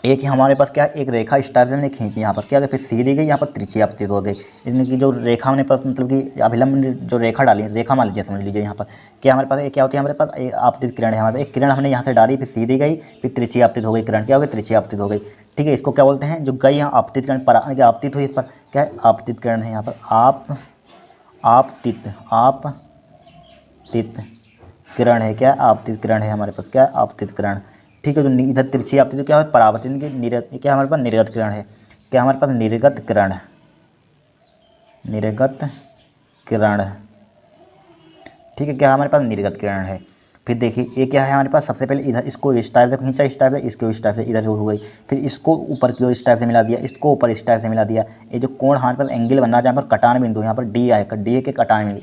एक हमारे पास क्या है, एक रेखा इस टाइप से हमने खींची, यहाँ पर क्या, फिर सीधी गई, यहाँ पर तिरछी आपतित हो गई। इसमें की जो रेखा हमने पास मतलब कि अभिलंब जो रेखा डाली, रेखा मान लीजिए, समझ लीजिए। यहाँ पर क्या हमारे पास, क्या होती है हमारे पास, एक आपतित किरण है हमारे पास। एक किरण हमने यहाँ से डाली, फिर सीधी गई, फिर तिरछी आपतित हो गई किरण। क्या हो गई, तिरछी आपतित हो गई। ठीक है, इसको क्या बोलते हैं, जो गई यहाँ आपतित किरण पर आपतित हुई, इस पर क्या है, आपतित किरण है। यहाँ पर आपतित किरण है। क्या, आपतित किरण है हमारे पास, क्या है, आपतित किरण। ठीक है, जो इधर तिरछी आपतित, क्या है, परावर्तन की निर्गत, क्या हमारे पास, निर्गत किरण है। क्या हमारे पास, निर्गत किरण, ठीक है, क्या हमारे पास, निर्गत किरण है। फिर देखिए ये क्या है हमारे पास, सबसे पहले इधर इसको इस टाइप से खींचा, इस टाइप से, इसको इस टाइप से इधर हो गई, फिर इसको ऊपर की ओर इस टाइप से मिला दिया, इसको ऊपर इस टाइप से मिला दिया। ये जो कोण हमारे पास एंगल बन रहा है, जहाँ पर कटान बिंदु, यहाँ पर डी आएगा, डी के कटान बिंदु,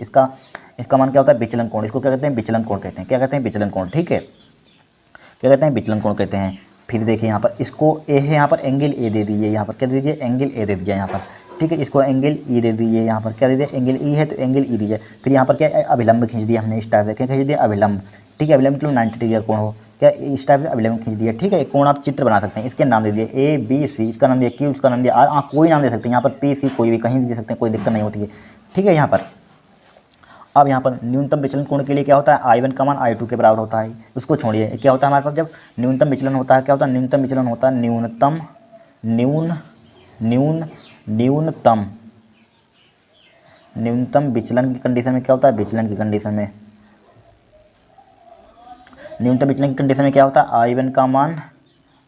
इसका मान क्या होता है, विचलन कोण। इसको क्या कहते हैं, विचलन कोण कहते हैं। क्या कहते हैं, विचलन कोण। ठीक है, क्या कहते हैं, विचलन कोण कहते हैं। फिर देखिए यहाँ पर इसको ए है, यहाँ पर एंगल ए दे दीजिए, यहाँ पर क्या दे दीजिए, एंगल ए दे दिया यहाँ पर। ठीक है, इसको एंगल ई दे दीजिए, यहाँ पर क्या दे दिया, एंगल ई है तो एंगल ई दीजिए। फिर यहाँ पर क्या अभिलंब खींच दिया हमने, इस टाइप से क्या खींच दिया, अभिलंब। ठीक है, अभिलंब मतलब 90 डिग्री का कोण हो। क्या इस टाइप से अवेलेबल खींच दिया। ठीक है, एक कोण आप चित्र बना सकते हैं, इसके नाम दे दिए ए बी सी, इसका नाम दिया क्यू, इसका नाम दिया आर, आप कोई नाम दे सकते हैं यहाँ पर, पी सी कोई भी कहीं भी दे सकते हैं, कोई दिक्कत नहीं होती है। ठीक है, यहाँ पर अब यहाँ पर न्यूनतम विचलन कोण के लिए क्या होता है, I1 का मान I2 के बराबर होता है। उसको छोड़िए, क्या होता है हमारे पास जब न्यूनतम विचलन होता है, क्या होता है न्यूनतम विचलन होता है, न्यूनतम विचलन की कंडीशन में क्या होता है, विचलन की कंडीशन में, न्यूनतम विचलन की कंडीशन में क्या होता है, I1 का मान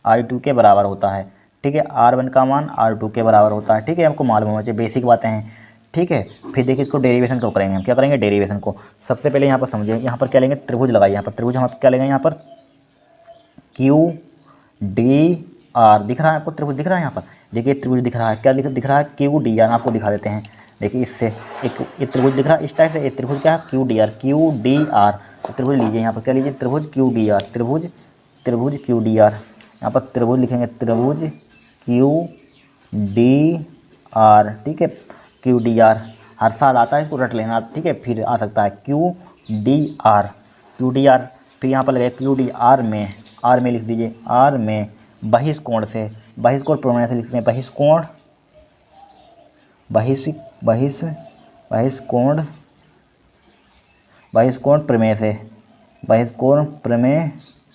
I2 के बराबर होता है। ठीक है, R1 का मान R2 के बराबर होता है। ठीक है, हमको मालूम होना चाहिए, बेसिक बातें हैं। ठीक है, फिर देखिए इसको डेरिवेशन को करेंगे हम, क्या करेंगे डेरिवेशन को। सबसे पहले यहाँ पर समझिए, यहाँ पर क्या लेंगे, त्रिभुज लगाइए। यहाँ पर त्रिभुज हम क्या लेंगे, यहाँ पर QDR दिख रहा है आपको, त्रिभुज दिख रहा है यहाँ पर, देखिए त्रिभुज दिख रहा है, क्या दिख रहा है QDR, आपको दिखा देते हैं। देखिए इससे एक त्रिभुज दिख रहा है इस टाइप से, एक त्रिभुज क्या है QDR, त्रिभुज लीजिए यहाँ पर, क्या लीजिए त्रिभुज QDR, त्रिभुज QDR, यहाँ पर त्रिभुज लिखेंगे, त्रिभुज QDR। ठीक है, QDR हर साल आता है, इसको रट लेना। ठीक है, फिर आ सकता है QDR, फिर यहाँ पर लगे QDR में, R में लिख दीजिए, R में बहिष्कोण से, बहिष्कोण प्रमेय से लिखते हैं, बहिष्कोण प्रमेय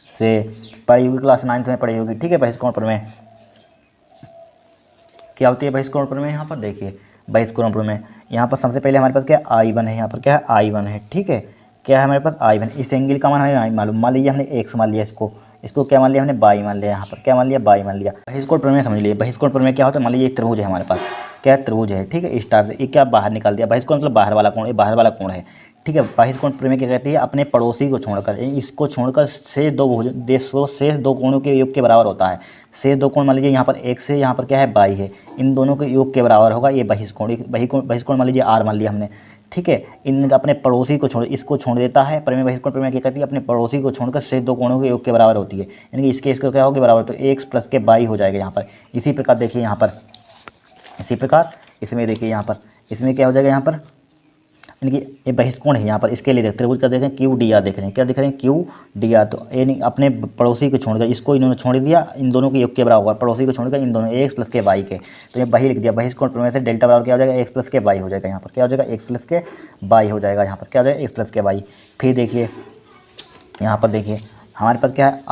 से पढ़ी होगी, क्लास 9th में पढ़ी होगी। ठीक है, बहिष्कोण प्रमेय क्या होती है, बहिष्कोण प्रमेय। यहाँ पर देखिए बहिष्कोण प्रमेय, यहाँ पर सबसे पहले हमारे पास क्या I1 है, यहाँ पर क्या है I1 है। ठीक है, क्या है हमारे पास I1, इस एंगल का मान हमें मालूम, मान लीजिए हमने x मान लिया, इसको क्या मान लिया हमने y मान लिया, यहाँ पर क्या मान लिया y मान लिया। बहिष्कोण प्रमेय समझ लीजिए, बहिष्कोण प्रमेय क्या होता है, मान लीजिए एक त्रिभुज है हमारे पास, क्या त्रिभुज है। ठीक है, इस टाइप से, ये क्या बाहर निकाल दिया, बहिष्कोण मतलब बाहर वाला कोण, ये बाहर वाला कोण है। ठीक है, बहिष्कोण प्रमेय क्या कहती है, अपने पड़ोसी को छोड़कर, इसको छोड़कर शेष दो कोणों के योग के बराबर होता है। शेष दो कोण मान लीजिए यहाँ पर x है, यहाँ पर क्या है y है, इन दोनों के योग के बराबर होगा ये बहिष्कोण। बहिष्कोण मान लीजिए r मान लिया हमने। ठीक है, इन अपने पड़ोसी को इसको छोड़ देता है। प्रमेय बहिष्कोण प्रमेय क्या कहती है, अपने पड़ोसी को छोड़कर शेष दो कोणों के योग के बराबर होती है, यानी कि इसको क्या होगी बराबर, तो x प्लस के y हो जाएगा यहाँ पर। इसी प्रकार देखिए यहाँ पर, इसी प्रकार इसमें देखिए यहाँ पर, इसमें क्या हो जाएगा यहाँ पर, यानी कि ये बहिष्कोण है यहाँ पर, इसके लिए त्रिभुज का देख रहे हैं QDR देख रहे हैं, क्या दिख रहे हैं QDR। तो यानी अपने पड़ोसी को छोड़कर, इसको इन्होंने छोड़ दिया, इन दोनों के योग के बराबर होगा, पड़ोसी को छोड़कर इन दोनों x प्लस के y के, तो ये बही लिख दिया। बहिष्कोण प्रमेय से डेल्टा बराबर क्या हो जाएगा, x प्लस के y हो जाएगा, यहाँ पर क्या हो जाएगा x प्लस के y हो जाएगा, यहाँ पर क्या हो जाएगा x प्लस के y। फिर देखिए यहाँ पर देखिए हमारे पास क्या है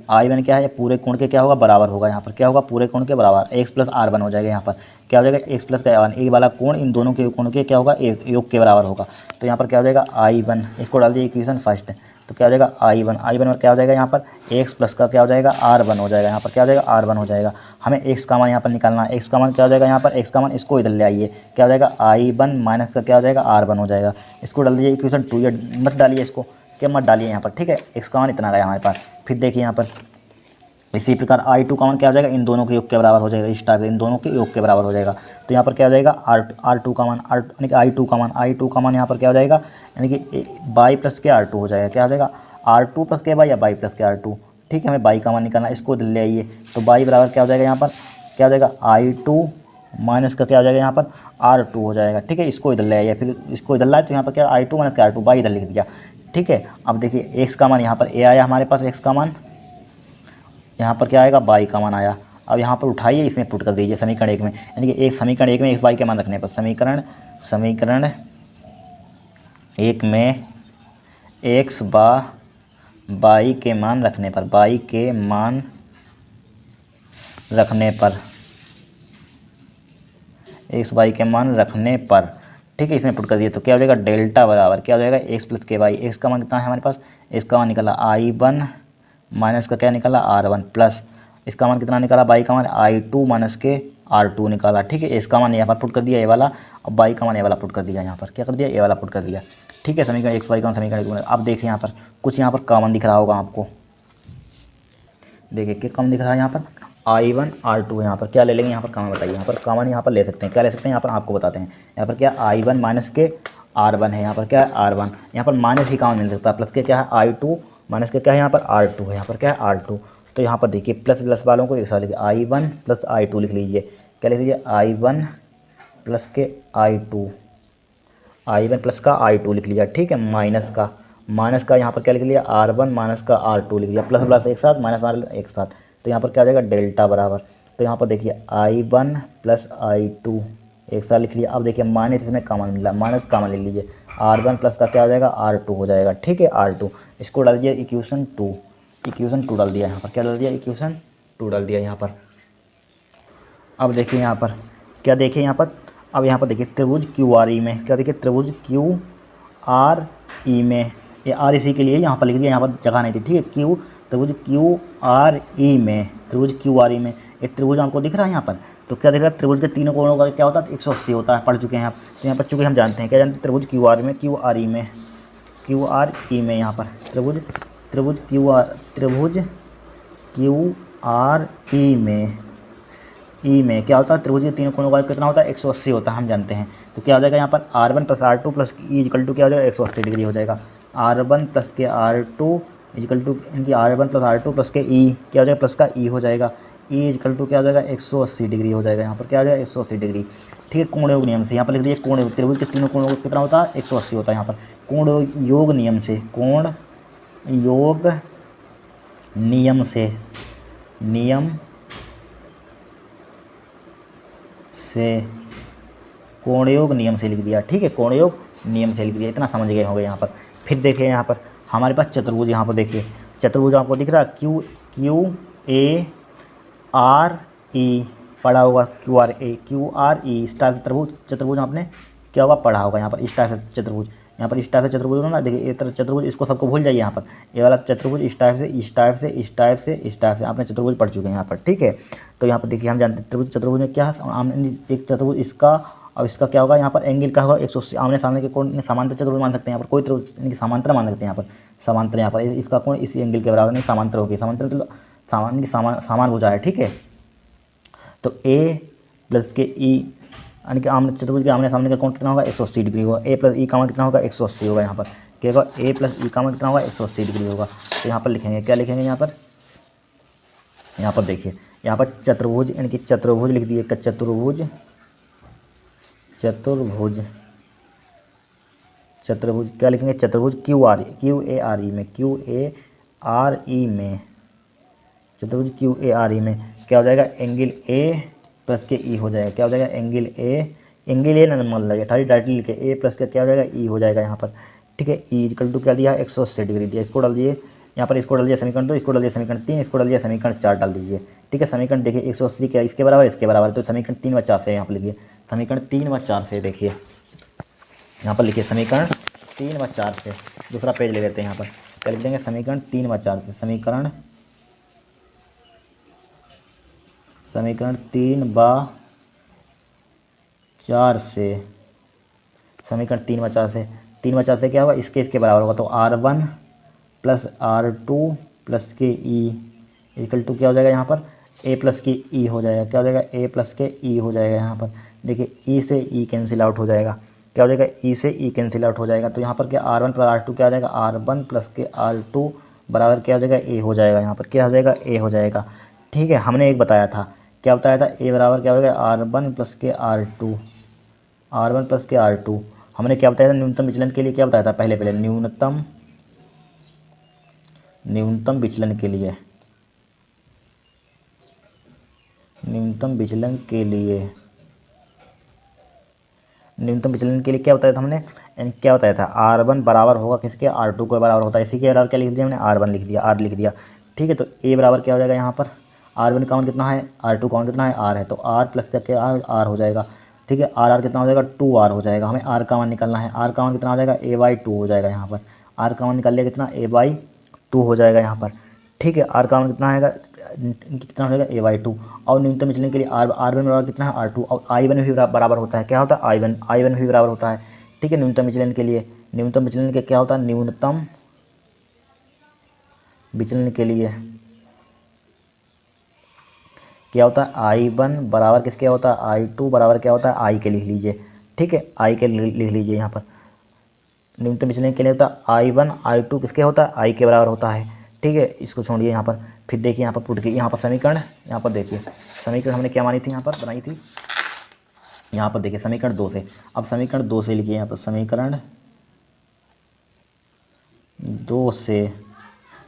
I1 क्या है, पूरे कोण के क्या होगा बराबर होगा, यहाँ पर क्या होगा पूरे कोण के बराबर, x प्लस R1 हो जाएगा। यहाँ पर क्या हो जाएगा x प्लस का R1, एक वाला कोण इन दोनों के कोण के क्या होगा एक योग के बराबर होगा। तो यहाँ पर क्या हो जाएगा I1, इसको डाल दिए इक्वेशन फर्स्ट, तो क्या हो जाएगा I1 और क्या हो जाएगा यहाँ पर x प्लस का क्या हो जाएगा R1 हो जाएगा, यहाँ पर क्या हो जाएगा R1 हो जाएगा। हमें x का मान यहाँ पर निकालना है, x का मान क्या हो जाएगा यहाँ पर, x का मान इसको इधर ले आइए, क्या हो जाएगा I1 माइनस का क्या हो जाएगा R1 हो जाएगा। इसको डाल दीजिए इक्वेशन 2, या मत डालिए इसको, क्या मत डालिए यहाँ पर। ठीक है, x का मान इतना गया हमारे पास। फिर देखिए यहाँ पर इसी प्रकार I2 का मान क्या हो जाएगा, इन दोनों के योग के बराबर हो जाएगा, इस टाइप से इन दोनों के योग के बराबर हो जाएगा। तो यहाँ पर क्या हो जाएगा R2 का मान, यानी कि I2 का मान यहाँ पर क्या हो जाएगा, यानी कि y प्लस के R2 हो जाएगा, क्या हो जाएगा R2 प्लस के y या y प्लस के R2। ठीक है, हमें y का मान निकालना, इसको ले आइए, तो y बराबर क्या हो जाएगा यहाँ पर, क्या हो जाएगा I2 माइनस का क्या हो जाएगा यहाँ पर R2 हो जाएगा। ठीक है, इसको इधर ले आइए, फिर इसको इधर लाए, तो यहाँ पर क्या I2 माइनस का R2, y इधर लिख दिया। ठीक है, अब देखिए x का मान यहाँ पर a आया हमारे पास, x का मान यहाँ पर क्या आएगा y का मान आया। अब यहाँ पर उठाइए, इसमें पुट कर दीजिए समीकरण 1 में, यानी कि समीकरण 1 में x y के मान रखने पर, समीकरण 1 में x y के मान रखने पर, y के मान रखने पर, x y के मान रखने पर, ठीक है, इसमें पुट कर दिए, तो क्या हो जाएगा डेल्टा बराबर क्या हो जाएगा x प्लस के वाई। x का मान कितना है हमारे पास, x का मान निकला I1 माइनस का क्या निकला R1 प्लस इसका मान कितना निकाला, y का मान I2 माइनस के R2 निकाला। ठीक है, x का मान यहाँ पर पुट कर दिया a वाला, अब y का मान a वाला पुट कर दिया, यहाँ पर क्या कर दिया a वाला पुट कर दिया। ठीक है, समीकरण x y का समीकरण। अब देखिए यहाँ पर कुछ यहाँ पर कॉमन दिख रहा होगा आपको, देखिए क्या कॉमन दिख रहा है यहाँ पर I1 R2, यहाँ पर क्या ले लेंगे, यहाँ पर कॉमन बताइए, यहाँ पर कॉमन यहाँ पर ले सकते हैं, क्या ले सकते हैं यहाँ पर आपको बताते हैं। यहाँ पर क्या I1 माइनस के R1 है, यहाँ पर क्या है R1, यहाँ पर माइनस ही कॉमन मिल सकता है, प्लस के क्या है I2 माइनस के क्या है यहाँ पर R2 है, यहाँ पर क्या है R2। तो यहाँ पर देखिए प्लस प्लस वालों को एक साथ लिखिए, I1 प्लस I2 लिख लीजिए, क्या लिख लीजिए I1 प्लस के I2, I1 प्लस का I2 लिख लीजिए। ठीक है, माइनस का माइनस का यहाँ पर क्या लिख लिया R1 माइनस का R2 लिख लिया, प्लस प्लस एक साथ माइनस माइनस एक साथ, तो यहाँ पर क्या हो जाएगा डेल्टा बराबर, तो यहाँ पर देखिए I1 प्लस I2 एक साथ लिख लिया। अब देखिए माइनस इसमें कॉमन मिला, माइनस कॉमन ले लीजिए, R1 प्लस का क्या हो जाएगा R2 हो जाएगा, ठीक है R2, इसको डाल दीजिए इक्वेशन 2 डाल दिया यहाँ पर, क्या डाल दिया इक्वेशन 2 डाल दिया यहाँ पर। अब देखिए यहाँ पर क्या देखिए यहाँ पर, अब यहाँ पर देखिए त्रिभुज क्यू आर ई में, क्या देखिए त्रिभुज क्यू आर ई में, ये आर इसी के लिए यहाँ पर लिख दिया, यहाँ पर जगह नहीं थी, ठीक है क्यू, त्रिभुज क्यू आर ई में, त्रिभुज क्यू आर ई में एक त्रिभुज आपको दिख रहा है यहाँ पर, तो क्या दिख रहा है त्रिभुज के तीनों कोणों का क्या होता है 180 होता है, पढ़ चुके हैं आप, तो यहाँ पर चूँकि हम जानते हैं क्या जानते हैं त्रिभुज क्यू आर में, क्यू आर ई में, क्यू आर ई में यहाँ पर त्रिभुज, त्रिभुज क्यू आर ई में क्या होता है त्रिभुज के तीनों कोणों का कितना होता है 180 होता है, हम जानते हैं, तो क्या हो जाएगा यहाँ पर R1 plus R2 plus E equal to क्या हो जाएगा 180 डिग्री हो जाएगा, R1 प्लस के R2 इक्वल टू इनकी R1 प्लस R2 प्लस के ई क्या हो जाएगा प्लस का ई हो जाएगा, ई इक्वल टू क्या हो जाएगा 180 डिग्री हो जाएगा, यहाँ पर क्या हो जाएगा 180 डिग्री, ठीक है कोण योग नियम से यहाँ पर लिख दिए कोण योग, त्रिभुज के तीनों कोणों का कितना होता है 180 होता है, यहाँ पर कोण योग नियम से, कोण योग नियम से, नियम से कोणयोग नियम से लिख दिया, ठीक है कोणयोग नियम से लिख दिया, इतना समझ गए होंगे यहाँ पर। फिर देखिए यहाँ पर हमारे पास चतुर्भुज, यहाँ पर देखिए चतुर्भुज आपको दिख रहा है क्यू ए आर ई पढ़ा होगा, क्यू आर ई इस टाइप से चतुर्भुज आपने क्या होगा पढ़ा होगा, यहाँ पर इस टाइप से चतुर्भुज, यहाँ पर इस टाइप से चतुर्भुज होना, देखिए ये तरह चतुर्भुज, इसको सबको भूल जाइए, यहाँ पर ये वाला चतुर्भुज इस टाइप से इस टाइप से इस टाइप से इस टाइप से आपने चतुर्भुज पढ़ चुके हैं यहाँ पर, ठीक है। तो यहाँ पर देखिए हम जानते हैं त्रिभुज चतुर्भुज में क्या है, एक चतुर्भुज इसका और इसका क्या होगा यहाँ पर एंगल क्या होगा 180, आमने सामने के कोण समांतर चतुर्भुज मान सकते हैं यहाँ पर, कोई त्रिभुज इनकी समांतर मान सकते हैं यहाँ पर, समांतर यहाँ पर इसका कोण इसी एंगल के बराबर नहीं समांतर होगी, समांतर मतलब समान भुजा है, ठीक है। तो ए प्लस के ई यानी कि आमने चतुर्भुज के आमने सामने का कोण कितना होगा 180 डिग्री होगा, ए प्लस ई का मान कितना होगा 180 होगा, यहाँ पर क्या होगा ए प्लस ई का मान कितना होगा 180 डिग्री होगा, तो यहाँ पर लिखेंगे क्या लिखेंगे यहाँ पर देखिए यहाँ पर चतुर्भुज यानी कि चतुर्भुज लिख दिए, चतुर्भुज क्या लिखेंगे चतुर्भुज क्यू ए आर ई में, चतुर्भुज क्यू ए आर ई में क्या हो जाएगा एंगल ए प्लस के ई हो जाएगा, क्या हो जाएगा एंगल ए ना मान लगे थाली डायरेक्टली लिखे ए प्लस का क्या हो जाएगा ई हो जाएगा यहाँ पर, ठीक है। ई इक्वल टू क्या दिया 180 डिग्री दिया, इसको डाल दिए यहाँ पर, इसको डाल दिया समीकरण 2, इसको डाल दिया समीकरण 3, इसको डाल दिया समीकरण 4 डाल दीजिए, ठीक है। समीकरण देखिए 180 क्या इसके बराबर, तो समीकरण 3 व 4 से यहाँ पर लिखिए, समीकरण 3 व 4 से देखिए यहाँ पर लिखिए समीकरण 3 व 4 से, दूसरा पेज ले लेते हैं यहाँ पर, क्या लिख देंगे समीकरण 3 व 4 से, समीकरण 3 व 4 से, समीकरण 3 व 4 से, 3 व 4 से क्या होगा इसके बराबर होगा, तो R1 प्लस R2 प्लस के ई इक्वल टू क्या हो जाएगा यहाँ पर ए प्लस के ई हो जाएगा, क्या हो जाएगा ए प्लस के ई हो जाएगा, यहाँ पर देखिए ई से ई कैंसिल आउट हो जाएगा, क्या हो जाएगा ई से ई कैंसिल आउट हो जाएगा, तो यहाँ पर क्या R1 प्लस R2 क्या हो जाएगा R1 प्लस के R2 बराबर क्या हो जाएगा ए हो जाएगा, यहाँ पर क्या हो जाएगा ए हो जाएगा, ठीक है। हमने एक बताया था, क्या बताया था ए बराबर क्या हो जाएगा R1 प्लस के R2, हमने क्या बताया था न्यूनतम विचलन के लिए, क्या बताया था पहले न्यूनतम विचलन के लिए, क्या बताया था हमने, यानी क्या बताया था R1 बराबर होगा किसके R2 के बराबर होता है, इसी के बराबर क्या लिख दिया हमने R1 लिख दिया, R लिख दिया, ठीक है। तो ए बराबर क्या हो जाएगा यहाँ पर R1 का मान कितना है R2 का मान कितना है R है, तो R प्लस का क्या R हो जाएगा, ठीक है। R कितना हो जाएगा 2R हो जाएगा, हमें R का मान निकालना है, R का मान कितना हो जाएगा A/2 हो जाएगा, यहाँ पर R का मान निकाल लिया कितना A/2 हो जाएगा यहाँ पर, ठीक है। R का मान कितना आएगा कितना हो जाएगा A/2, और न्यूनतम विचलन के लिए R1 बराबर कितना है R2, और I1 भी बराबर होता है, क्या होता है I1 भी बराबर होता है, ठीक है। न्यूनतम विचलन के लिए, न्यूनतम विचलन के क्या होता है, न्यूनतम विचलन के लिए क्या होता है I1 बराबर किसके होता है I2 बराबर क्या होता है I के लिख लीजिए, ठीक है, I के लिख लीजिए यहाँ पर। न्यूनतम विचलन के लिए होता है I1 I2 किसके होता है I के बराबर होता है, ठीक है। इसको छोड़िए यहाँ पर, फिर देखिए यहाँ पर पुट के यहाँ पर समीकरण, यहाँ पर देखिए समीकरण हमने क्या मानी थी, यहाँ पर बनाई थी, यहाँ पर देखिए समीकरण 2 से, अब समीकरण 2 से लिखिए यहाँ पर समीकरण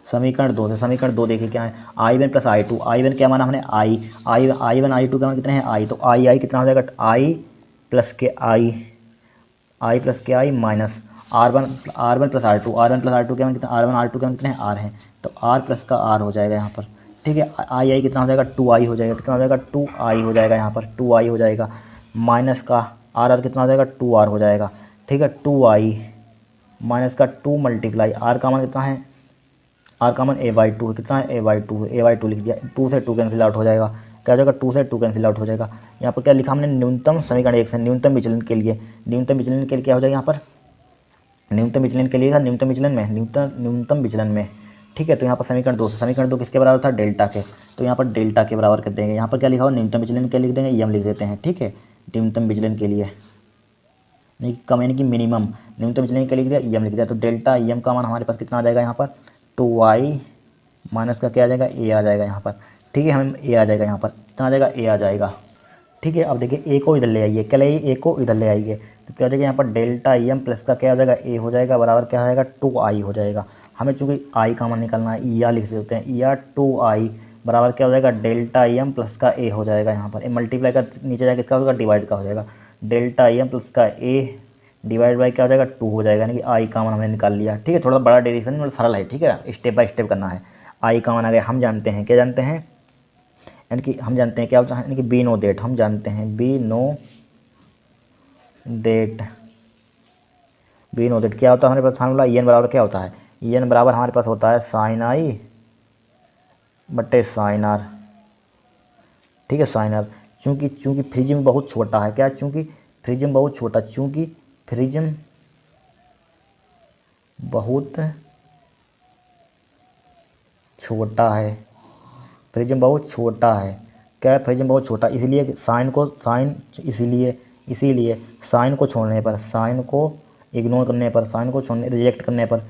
समीकरण दो देखिए क्या है, I1 प्लस I2। I1 क्या माना हमने I1 I2 का मान कितने हैं I, तो I कितना हो जाएगा I प्लस के I minus R1 plus R2 के मान कितना R1 R2 के मान कितने हैं R हैं, तो R प्लस का R हो जाएगा यहाँ पर। ठीक है, I कितना हो जाएगा 2I हो जाएगा, कितना हो जाएगा 2I हो जाएगा यहाँ पर 2I हो जाएगा, माइनस का R कितना हो जाएगा 2R हो जाएगा। ठीक है, 2I माइनस का 2 मल्टीप्लाई R का मान कितना है, R का मान A/2 है, कितना है A/2 लिख दिया, 2 से 2 कैंसिल आउट हो जाएगा, क्या हो जाएगा 2 से 2 कैंसिल आउट हो जाएगा। यहाँ पर क्या लिखा हमने, न्यूनतम समीकरण 1 से न्यूनतम विचलन के लिए क्या हो जाएगा यहाँ पर, न्यूनतम विचलन में। ठीक है, तो यहाँ पर समीकरण 2 किसके बराबर था, डेल्टा के, तो यहाँ पर डेल्टा के बराबर कर देंगे। यहाँ पर क्या लिखा हो, न्यूनतम विचलन के लिख देंगे, EM लिख देते हैं। ठीक है, न्यूनतम विचलन के लिए नहीं कम यानी कि मिनिमम, न्यूनतम विचलन के लिख दिया, EM लिख दिया, तो डेल्टा EM का मान हमारे पास कितना आ जाएगा यहाँ पर 2I माइनस का क्या आ जाएगा A आ जाएगा यहाँ पर। ठीक है, हमें A आ जाएगा यहाँ पर, कितना आ जाएगा A आ जाएगा। ठीक है, अब देखिए A को इधर ले आइए, क्या ले आइए A को इधर ले आइए, तो क्या हो जाएगा यहाँ पर डेल्टा EM प्लस का क्या हो जाएगा A हो जाएगा, बराबर क्या हो जाएगा 2I हो जाएगा। हमें चूँकि I का मान निकालना है, ER लिख देते हैं, ER 2I बराबर क्या हो जाएगा डेल्टा EM प्लस का A हो जाएगा। यहाँ पर मल्टीप्लाई का नीचे जाकर इसका होगा डिवाइड का हो जाएगा, डेल्टा EM प्लस का A डिवाइड बाई क्या हो जाएगा 2 हो जाएगा, यानी कि I का मान हमने निकाल लिया। ठीक है, थोड़ा बड़ा डेरिवेशन मतलब सरल है। ठीक है, स्टेप बाय स्टेप करना है। I का मान आ गया, हम जानते हैं क्या जानते हैं, यानी कि हम जानते हैं क्या होता है, यानी कि बी नो डेट हम जानते हैं, बी नो डेट क्या होता है हमारे पास फार्मूला, EN बराबर क्या होता है, EN बराबर हमारे पास होता है साइन I बटे साइन R। ठीक है, साइन R चूँकि फ्रिज्म बहुत छोटा है, क्या चूँकि फ्रिज्म बहुत छोटा क्या है, फ्रिज्म बहुत छोटा, इसलिए साइन को छोड़ने पर, साइन को इग्नोर करने पर, रिजेक्ट करने पर,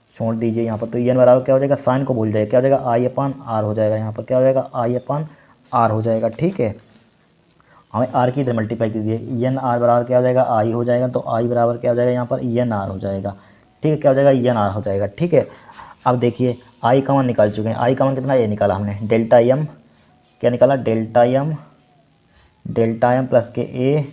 छोड़ दीजिए यहाँ पर, तो EN बराबर क्या हो जाएगा, साइन को भूल जाएगा, क्या हो जाएगा I/R हो जाएगा। यहाँ पर क्या हो जाएगा I/R हो जाएगा। ठीक है, हमें R की इधर मल्टीप्लाई कीजिए, EN/R बराबर क्या हो जाएगा I हो जाएगा, तो I बराबर क्या हो जाएगा यहाँ पर EN/R हो जाएगा। ठीक है, क्या हो जाएगा EN/R हो जाएगा। ठीक है, अब देखिए I का मान निकाल चुके हैं, I का मान कितना ये निकाला हमने, डेल्टा EM क्या निकाला, डेल्टा EM प्लस के A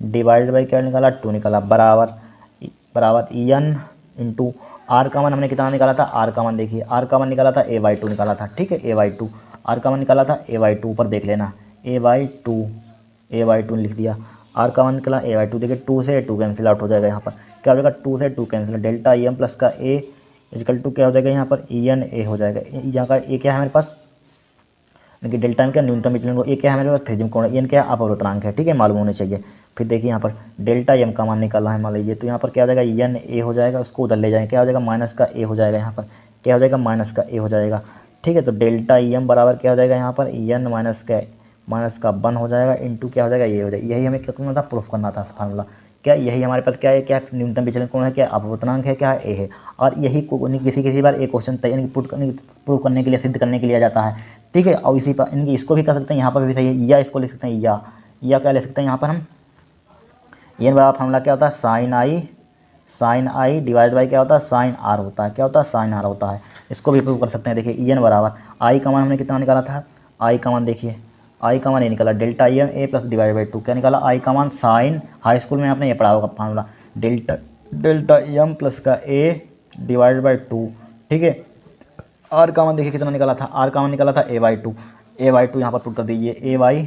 डिवाइडेड बाई क्या निकाला 2 निकाला, बराबर EN इंटू R का मान हमने कितना निकाला था, R का मान देखिए, R का मान निकाला था A/2 निकाला था। ठीक है, A/2 R का मान निकाला था A/2, ऊपर देख लेना A/2 लिख दिया, R का मान निकला A/2, देखिए 2 से 2 कैंसिल आउट हो जाएगा। यहाँ पर क्या हो जाएगा 2 से 2 कैंसिल, डेल्टा EM प्लस का A इक्वल टू क्या हो जाएगा यहाँ पर EN/A हो जाएगा। यहाँ का A क्या है हमारे पास, देखिए डेल्टा में क्या न्यूनतम विचलन को, A क्या है हमारे पास फ्रिज्म कोण, EN क्या है अपवर्तनांक है। ठीक है, मालूम होने चाहिए। फिर देखिए यहाँ पर डेल्टा EM का मान निकालना है मान लीजिए, तो यहाँ पर क्या हो जाएगा EN/A हो जाएगा, उसको उधर ले जाएंगे, क्या हो जाएगा माइनस का A हो जाएगा, यहाँ पर क्या हो जाएगा माइनस का A हो जाएगा। ठीक है, तो डेल्टा EM बराबर क्या हो जाएगा यहाँ पर EN माइनस का 1 हो जाएगा, इंटू क्या हो जाएगा ये हो जाएगा। यही हमें क्या करना था, प्रूफ करना था फार्मूला, क्या यही हमारे पास क्या है, क्या न्यूनतम विचलन कोण है, क्या अपवर्तनांक है, क्या है A है। और यही किसी बार एक क्वेश्चन प्रूव करने के लिए, सिद्ध करने के लिए आ जाता है। ठीक है, और इसी पर इनकी इसको भी कर सकते हैं, यहाँ पर भी सही है, या इसको ले सकते हैं, या क्या ले सकते हैं यहाँ पर हम, EN बराबर फार्मूला क्या होता है साइन I डिवाइड बाई क्या होता है साइन R होता है, क्या होता है साइन R होता है। इसको भी प्रूव कर सकते हैं। देखिए EN बराबर I का मान हमने कितना निकाला था, I का मान देखिए, I का मान ये निकाला delta EM A plus divide by 2, क्या निकाला I का मान साइन, हाई स्कूल में आपने ये पढ़ा होगा फार्मूला, डेल्टा EM प्लस का A डिवाइड बाई 2। ठीक है, R का मान देखिए कितना निकाला था, R का मान निकाला था A/2 यहाँ पर पुट कर दीजिए, A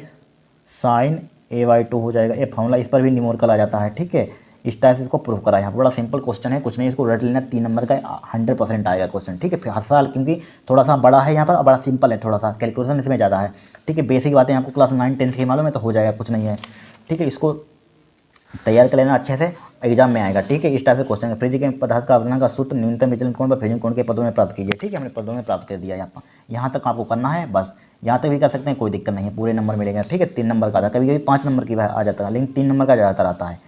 साइन A/2 हो जाएगा। ये फार्मूला इस पर भी न्यूमेरिकल आ जाता है। ठीक है, इस टाइप से इसको प्रूव करा। यहाँ पर बड़ा सिंपल क्वेश्चन है, कुछ नहीं, इसको रट लेना, 3 नंबर का 100% आएगा क्वेश्चन। ठीक है, फिर हर साल क्योंकि थोड़ा सा बड़ा है यहाँ पर, बड़ा सिंपल है, थोड़ा सा कैलकुलेशन इसमें ज़्यादा है। ठीक है, बेसिक बातें आपको क्लास 9 10 की मालूम है तो हो जाएगा, कुछ नहीं है। ठीक है, इसको तैयार कर लेना अच्छे से, एग्जाम में आएगा। ठीक है, इस टाइप से क्वेश्चन है। फ्रिज के पदार्थ का अपवर्तनांक का सूत्र न्यूनतम विचलन कोण व फ्रिज्म कोण के पदों में प्राप्त कीजिए। ठीक है, हमने पदों में प्राप्त कर दिया। यहाँ तक आपको करना है, बस यहाँ तक भी कर सकते हैं, कोई दिक्कत नहीं है, पूरे नंबर मिलेंगे। ठीक है, 3 नंबर का आता है, कभी कभी 5 नंबर की आ जाता है, लेकिन 3 नंबर का ज़्यादातर आता है।